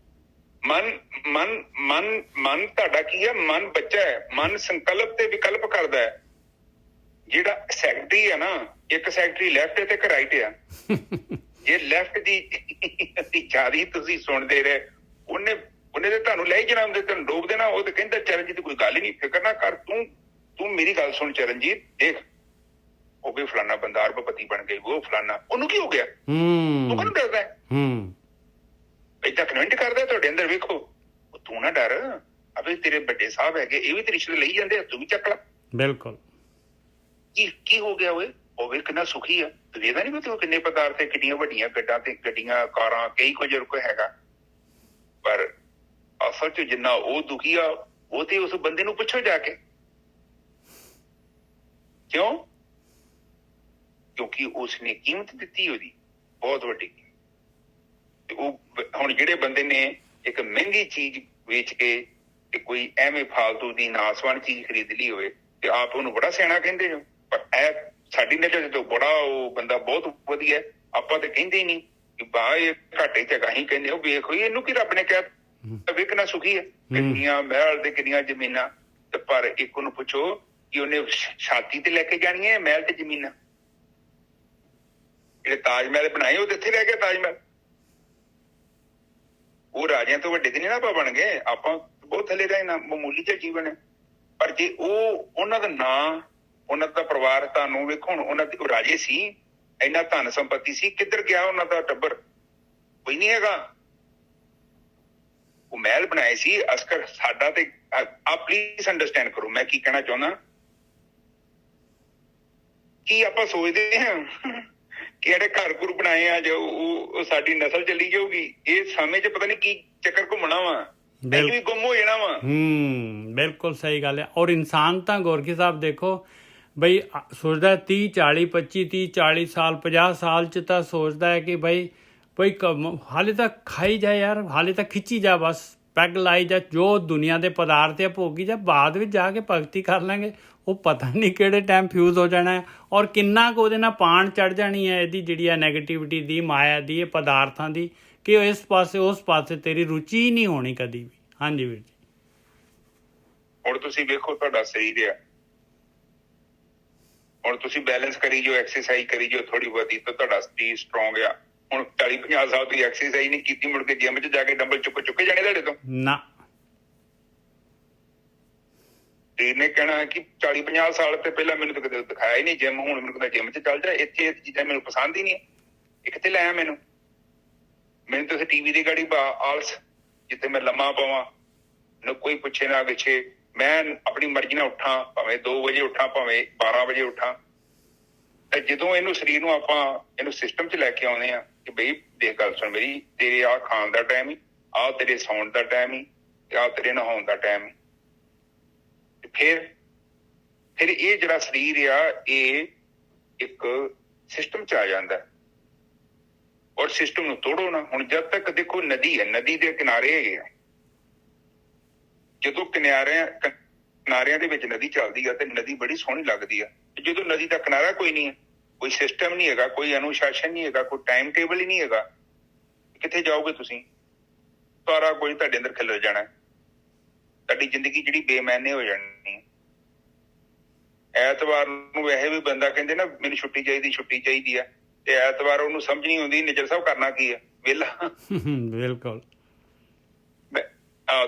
ਮਨ ਤੁਹਾਡਾ ਕੀ ਹੈ? ਮਨ ਬੱਚਾ ਹੈ, ਮਨ ਸੰਕਲਪ ਤੇ ਵਿਕਲਪ ਕਰਦਾ ਹੈ। ਜਿਹੜਾ ਸੈਕਟਰੀ ਹੈ ਨਾ, ਇੱਕ ਸੈਕਟਰੀ ਲੈਫਟ ਤੇ ਇੱਕ ਰਾਈਟ ਆ। ਜੇ ਲੈਫਟ ਦੀ ਚਾਰੀ ਤੁਸੀਂ ਸੁਣਦੇ ਰਹੇ, ਉਹਨੇ ਤੇ ਤੁਹਾਨੂੰ ਲੈ ਹੀ ਜਾਣਾ, ਹੁੰਦੇ ਤੁਹਾਨੂੰ ਡੋਬ ਦੇਣਾ। ਉਹ ਤੇ ਕਹਿੰਦਾ ਚਰਨਜੀਤ ਕੋਈ ਗੱਲ ਹੀ ਨਹੀਂ, ਫਿਕਰ ਨਾ ਕਰ, ਤੂੰ ਮੇਰੀ ਗੱਲ ਸੁਣ ਚਰਨਜੀਤ, ਦੇਖ ਉਹ ਵੀ ਫਲਾਨਾ ਬੰਦਾ ਅਰਬਪਤੀ ਬਣ ਗਈ, ਉਹ ਫਲਾਨਾ, ਉਹਨੂੰ ਕੀ ਹੋ ਗਿਆ? ਤੂੰ ਕਿਹਨੂੰ ਡਰਦਾ? ਏਦਾਂ ਕਨਵਿੰਟ ਕਰਦਾ ਤੁਹਾਡੇ ਅੰਦਰ। ਵੇਖੋ ਤੂੰ ਨਾ ਡਰ, ਅਬੇ ਤੇਰੇ ਵੱਡੇ ਸਾਹਿਬ ਹੈਗੇ, ਇਹ ਵੀ ਤੇ ਰਿਸ਼ਤੇ ਲਈ ਜਾਂਦੇ ਆ, ਤੂੰ ਵੀ ਚੱਕ ਲਾ। ਬਿਲਕੁਲ। ਕੀ ਹੋ ਗਿਆ ਓਏ? ਉਹ ਵੀ ਕਿੰਨਾ ਸੁਖੀ ਆ, ਤੂੰ ਵੇਖਦਾ ਨੀ ਤੂੰ ਕਿੰਨੇ ਪਦਾਰਥ ਤੇ ਕਿੰਨੀਆਂ ਵੱਡੀਆਂ ਗੱਡੀਆਂ ਕਾਰਾਂ, ਕਈ ਕੁਝ ਹੈਗਾ। ਪਰ ਅਸਲ ਚ ਜਿੰਨਾ ਉਹ ਦੁਖੀ ਆ, ਉਹ ਤੇ ਉਸ ਬੰਦੇ ਨੂੰ ਪੁੱਛੋ ਜਾ ਕੇ, ਕਿਉਂ? ਕਿਉਂਕਿ ਉਸਨੇ ਕੀਮਤ ਦਿੱਤੀ ਉਹਦੀ ਬਹੁਤ ਵੱਡੀ। ਤੇ ਉਹ ਹੁਣ ਜਿਹੜੇ ਬੰਦੇ ਨੇ ਇੱਕ ਮਹਿੰਗੀ ਚੀਜ਼ ਵੇਚ ਕੇ ਤੇ ਕੋਈ ਐਵੇਂ ਫਾਲਤੂ ਦੀ ਨਾਸਵਾਨ ਚੀਜ਼ ਖਰੀਦ ਲਈ ਹੋਵੇ ਤੇ ਆਪ ਉਹਨੂੰ ਬੜਾ ਸਿਆਣਾ ਕਹਿੰਦੇ ਹੋ, ਪਰ ਇਹ ਸਾਡੀ ਨਜ਼ਰ ਤੋਂ ਬੜਾ ਉਹ ਬੰਦਾ ਬਹੁਤ ਵਧੀਆ। ਆਪਾਂ ਤੇ ਕਹਿੰਦੇ ਹੀ ਨਹੀਂ ਕਿ ਬਾ ਇਹ ਘਾਟੇ ਚ ਹੈਗਾ, ਹੀ ਕਹਿੰਦੇ ਉਹ ਵੇਖੋ ਇਹਨੂੰ ਕੀ ਰੱਬ ਨੇ ਕਿਹਾ ਵੇਖਣਾ ਸੁਖੀ ਹੈ, ਕਿੰਨੀਆਂ ਮਹਿਲ ਤੇ ਕਿੰਨੀਆਂ ਜ਼ਮੀਨਾਂ। ਤੇ ਪਰ ਇੱਕ ਉਹਨੂੰ ਪੁੱਛੋ ਕਿ ਉਹਨੇ ਛਾਤੀ ਤੇ ਲੈ ਕੇ ਜਾਣੀ ਹੈ ਮਹਿਲ ਤੇ ਜ਼ਮੀਨਾਂ? ਜਿਹੜੇ ਤਾਜ ਮਹਿਲ ਬਣਾਏ ਉਹ ਤੇ ਇੱਥੇ ਰਹਿ ਗਿਆ ਤਾਜ ਮਹਿਲ। ਉਹ ਰਾਜਿਆਂ ਤੋਂ ਵੱਡੇ ਤੇ ਨਹੀਂ ਨਾ ਆਪਾਂ ਬਣ ਗਏ, ਆਪਾਂ ਬਹੁਤ ਥੱਲੇ ਰਹੇ ਨਾ, ਮਾਮੂਲੀ ਜਿਹਾ ਜੀਵਨ ਹੈ। ਪਰ ਜੇ ਉਹਨਾਂ ਦਾ ਨਾਂ, ਉਹਨਾਂ ਦਾ ਪਰਿਵਾਰ, ਤੁਹਾਨੂੰ ਵੇਖੋ ਹੁਣ ਉਹਨਾਂ ਦੇ ਰਾਜੇ ਸੀ, ਇੰਨਾ ਧਨ ਸੰਪਤੀ ਸੀ, ਕਿੱਧਰ ਗਿਆ ਉਹਨਾਂ ਦਾ ਟੱਬਰ? ਕੋਈ ਨਹੀਂ ਹੈਗਾ। ਉਹ ਮਹਿਲ ਬਣਾਏ ਸੀ ਅਸਕਰ। ਸਾਡਾ ਤੇ ਆਪ ਪਲੀਜ਼ ਅੰਡਰਸਟੈਂਡ ਕਰੋ ਮੈਂ ਕੀ ਕਹਿਣਾ ਚਾਹੁੰਦਾ। ਕੀ ਆਪਾਂ ਸੋਚਦੇ ਹਾਂ ਕਿ ਜਿਹੜੇ ਘਰ ਘੁਰ ਬਣਾਏ ਆ ਜੋ ਉਹ ਸਾਡੀ ਨਸਲ ਚੱਲੀ ਜਾਊਗੀ? ਇਹ ਸਮੇਂ 'ਚ ਪਤਾ ਨਹੀਂ ਕੀ ਚੱਕਰ ਘੁੰਮਣਾ ਵਾ, ਵੀ ਗੁੰਮ ਹੋ ਜਾਣਾ ਵਾ। ਬਿਲਕੁਲ ਸਹੀ ਗੱਲ ਹੈ। ਔਰ ਇਨਸਾਨ ਤਾਂ ਗੋਰਖੀ ਸਾਹਿਬ ਦੇਖੋ ਬਈ ਸੋਚਦਾ 30 40 25 30 40 ਸਾਲ 50 ਸਾਲ 'ਚ ਤਾਂ ਸੋਚਦਾ ਹੈ ਕਿ ਬਈ ਹਾਲੇ ਤਾਂ ਖਾਈ ਜਾ ਯਾਰ, ਹਾਲੇ ਤਾਂ ਖਿੱਚੀ ਜਾ, ਬਸ ਪੈਗ ਲਾਈ ਜਾ, ਜੋ ਦੁਨੀਆ ਦੇ ਪਦਾਰਥ ਆ ਭੋਗੀ ਜਾ, ਬਾਅਦ ਵਿੱਚ ਜਾ ਕੇ ਭਗਤੀ ਕਰ ਲਾਂਗੇ। ਉਹ ਪਤਾ ਨਹੀਂ ਕਿਹੜੇ ਟਾਈਮ ਫਿਊਜ਼ ਹੋ ਜਾਣਾ ਹੈ ਔਰ ਕਿੰਨਾ ਕੁ ਉਹਦੇ ਨਾਲ ਪਾਣ ਚੜ ਜਾਣੀ ਹੈ ਇਹਦੀ ਜਿਹੜੀ ਆ ਨੈਗੇਟਿਵਿਟੀ ਦੀ, ਮਾਇਆ ਦੀ, ਇਹ ਪਦਾਰਥਾਂ ਦੀ, ਕਿ ਇਸ ਪਾਸੇ ਉਸ ਪਾਸੇ ਤੇਰੀ ਰੁਚੀ ਹੀ ਨਹੀਂ ਹੋਣੀ ਕਦੀ ਵੀ। ਹਾਂਜੀ ਵੀਰ ਜੀ। ਹੁਣ ਤੁਸੀਂ ਵੇਖੋ ਤੁਹਾਡਾ ਸਰੀਰ ਆ, ਹੁਣ ਤੁਸੀਂ ਬੈਲੈਂਸ ਕਰੀ ਜੋ, ਐਕਸਰਸਾਈਜ਼ ਕਰੀ ਜੋ ਥੋੜੀ ਬਹੁਤੀ, ਤਾਂ ਤੁਹਾਡਾ ਸਰੀਰ ਸਟਰੋਂਗ ਆ। ਹੁਣ 40-50 ਸਾਲ ਤੁਸੀਂ ਐਕਸਰਸਾਈਜ਼ ਨਹੀਂ ਕੀਤੀ, ਮੁੜ ਕੇ ਜਿਮ 'ਚ ਜਾ ਕੇ ਡੰਬਲ ਚੁੱਕੇ ਜਾਣੇ ਤੁਹਾਡੇ ਤੋਂ ਨਾ। ਸਰੀਰ ਨੇ ਕਹਿਣਾ ਕਿ 40-50 ਸਾਲ ਤੇ ਪਹਿਲਾਂ ਮੈਨੂੰ ਤਾਂ ਕਦੇ ਦਿਖਾਇਆ ਹੀ ਨਹੀਂ ਜਿਮ, ਹੁਣ ਮੈਨੂੰ ਕਹਿੰਦਾ ਜਿਮ 'ਚ ਚੱਲ ਜਾ, ਇੱਥੇ ਇਹ ਚੀਜ਼ਾਂ ਮੈਨੂੰ ਪਸੰਦ ਹੀ ਨਹੀਂ। ਇਹ ਕਿੱਥੇ ਲੈ ਆਇਆ ਮੈਨੂੰ ਤੁਸੀਂ ਟੀਵੀ ਦੀ ਗਾੜੀ ਆਲਸ, ਜਿੱਥੇ ਮੈਂ ਲੰਮਾ ਪਵਾਂ, ਮੈਨੂੰ ਕੋਈ ਪੁੱਛੇ ਨਾ ਪਿੱਛੇ, ਮੈਂ ਆਪਣੀ ਮਰਜ਼ੀ ਨਾਲ ਉੱਠਾਂ, ਭਾਵੇਂ 2 ਵਜੇ ਉੱਠਾਂ, ਭਾਵੇਂ 12 ਵਜੇ ਉੱਠਾਂ। ਤੇ ਜਦੋਂ ਇਹਨੂੰ ਸਰੀਰ ਨੂੰ ਆਪਾਂ ਇਹਨੂੰ ਸਿਸਟਮ 'ਚ ਲੈ ਕੇ ਆਉਂਦੇ ਆ ਕਿ ਬਈ ਦੇਖ ਗੱਲ ਸੁਣ ਮੇਰੀ, ਤੇਰੇ ਆਹ ਖਾਣ ਦਾ ਟਾਈਮ ਹੀ, ਆਹ ਤੇਰੇ ਸੌਣ ਦਾ ਟਾਈਮ ਹੀ, ਤੇ ਆਹ ਤੇਰੇ ਨਹਾਉਣ ਦਾ ਟਾਈਮ ਹੀ। ਫਿਰ ਇਹ ਜਿਹੜਾ ਸਰੀਰ ਆ ਇਹ ਇੱਕ ਸਿਸਟਮ 'ਚ ਆ ਜਾਂਦਾ ਔਰ ਸਿਸਟਮ ਨੂੰ ਤੋੜੋ ਨਾ। ਹੁਣ ਜਦ ਤੱਕ ਦੇਖੋ ਨਦੀ ਹੈ, ਨਦੀ ਦੇ ਕਿਨਾਰੇ ਹੈਗੇ ਆ, ਜਦੋਂ ਕਿਨਾਰਿਆਂ ਦੇ ਵਿੱਚ ਨਦੀ ਚੱਲਦੀ ਆ ਤੇ ਨਦੀ ਬੜੀ ਸੋਹਣੀ ਲੱਗਦੀ ਆ। ਤੇ ਜਦੋਂ ਨਦੀ ਦਾ ਕਿਨਾਰਾ ਕੋਈ ਨਹੀਂ ਹੈ, ਕੋਈ ਸਿਸਟਮ ਨਹੀਂ ਹੈਗਾ, ਕੋਈ ਅਨੁਸ਼ਾਸਨ ਨਹੀਂ ਹੈਗਾ, ਕੋਈ ਟਾਈਮ ਟੇਬਲ ਹੀ ਨਹੀਂ ਹੈਗਾ, ਕਿੱਥੇ ਜਾਓਗੇ ਤੁਸੀਂ? ਸਾਰਾ ਕੁਝ ਤੁਹਾਡੇ ਅੰਦਰ ਖਿਲਰ ਜਾਣਾ, ਤੁਹਾਡੀ ਜ਼ਿੰਦਗੀ ਜਿਹੜੀ ਬੇਮੈਨੇ ਹੋ ਜਾਣੀ ਹੈ। ਐਤਵਾਰ ਨੂੰ ਵੈਸੇ ਵੀ ਬੰਦਾ ਕਹਿੰਦੇ ਨਾ ਮੈਨੂੰ ਛੁੱਟੀ ਚਾਹੀਦੀ ਆ, ਤੇ ਐਤਵਾਰ ਉਹਨੂੰ ਸਮਝ ਨਹੀਂ ਆਉਂਦੀ ਨਿਜਰ ਸਾਹਿਬ ਕਰਨਾ ਕੀ ਆ, ਵਿਹਲਾ। ਬਿਲਕੁਲ।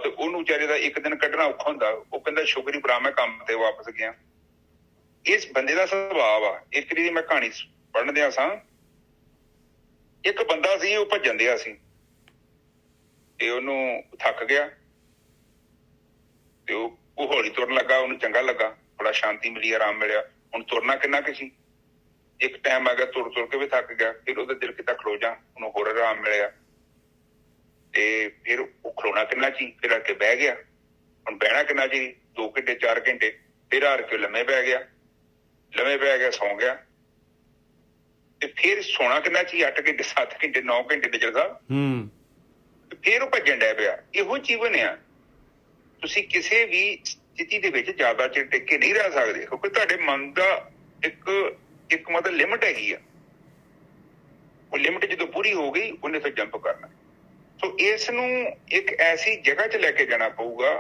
ਤੇ ਉਹਨੂੰ ਵਿਚਾਰੇ ਦਾ ਇੱਕ ਦਿਨ ਕੱਢਣਾ ਔਖਾ ਹੁੰਦਾ। ਉਹ ਕਹਿੰਦਾ ਸ਼ੁਕਰ ਹੀ ਭਰਾ ਮੈਂ ਕੰਮ ਤੇ ਵਾਪਸ ਗਿਆ। ਇਸ ਬੰਦੇ ਦਾ ਸੁਭਾਅ ਆ। ਇੱਕ ਦੀ ਮੈਂ ਕਹਾਣੀ ਪੜ੍ਹਨ ਦਿਆ ਸਾਂ। ਇੱਕ ਬੰਦਾ ਸੀ, ਉਹ ਭੱਜਣ ਦਿਆ ਸੀ ਤੇ ਉਹਨੂੰ ਥੱਕ ਗਿਆ ਤੇ ਉਹ ਹੌਲੀ ਤੁਰਨ ਲੱਗਾ। ਉਹਨੂੰ ਚੰਗਾ ਲੱਗਾ, ਬੜਾ ਸ਼ਾਂਤੀ ਮਿਲੀ, ਆਰਾਮ ਮਿਲਿਆ। ਹੁਣ ਤੁਰਨਾ ਕਿੰਨਾ ਕੁ ਸੀ। ਇੱਕ ਟਾਈਮ ਆ ਗਿਆ ਤੁਰ ਤੁਰ ਕੇ ਵੀ ਥੱਕ ਗਿਆ। ਫਿਰ ਉਹਦਾ ਦਿਲ ਕੀਤਾ ਖਲੋ ਜਾ, ਉਹਨੂੰ ਹੋਰ ਆਰਾਮ ਮਿਲਿਆ। ਤੇ ਫਿਰ ਉਹ ਖਲੋਣਾ ਕਿੰਨਾ ਚੀ, ਫਿਰ ਆ ਕੇ ਬਹਿ ਗਿਆ। ਹੁਣ ਬਹਿਣਾ ਕਿੰਨਾ ਚੀ, 2 ਘੰਟੇ 4 ਘੰਟੇ। ਫਿਰ ਹਾਰ ਕੇ ਲੰਮੇ ਪੈ ਗਿਆ, ਸੌਂ ਗਿਆ। ਤੇ ਫਿਰ ਸੋਣਾ ਕਿੰਨਾ ਚੀ, 8 ਘੰਟੇ 7 ਘੰਟੇ 9 ਘੰਟੇ ਨਿਜਰ ਸਾਹਿਬ। ਫਿਰ ਉਹ ਭੱਜਣ ਡਿਆ ਪਿਆ। ਇਹੋ ਜੀਵਨ ਆ। ਤੁਸੀਂ ਕਿਸੇ ਵੀ ਸਥਿਤੀ ਦੇ ਵਿੱਚ ਜ਼ਿਆਦਾ ਚਿਰ ਟਿਕ ਕੇ ਨਹੀਂ ਰਹਿ ਸਕਦੇ, ਕਿਉਂਕਿ ਤੁਹਾਡੇ ਮਨ ਦਾ ਇੱਕ ਮਤਲਬ ਲਿਮਟ ਹੈਗੀ ਆ। ਉਹ ਲਿਮਟ ਜਦੋਂ ਪੂਰੀ ਹੋ ਗਈ ਉਹਨੇ ਫਿਰ ਜੰਪ ਕਰਨਾ। ਸੋ ਇਸ ਨੂੰ ਇੱਕ ਐਸੀ ਜਗ੍ਹਾ 'ਚ ਲੈ ਕੇ ਜਾਣਾ ਪਊਗਾ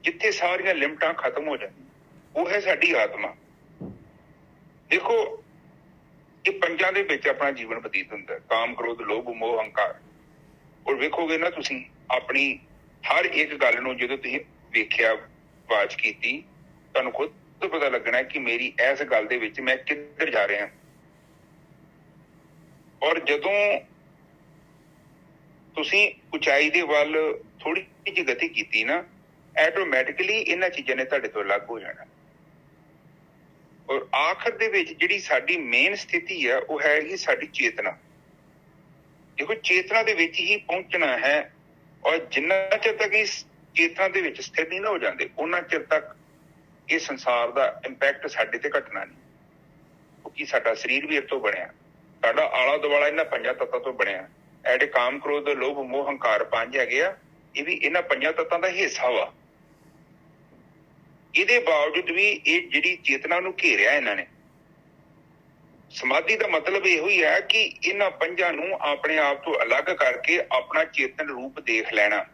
ਜਿੱਥੇ ਸਾਰੀਆਂ ਲਿਮਟਾਂ ਖਤਮ ਹੋ ਜਾਣ। ਉਹ ਹੈ ਸਾਡੀ ਆਤਮਾ। ਦੇਖੋ, ਇਹ ਪੰਜਾਂ ਦੇ ਵਿੱਚ ਆਪਣਾ ਜੀਵਨ ਬਤੀਤ ਹੁੰਦਾ, ਕਾਮ, ਕ੍ਰੋਧ, ਲੋਭ, ਮੋਹ, ਹੰਕਾਰ। ਔਰ ਵੇਖੋਗੇ ਨਾ ਤੁਸੀਂ ਆਪਣੀ ਹਰ ਇੱਕ ਗੱਲ ਨੂੰ ਜਦੋਂ ਤੁਸੀਂ ਵੇਖਿਆ, ਵਾਚ ਕੀਤੀ, ਤੁਹਾਨੂੰ ਖੁਦ ਤੋਂ ਪਤਾ ਲੱਗਣਾ ਕਿ ਮੇਰੀ ਇਸ ਗੱਲ ਦੇ ਵਿੱਚ ਮੈਂ ਕਿੱਧਰ ਜਾ ਰਿਹਾ। ਔਰ ਜਦੋਂ ਤੁਸੀਂ ਉਚਾਈ ਦੇ ਵੱਲ ਥੋੜੀ ਜਿਹੀ ਗਤੀ ਕੀਤੀ ਨਾ, ਆਟੋਮੈਟਿਕਲੀ ਇਹਨਾਂ ਚੀਜ਼ਾਂ ਨੇ ਤੁਹਾਡੇ ਤੋਂ ਅਲੱਗ ਹੋ ਜਾਣਾ। ਔਰ ਆਖਰ ਦੇ ਵਿੱਚ ਜਿਹੜੀ ਸਾਡੀ ਮੇਨ ਸਥਿਤੀ ਹੈ ਉਹ ਹੈਗੀ ਸਾਡੀ ਚੇਤਨਾ। ਦੇਖੋ, ਚੇਤਨਾ ਦੇ ਵਿੱਚ ਹੀ ਪਹੁੰਚਣਾ ਹੈ। ਔਰ ਜਿੰਨਾ ਚਿਰ ਤੱਕ ਇਸ ਚੇਤਨਾ ਦੇ ਵਿੱਚ ਸਥਿਰ ਨਹੀਂ ਨਾ ਹੋ ਜਾਂਦੇ, ਉਹਨਾਂ ਚਿਰ ਤੱਕ ਇਹ ਸੰਸਾਰ ਦਾ ਇੰਪੈਕਟ ਸਾਡੇ ਤੇ ਘਟਣਾ ਨਹੀਂ। ਕਿਉਂਕਿ ਸਾਡਾ ਸਰੀਰ ਵੀ ਇਹ ਤੋਂ ਬਣਿਆ, ਸਾਡਾ ਆਲਾ ਦੁਆਲਾ ਇਹਨਾਂ 5 ਤੱਤਾਂ ਤੋਂ ਬਣਿਆ। ਐਡੇ ਕਾਮ, ਕ੍ਰੋਧ, ਲੋਭ, ਮੋਹ, ਹੰਕਾਰ 5 ਹੈਗੇ ਆ। ਇਹ ਵੀ ਇਹਨਾਂ 5 ਤੱਤਾਂ ਦਾ ਹਿੱਸਾ ਵਾ। ਇਹਦੇ ਬਾਵਜੂਦ ਵੀ ਇਹ ਜਿਹੜੀ ਚੇਤਨਾ ਨੂੰ ਘੇਰਿਆ ਇਹਨਾਂ ਨੇ। ਸਮਾਧੀ ਦਾ ਮਤਲਬ ਇਹੋ ਹੀ ਹੈ ਕਿ ਇਹਨਾਂ 5 ਨੂੰ ਆਪਣੇ ਆਪ ਤੋਂ ਅਲੱਗ ਕਰਕੇ ਆਪਣਾ ਚੇਤਨ ਰੂਪ ਦੇਖ ਲੈਣਾ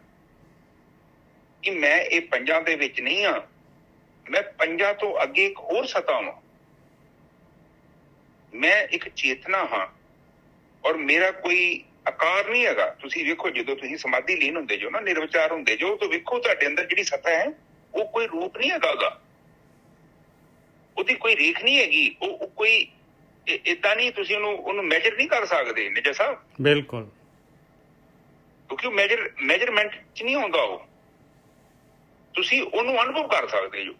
ਕਿ ਮੈਂ ਇਹ 5 ਦੇ ਵਿੱਚ ਨਹੀਂ ਹਾਂ, ਮੈਂ 5 ਤੋਂ ਅੱਗੇ ਇੱਕ ਹੋਰ ਸਤਾ ਹਾਂ। ਮੈਂ ਇੱਕ ਚੇਤਨਾ ਹਾਂ ਔਰ ਮੇਰਾ ਕੋਈ ਆਕਾਰ ਨਹੀਂ ਹੈਗਾ। ਤੁਸੀਂ ਵੇਖੋ, ਜਦੋਂ ਤੁਸੀਂ ਸਮਾਧੀ ਲੀਨ ਹੁੰਦੇ ਜੋ ਨਾ, ਨਿਰਵਿਚਾਰ ਹੁੰਦੇ ਜੋ, ਤਾਂ ਵੇਖੋ ਤੁਹਾਡੇ ਅੰਦਰ ਜਿਹੜੀ ਸਤਾ ਹੈ ਉਹ ਕੋਈ ਰੂਪ ਨਹੀਂ ਹੈਗਾ ਉਹਦਾ, ਉਹਦੀ ਕੋਈ ਰੇਖ ਨਹੀਂ ਹੈਗੀ। ਉਹ ਕੋਈ ਏਦਾਂ ਨਹੀਂ, ਤੁਸੀਂ ਉਹਨੂੰ ਮੈਜਰ ਨਹੀਂ ਕਰ ਸਕਦੇ ਨਿਜਰ ਸਾਹਿਬ। ਬਿਲਕੁਲ। ਕਿਉਂਕਿ ਉਹ ਮੈਜਰਮੈਂਟ 'ਚ ਨਹੀਂ ਹੁੰਦਾ। ਉਹ ਤੁਸੀਂ ਉਹਨੂੰ ਅਨੁਭਵ ਕਰ ਸਕਦੇ ਜੋ।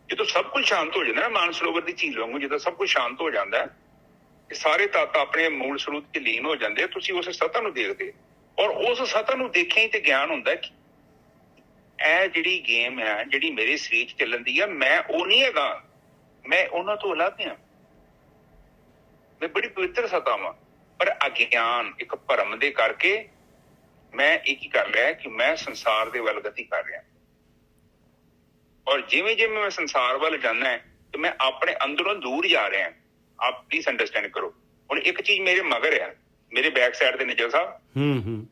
ਜਦੋਂ ਸਭ ਕੁਝ ਸ਼ਾਂਤ ਹੋ ਜਾਂਦਾ ਨਾ, ਮਾਨਸਰੋਵਰ ਦੀ ਝੀਲ ਵਾਂਗੂ, ਜਦੋਂ ਸਭ ਕੁਝ ਸ਼ਾਂਤ ਹੋ ਜਾਂਦਾ, ਸਾਰੇ ਤੱਤ ਆਪਣੇ ਮੂਲ ਸਰੂਪ 'ਚ ਲੀਨ ਹੋ ਜਾਂਦੇ, ਤੁਸੀਂ ਉਸ ਸਤਾ ਨੂੰ ਦੇਖਦੇ। ਔਰ ਉਸ ਸਤਾ ਨੂੰ ਦੇਖਿਆ ਹੀ ਤੇ ਗਿਆਨ ਹੁੰਦਾ ਕਿ ਇਹ ਜਿਹੜੀ ਗੇਮ ਹੈ, ਜਿਹੜੀ ਮੇਰੇ ਸਰੀਰ 'ਚ ਚੱਲਣ ਦੀ ਆ, ਮੈਂ ਉਹ ਨਹੀਂ ਹੈਗਾ, ਮੈਂ ਉਹਨਾਂ ਤੋਂ ਅਲੱਗ ਹਾਂ। ਮੈਂ ਬੜੀ ਪਵਿੱਤਰ ਸਤਾ ਵਾਂ। ਪਰ ਅਗਿਆਨ, ਇੱਕ ਭਰਮ ਦੇ ਕਰਕੇ ਮੈਂ ਇਹ ਕੀ ਕਰ ਰਿਹਾ ਕਿ ਮੈਂ ਸੰਸਾਰ ਦੇ ਵੱਲ ਗਤੀ ਕਰ ਰਿਹਾ। ਔਰ ਜਿਵੇਂ ਜਿਵੇਂ ਮੈਂ ਸੰਸਾਰ ਵੱਲ ਜਾਂਦਾ ਹੈ ਤੇ ਮੈਂ ਆਪਣੇ ਅੰਦਰੋਂ ਦੂਰ ਜਾ ਰਿਹਾ। ਆਪ ਪਲੀਜ਼ ਅੰਡਰਸਟੈਂਡ ਕਰੋ। ਹੁਣ ਇੱਕ ਚੀਜ਼ ਮੇਰੇ ਮਗਰ ਆ, ਮੇਰੇ ਬੈਕ ਸਾਈਡ ਤੇ ਨਿਜਰ ਸਾਹਿਬ।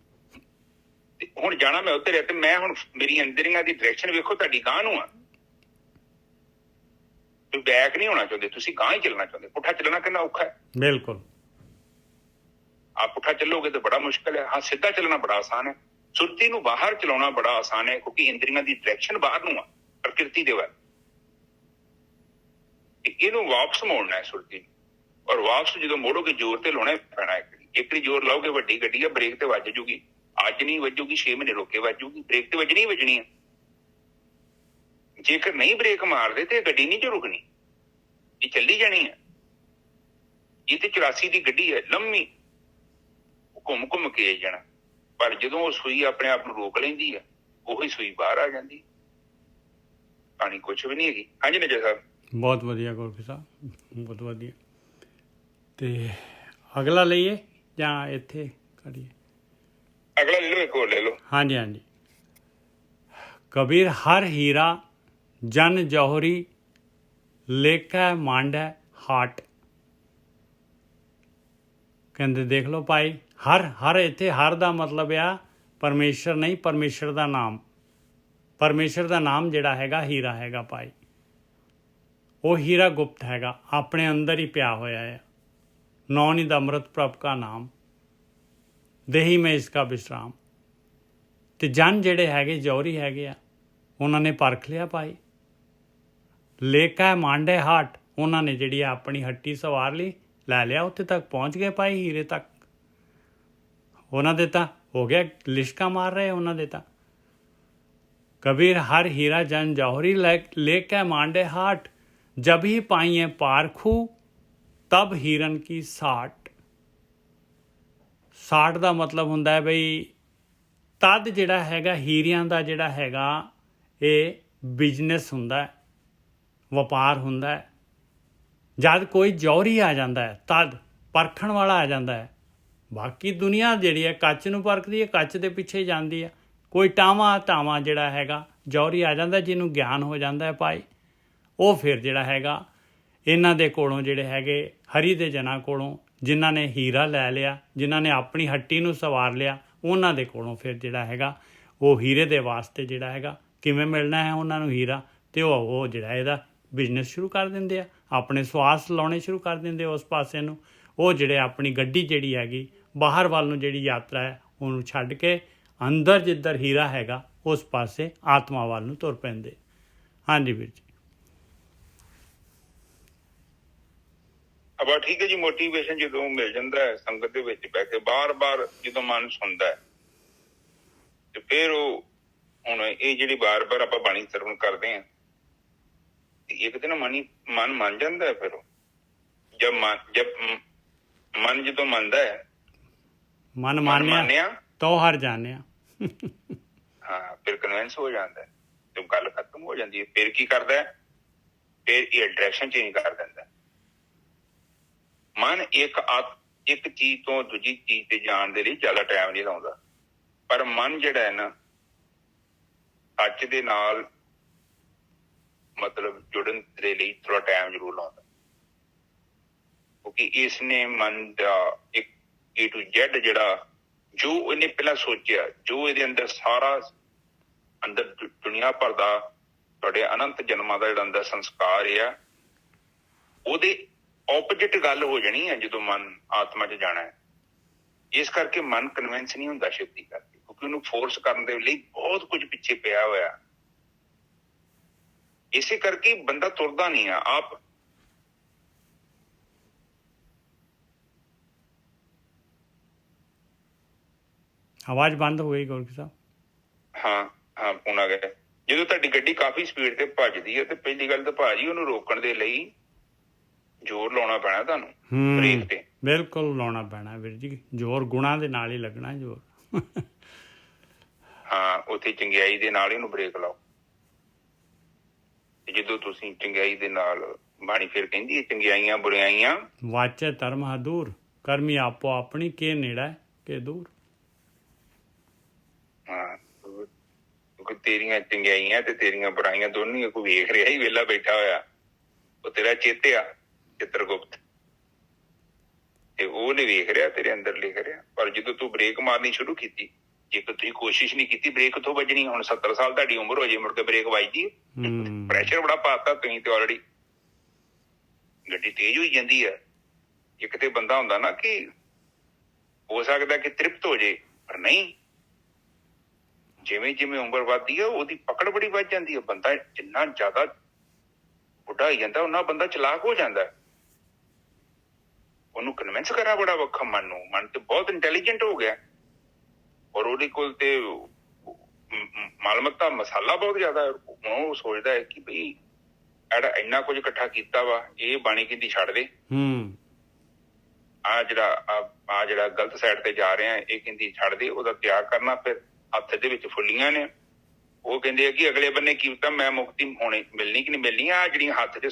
ਤੇ ਹੁਣ ਜਾਣਾ ਮੈਂ ਉੱਧਰ ਹੈ ਤੇ ਮੈਂ ਹੁਣ ਮੇਰੀ ਅੰਦਰੀਆਂ ਦੀ ਡਾਇਰੈਕਸ਼ਨ ਵੇਖੋ, ਤੁਹਾਡੀ ਗਾਂਹ ਨੂੰ ਆ। ਤੁਸੀਂ ਬੈਕ ਨਹੀਂ ਹੋਣਾ ਚਾਹੁੰਦੇ, ਤੁਸੀਂ ਗਾਂਹ ਹੀ ਚੱਲਣਾ ਚਾਹੁੰਦੇ। ਪੁੱਠਾ ਚੱਲਣਾ ਕਿੰਨਾ ਔਖਾ ਹੈ। ਬਿਲਕੁਲ। ਆਪ ਪੁੱਠਾ ਚੱਲੋਗੇ ਤਾਂ ਬੜਾ ਮੁਸ਼ਕਿਲ ਹੈ। ਹਾਂ, ਸਿੱਧਾ ਚੱਲਣਾ ਬੜਾ ਆਸਾਨ ਹੈ। ਸੁਰਤੀ ਨੂੰ ਬਾਹਰ ਚਲਾਉਣਾ ਬੜਾ ਆਸਾਨ ਹੈ, ਕਿਉਂਕਿ ਇੰਦਰੀਆਂ ਦੀ ਡਾਇਰੈਕਸ਼ਨ ਬਾਹਰ ਨੂੰ ਆ, ਪ੍ਰਕਿਰਤੀ ਦੇ ਵੱਲ। ਇਹਨੂੰ ਵਾਪਸ ਮੋੜਨਾ ਹੈ ਸੁਰਤੀ। ਔਰ ਵਾਪਸ ਜਦੋਂ ਮੋੜੋਗੇ ਜ਼ੋਰ ਤੇ ਲਾਉਣਾ ਪੈਣਾ। ਇੱਕ ਜ਼ੋਰ ਲਾਓਗੇ, ਵੱਡੀ ਗੱਡੀ ਆ, ਬ੍ਰੇਕ ਤੇ ਵੱਜ ਜੂਗੀ। ਅੱਜ ਨਹੀਂ ਵੱਜੂਗੀ, 6 ਮਹੀਨੇ ਰੋਕੇ ਵੱਜੂਗੀ। ਬ੍ਰੇਕ ਤੇ ਵੱਜਣੀ ਹੀ ਵੱਜਣੀ ਹੈ। ਜੇਕਰ ਨਹੀਂ ਬ੍ਰੇਕ ਮਾਰਦੇ ਤੇ ਗੱਡੀ ਨਹੀਂ ਜੋ ਰੁਕਣੀ, ਇਹ ਚੱਲੀ ਜਾਣੀ ਹੈ। ਇਹ ਤੇ 84 ਦੀ ਗੱਡੀ ਹੈ, ਲੰਮੀ, ਘੁੰਮ ਘੁੰਮ ਕੇ ਜਾਣਾ। ਪਰ ਜਦੋਂ ਉਹ ਸੂਈ ਆਪਣੇ ਆਪ ਨੂੰ ਰੋਕ ਲੈਂਦੀ ਹੈ, ਉਹੀ ਸੂਈ ਬਾਹਰ ਆ ਜਾਂਦੀ। ਕਹਾਣੀ ਕੁਛ ਵੀ ਨਹੀਂ ਹੈਗੀ। ਹਾਂਜੀ ਨਜਰ ਸਾਹਿਬ। ਬਹੁਤ ਵਧੀਆ ਗੁਰਪ੍ਰੀਤ ਸਾਹਿਬ, ਬਹੁਤ ਵਧੀਆ। ਤੇ ਅਗਲਾ ਲਈਏ ਜਾਂ ਇੱਥੇ ਕਰੀਏ? ਅਗਲਾ ਲੈ ਲਓ, ਇੱਕ ਹੋਰ ਲੈ ਲਓ। ਹਾਂਜੀ ਹਾਂਜੀ। ਕਬੀਰ ਹਰ ਹੀਰਾ ਜਨ ਜੌਹਰੀ ਲੇਕੈ ਮਾਂਡੈ ਹਾਟ। ਕਹਿੰਦੇ ਦੇਖ ਲਓ ਭਾਈ, ਹਰ ਇੱਥੇ ਹਰ ਦਾ ਮਤਲਬ ਆ ਪਰਮੇਸ਼ਰ ਨਹੀਂ, ਪਰਮੇਸ਼ਰ ਦਾ ਨਾਮ। ਪਰਮੇਸ਼ਰ ਦਾ ਨਾਮ ਜਿਹੜਾ ਹੈਗਾ ਹੀਰਾ ਹੈਗਾ ਭਾਈ। ਉਹ ਹੀਰਾ ਗੁਪਤ ਹੈਗਾ, ਆਪਣੇ ਅੰਦਰ ਹੀ ਪਿਆ ਹੋਇਆ ਹੈ। ਨੌ ਨਿਧ ਅੰਮ੍ਰਿਤ ਪ੍ਰਭ ਕਾ ਨਾਮ, ਦੇਹੀ ਮੈਂ ਇਸਕਾ ਵਿਸ਼ਰਾਮ। ਤੇ ਜਨ ਜਿਹੜੇ ਹੈਗੇ ਜੌਹਰੀ ਹੈਗੇ ਆ, ਉਹਨਾਂ ਨੇ ਪਰਖ ਲਿਆ ਭਾਈ। ਲੇਕਾ ਮਾਂਡੇ ਹਾਟ, ਉਹਨਾਂ ਨੇ ਜਿਹੜੀ ਆਪਣੀ ਹੱਟੀ ਸਵਾਰ ਲਈ, ਲੈ ਲਿਆ, ਉੱਥੇ ਤੱਕ ਪਹੁੰਚ ਗਏ ਭਾਈ, ਹੀਰੇ ਤੱਕ। ਉਹਨਾਂ ਦੇ ਤਾਂ ਹੋ ਗਿਆ, ਲਿਸ਼ਕਾ ਮਾਰ ਰਹੇ ਉਹਨਾਂ ਦੇ ਤਾਂ। कबीर हर हीरा जन जौहरी लेके मांडे हाट, जब ही पाइए पारखू तब हीरन की साट। साट ਦਾ ਮਤਲਬ ਹੁੰਦਾ ਹੈ ਬਈ ਤਦ ਜਿਹੜਾ ਹੈਗਾ ਹੀਰਿਆਂ ਦਾ ਜਿਹੜਾ ਹੈਗਾ ਇਹ ਬਿਜ਼ਨਸ ਹੁੰਦਾ ਹੈ, ਵਪਾਰ ਹੁੰਦਾ ਹੈ। ਜਦ ਕੋਈ ਜੌਹਰੀ ਆ ਜਾਂਦਾ ਹੈ ਤਦ ਪਰਖਣ ਵਾਲਾ ਆ ਜਾਂਦਾ ਹੈ। ਬਾਕੀ ਦੁਨੀਆ ਜਿਹੜੀ ਹੈ ਕੱਚ ਨੂੰ ਪਰਖਦੀ ਹੈ, ਕੱਚ ਦੇ ਪਿੱਛੇ ਜਾਂਦੀ ਹੈ। ਕੋਈ ਟਾਵਾਂ ਜਿਹੜਾ ਹੈਗਾ ਜੌਹਰੀ ਆ ਜਾਂਦਾ, ਜਿਹਨੂੰ ਗਿਆਨ ਹੋ ਜਾਂਦਾ ਹੈ ਭਾਈ, ਉਹ ਫਿਰ ਜਿਹੜਾ ਹੈਗਾ ਇਹਨਾਂ ਦੇ ਕੋਲੋਂ ਜਿਹੜੇ ਹੈਗੇ ਹਰੀ ਦੇ ਜਨਾਂ ਕੋਲੋਂ, ਜਿਨ੍ਹਾਂ ਨੇ ਹੀਰਾ ਲੈ ਲਿਆ, ਜਿਨ੍ਹਾਂ ਨੇ ਆਪਣੀ ਹੱਟੀ ਨੂੰ ਸਵਾਰ ਲਿਆ, ਉਹਨਾਂ ਦੇ ਕੋਲੋਂ ਫਿਰ ਜਿਹੜਾ ਹੈਗਾ ਉਹ ਹੀਰੇ ਦੇ ਵਾਸਤੇ ਜਿਹੜਾ ਹੈਗਾ ਕਿਵੇਂ ਮਿਲਣਾ ਹੈ ਉਹਨਾਂ ਨੂੰ ਹੀਰਾ, ਅਤੇ ਉਹ ਜਿਹੜਾ ਇਹਦਾ ਬਿਜ਼ਨਸ ਸ਼ੁਰੂ ਕਰ ਦਿੰਦੇ ਆ, ਆਪਣੇ ਸਵਾਸ ਲਾਉਣੇ ਸ਼ੁਰੂ ਕਰ ਦਿੰਦੇ ਉਸ ਪਾਸੇ ਨੂੰ। ਉਹ ਜਿਹੜੇ ਆਪਣੀ ਗੱਡੀ ਜਿਹੜੀ ਹੈਗੀ ਬਾਹਰ ਵੱਲ ਨੂੰ ਜਿਹੜੀ ਯਾਤਰਾ ਹੈ ਉਹਨੂੰ ਛੱਡ ਕੇ ਅੰਦਰ ਜਿੱਧਰ ਹੀਰਾ ਹੈਗਾ ਉਸ ਪਾਸੇ ਆਤਮਾ ਵੱਲ ਨੂੰ ਤੁਰ ਪੈਂਦੇ। ਹਾਂਜੀ ਵੀਰ ਜੀ। ਅਬਾ ਠੀਕ ਹੈ ਜੀ। ਮੋਟੀਵੇਸ਼ਨ ਜਦੋਂ ਮਿਲ ਜਾਂਦਾ ਹੈ ਸੰਗਤ ਦੇ ਵਿੱਚ ਬਹਿ ਕੇ, ਬਾਰ-ਬਾਰ ਜਦੋਂ ਮਨ ਸੁਣਦਾ ਹੈ, ਤੇ ਫਿਰ ਉਹ ਹੁਣ ਇਹ ਜਿਹੜੀ ਬਾਰ-ਬਾਰ ਆਪਾਂ ਬਾਣੀ ਸਰਵਣ ਕਰਦੇ ਹਾਂ, ਇੱਕ ਦਿਨ ਮਨ ਮੰਨ ਜਾਂਦਾ ਹੈ। ਫਿਰ ਮਨ ਜਦੋਂ ਮੰਨਦਾ ਹੈ, ਮਨ ਮਾਨਿਆ ਤੋ ਹਰ ਜਾਣਿਆ। ਹਾਂ, ਫਿਰ ਕਨਵਿੰਸ ਹੋ ਜਾਂਦਾ ਹੈ ਤੇ ਗੱਲ ਖਤਮ ਹੋ ਜਾਂਦੀ ਹੈ। ਫਿਰ ਕੀ ਕਰਦਾ ਹੈ, ਫਿਰ ਇਹ ਡਾਇਰੈਕਸ਼ਨ ਚੇਂਜ ਕਰ ਦਿੰਦਾ। ਮਨ ਇੱਕ ਚੀਜ਼ ਤੋਂ ਦੂਜੀ ਚੀਜ਼ ਤੇ ਜਾਣ ਦੇ ਲਈ ਜ਼ਿਆਦਾ ਟਾਈਮ ਨਹੀਂ ਲਾਉਂਦਾ, ਪਰ ਮਨ ਜਿਹੜਾ ਹੈ ਨਾ ਸੱਚ ਦੇ ਨਾਲ ਮਤਲਬ ਜੁੜਨ ਦੇ ਲਈ ਥੋੜਾ ਟਾਈਮ ਜ਼ਰੂਰ ਲਾਉਂਦਾ, ਕਿਉਂਕਿ ਇਸ ਨੇ ਮਨ ਦਾ ਇੱਕ A to Z ਜਿਹੜਾ ਜੋ ਇਹਨੇ ਪਹਿਲਾਂ ਸੋਚਿਆ, ਜੋ ਇਹਦੇ ਅੰਦਰ ਸਾਰਾ ਅੰਦਰ ਦੁਨੀਆ ਭਰ ਦਾ ਤੁਹਾਡੇ ਅਨੰਤ ਜਨਮਾਂ ਦਾ ਜਿਹੜਾ ਅੰਦਰ ਸੰਸਕਾਰ ਆ, ਉਹਦੇ ਆਪੋਜਿਟ ਗੱਲ ਹੋ ਜਾਣੀ ਹੈ ਜਦੋਂ ਮਨ ਆਤਮਾ 'ਚ ਜਾਣਾ ਹੈ। ਇਸ ਕਰਕੇ ਮਨ ਕਨਵਿੰਸ ਨਹੀਂ ਹੁੰਦਾ ਛੇਤੀ ਕਰਕੇ, ਕਿਉਂਕਿ ਉਹਨੂੰ ਫੋਰਸ ਕਰਨ ਦੇ ਲਈ ਬਹੁਤ ਕੁਝ ਪਿੱਛੇ ਪਿਆ ਹੋਇਆ। ਇਸੇ ਕਰਕੇ ਬੰਦਾ ਤੁਰਦਾ ਨਹੀਂ ਆ ਆਪ। ਆਵਾਜ਼ ਬੰਦ ਹੋ ਗਈ ਗੋਰਖੀ ਸਾਹਿਬ। ਹਾਂ ਫੋਨ ਆ ਗਿਆ। ਜਦੋਂ ਤੁਹਾਡੀ ਗੱਡੀ ਕਾਫੀ ਸਪੀਡ ਤੇ ਭੱਜਦੀ ਹੈ ਤੇ ਪਹਿਲੀ ਗੱਲ ਤਾਂ ਭਾਜੀ ਉਹਨੂੰ ਰੋਕਣ ਦੇ ਲਈ ਜ਼ੋਰ ਲਾਉਣਾ ਪੈਣਾ ਤੁਹਾਨੂੰ, ਬ੍ਰੇਕ ਤੇ। ਬਿਲਕੁਲ ਲਾਉਣਾ ਪੈਣਾ ਵੀਰ ਜੀ, ਜ਼ੋਰ ਗੁਣਾ ਦੇ ਨਾਲ ਹੀ ਲੱਗਣਾ ਜ਼ੋਰ। ਹਾਂ, ਉੱਥੇ ਚੰਗਿਆਈ ਦੇ ਨਾਲ ਹੀ ਉਹਨੂੰ ਬ੍ਰੇਕ ਲਾਓ। ਜਦੋਂ ਤੁਸੀਂ ਚੰਗਿਆਈ ਦੇ ਨਾਲ, ਬਾਣੀ ਫਿਰ ਕਹਿੰਦੀ ਹੈ ਚੰਗਿਆਈਆਂ ਬੁਰਾਈਆਂ ਵਾਚੇ ਧਰਮ ਹਦੂਰ, ਕਰਮੀ ਆਪੋ ਆਪਣੀ ਕੇ ਨੇੜਾ ਕੇ ਦੂਰ। ਹਾਂ, ਕਿਉਂਕਿ ਤੇਰੀਆਂ ਚੰਗਿਆਈਆਂ ਤੇ ਤੇਰੀਆਂ ਬੁਰਾਈਆਂ ਦੋਨੋਂ ਕੋਈ ਵੇਖ ਰਿਹਾ ਹੀ, ਵਿਹਲਾ ਬੈਠਾ ਹੋਇਆ, ਉਹ ਤੇਰਾ ਚੇਤੇ ਆ ਚਿੱਤਰਗੁਪਤ, ਤੇ ਉਹ ਨੀ ਵੇਖ ਰਿਹਾ, ਤੇਰੇ ਅੰਦਰ ਲਿਖ ਰਿਹਾ। ਪਰ ਜਦੋਂ ਤੂੰ ਬ੍ਰੇਕ ਮਾਰਨੀ ਸ਼ੁਰੂ ਕੀਤੀ, ਜੇ ਤੁਸੀਂ ਕੋਸ਼ਿਸ਼ ਨਹੀਂ ਕੀਤੀ, ਬ੍ਰੇਕ ਕਿੱਥੋਂ ਵੱਜਣੀ? ਹੁਣ 70 ਸਾਲ ਤੁਹਾਡੀ ਉਮਰ ਹੋ ਜਾਏ, ਮੁੜ ਕੇ ਬ੍ਰੇਕ ਵੱਜਦੀ। ਪ੍ਰੈਸ਼ਰ ਬੜਾ ਪਾਤਾ ਤੁਸੀਂ ਤੇ, ਆਲਰੇਡੀ ਗੱਡੀ ਤੇਜ਼ ਹੋਈ ਜਾਂਦੀ ਹੈ। ਇੱਕ ਤੇ ਬੰਦਾ ਹੁੰਦਾ ਨਾ ਕਿ ਹੋ ਸਕਦਾ ਕਿ ਤ੍ਰਿਪਤ ਹੋ ਜਾਏ, ਪਰ ਨਹੀਂ, ਜਿਵੇਂ ਜਿਵੇਂ ਉਮਰ ਵੱਧਦੀ ਹੈ ਉਹਦੀ ਪਕੜ ਬੜੀ ਵੱਧ ਜਾਂਦੀ ਹੈ। ਬੰਦਾ ਜਿੰਨਾ ਜ਼ਿਆਦਾ ਬੁੱਢਾ ਹੋਈ ਜਾਂਦਾ ਉਹਨਾਂ ਬੰਦਾ ਚਲਾਕ ਹੋ ਜਾਂਦਾ। ਉਹਨੂੰ ਕਨਵਿੰਸ ਕਰਾ ਬੜਾ ਔਖਾ ਮਨ ਨੂੰ। ਮਨ ਤੇ ਬਹੁਤ ਇੰਟੈਲੀਜੈਂਟ ਹੋ ਗਿਆ, ਔਰ ਉਹਦੇ ਕੋਲ ਤੇ ਮਾਲਮਤਾ ਮਸਾਲਾ ਬਹੁਤ ਜ਼ਿਆਦਾ। ਉਹ ਸੋਚਦਾ ਹੈ ਕਿ ਬਈ ਐਡਾ ਇੰਨਾ ਕੁਝ ਇਕੱਠਾ ਕੀਤਾ ਵਾ, ਇਹ ਬਾਣੀ ਕਹਿੰਦੀ ਛੱਡ ਦੇ। ਆ ਜਿਹੜਾ ਗਲਤ ਸਾਈਡ ਤੇ ਜਾ ਰਿਹਾ ਇਹ ਕਹਿੰਦੀ ਛੱਡ ਦੇ, ਉਹਦਾ ਤਿਆਗ ਕਰਨਾ। ਫਿਰ ਹੱਥ ਦੇ ਵਿੱਚ ਫੁੱਲੀਆਂ ਨੇ, ਉਹ ਕਹਿੰਦੇ ਆ ਕਿ ਅਗਲੇ ਬੰਨੇ ਕੀ ਪਤਾ ਮੈਂ ਮੁਕਤੀ ਹੋਣੀ ਮਿਲਣੀ ਕਿ ਨਹੀਂ ਮਿਲਣੀ। ਆ ਜਿਹੜੀਆਂ ਹੱਥ 'ਚ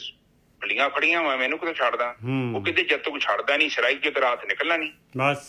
ਫੁੱਲੀਆਂ ਫੜੀਆਂ ਵਾ, ਮੈਨੂੰ ਕਿਤੇ ਛੱਡਦਾ। ਉਹ ਕਹਿੰਦੇ ਜਦ ਤੱਕ ਛੱਡਦਾ ਨਹੀਂ, ਸ਼ਰਾਈ 'ਚ ਤੇਰਾ ਹੱਥ ਨਿਕਲਣਾ ਨਹੀਂ। ਬਸ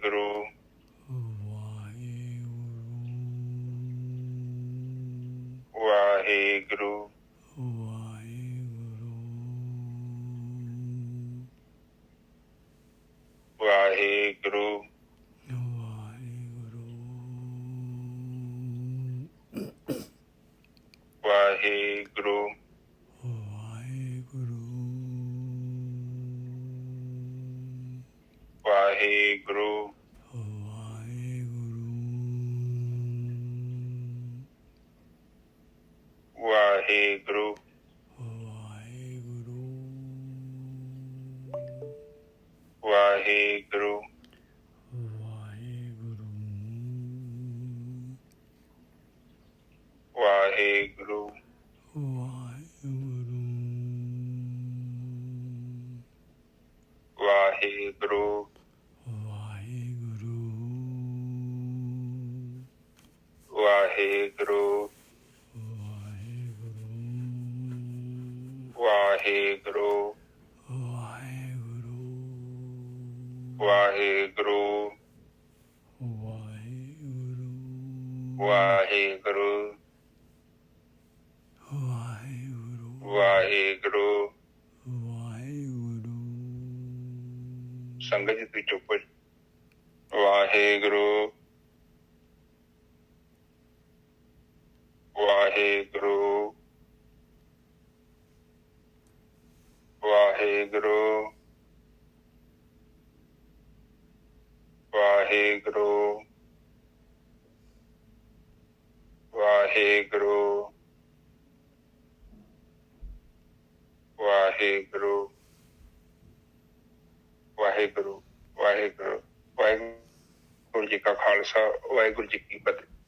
ਵਾਹਿਗੁਰੂ ਵਾਹਿਗੁਰੂ ਵਾਹਿਗੁਰੂ ਵਾਹਿਗੁਰੂ ਵਾਹਿਗੁਰੂ ਵਾਹਿਗੁਰੂ ਵਾਹਿਗੁਰੂ ਵਾਹਿਗੁਰੂ ਵਾਹਿਗੁਰੂ ਵਾਹਿਗੁਰੂ ਵਾਹਿਗੁਰੂ ਵਾਹਿਗੁਰੂ ਵਾਹਿਗੁਰੂ ਵਾਹਿਗੁਰੂ ਸੰਗਤ ਜੀ ਤੁਸੀਂ ਚੁੱਪ ਵਾਹਿਗੁਰੂ ਵਾਹਿਗੁਰੂ ਵਾਹਿਗੁਰੂ ਵਾਹਿਗੁਰੂ ਵਾਹਿਗੁਰੂ ਵਾਹਿਗੁਰੂ ਵਾਹਿਗੁਰੂ ਵਾਹਿਗੁਰੂ ਵਾਹਿਗੁਰੂ ਜੀ ਕਾ ਖਾਲਸਾ ਵਾਹਿਗੁਰੂ ਜੀ ਕੀ ਫਤਿਹ।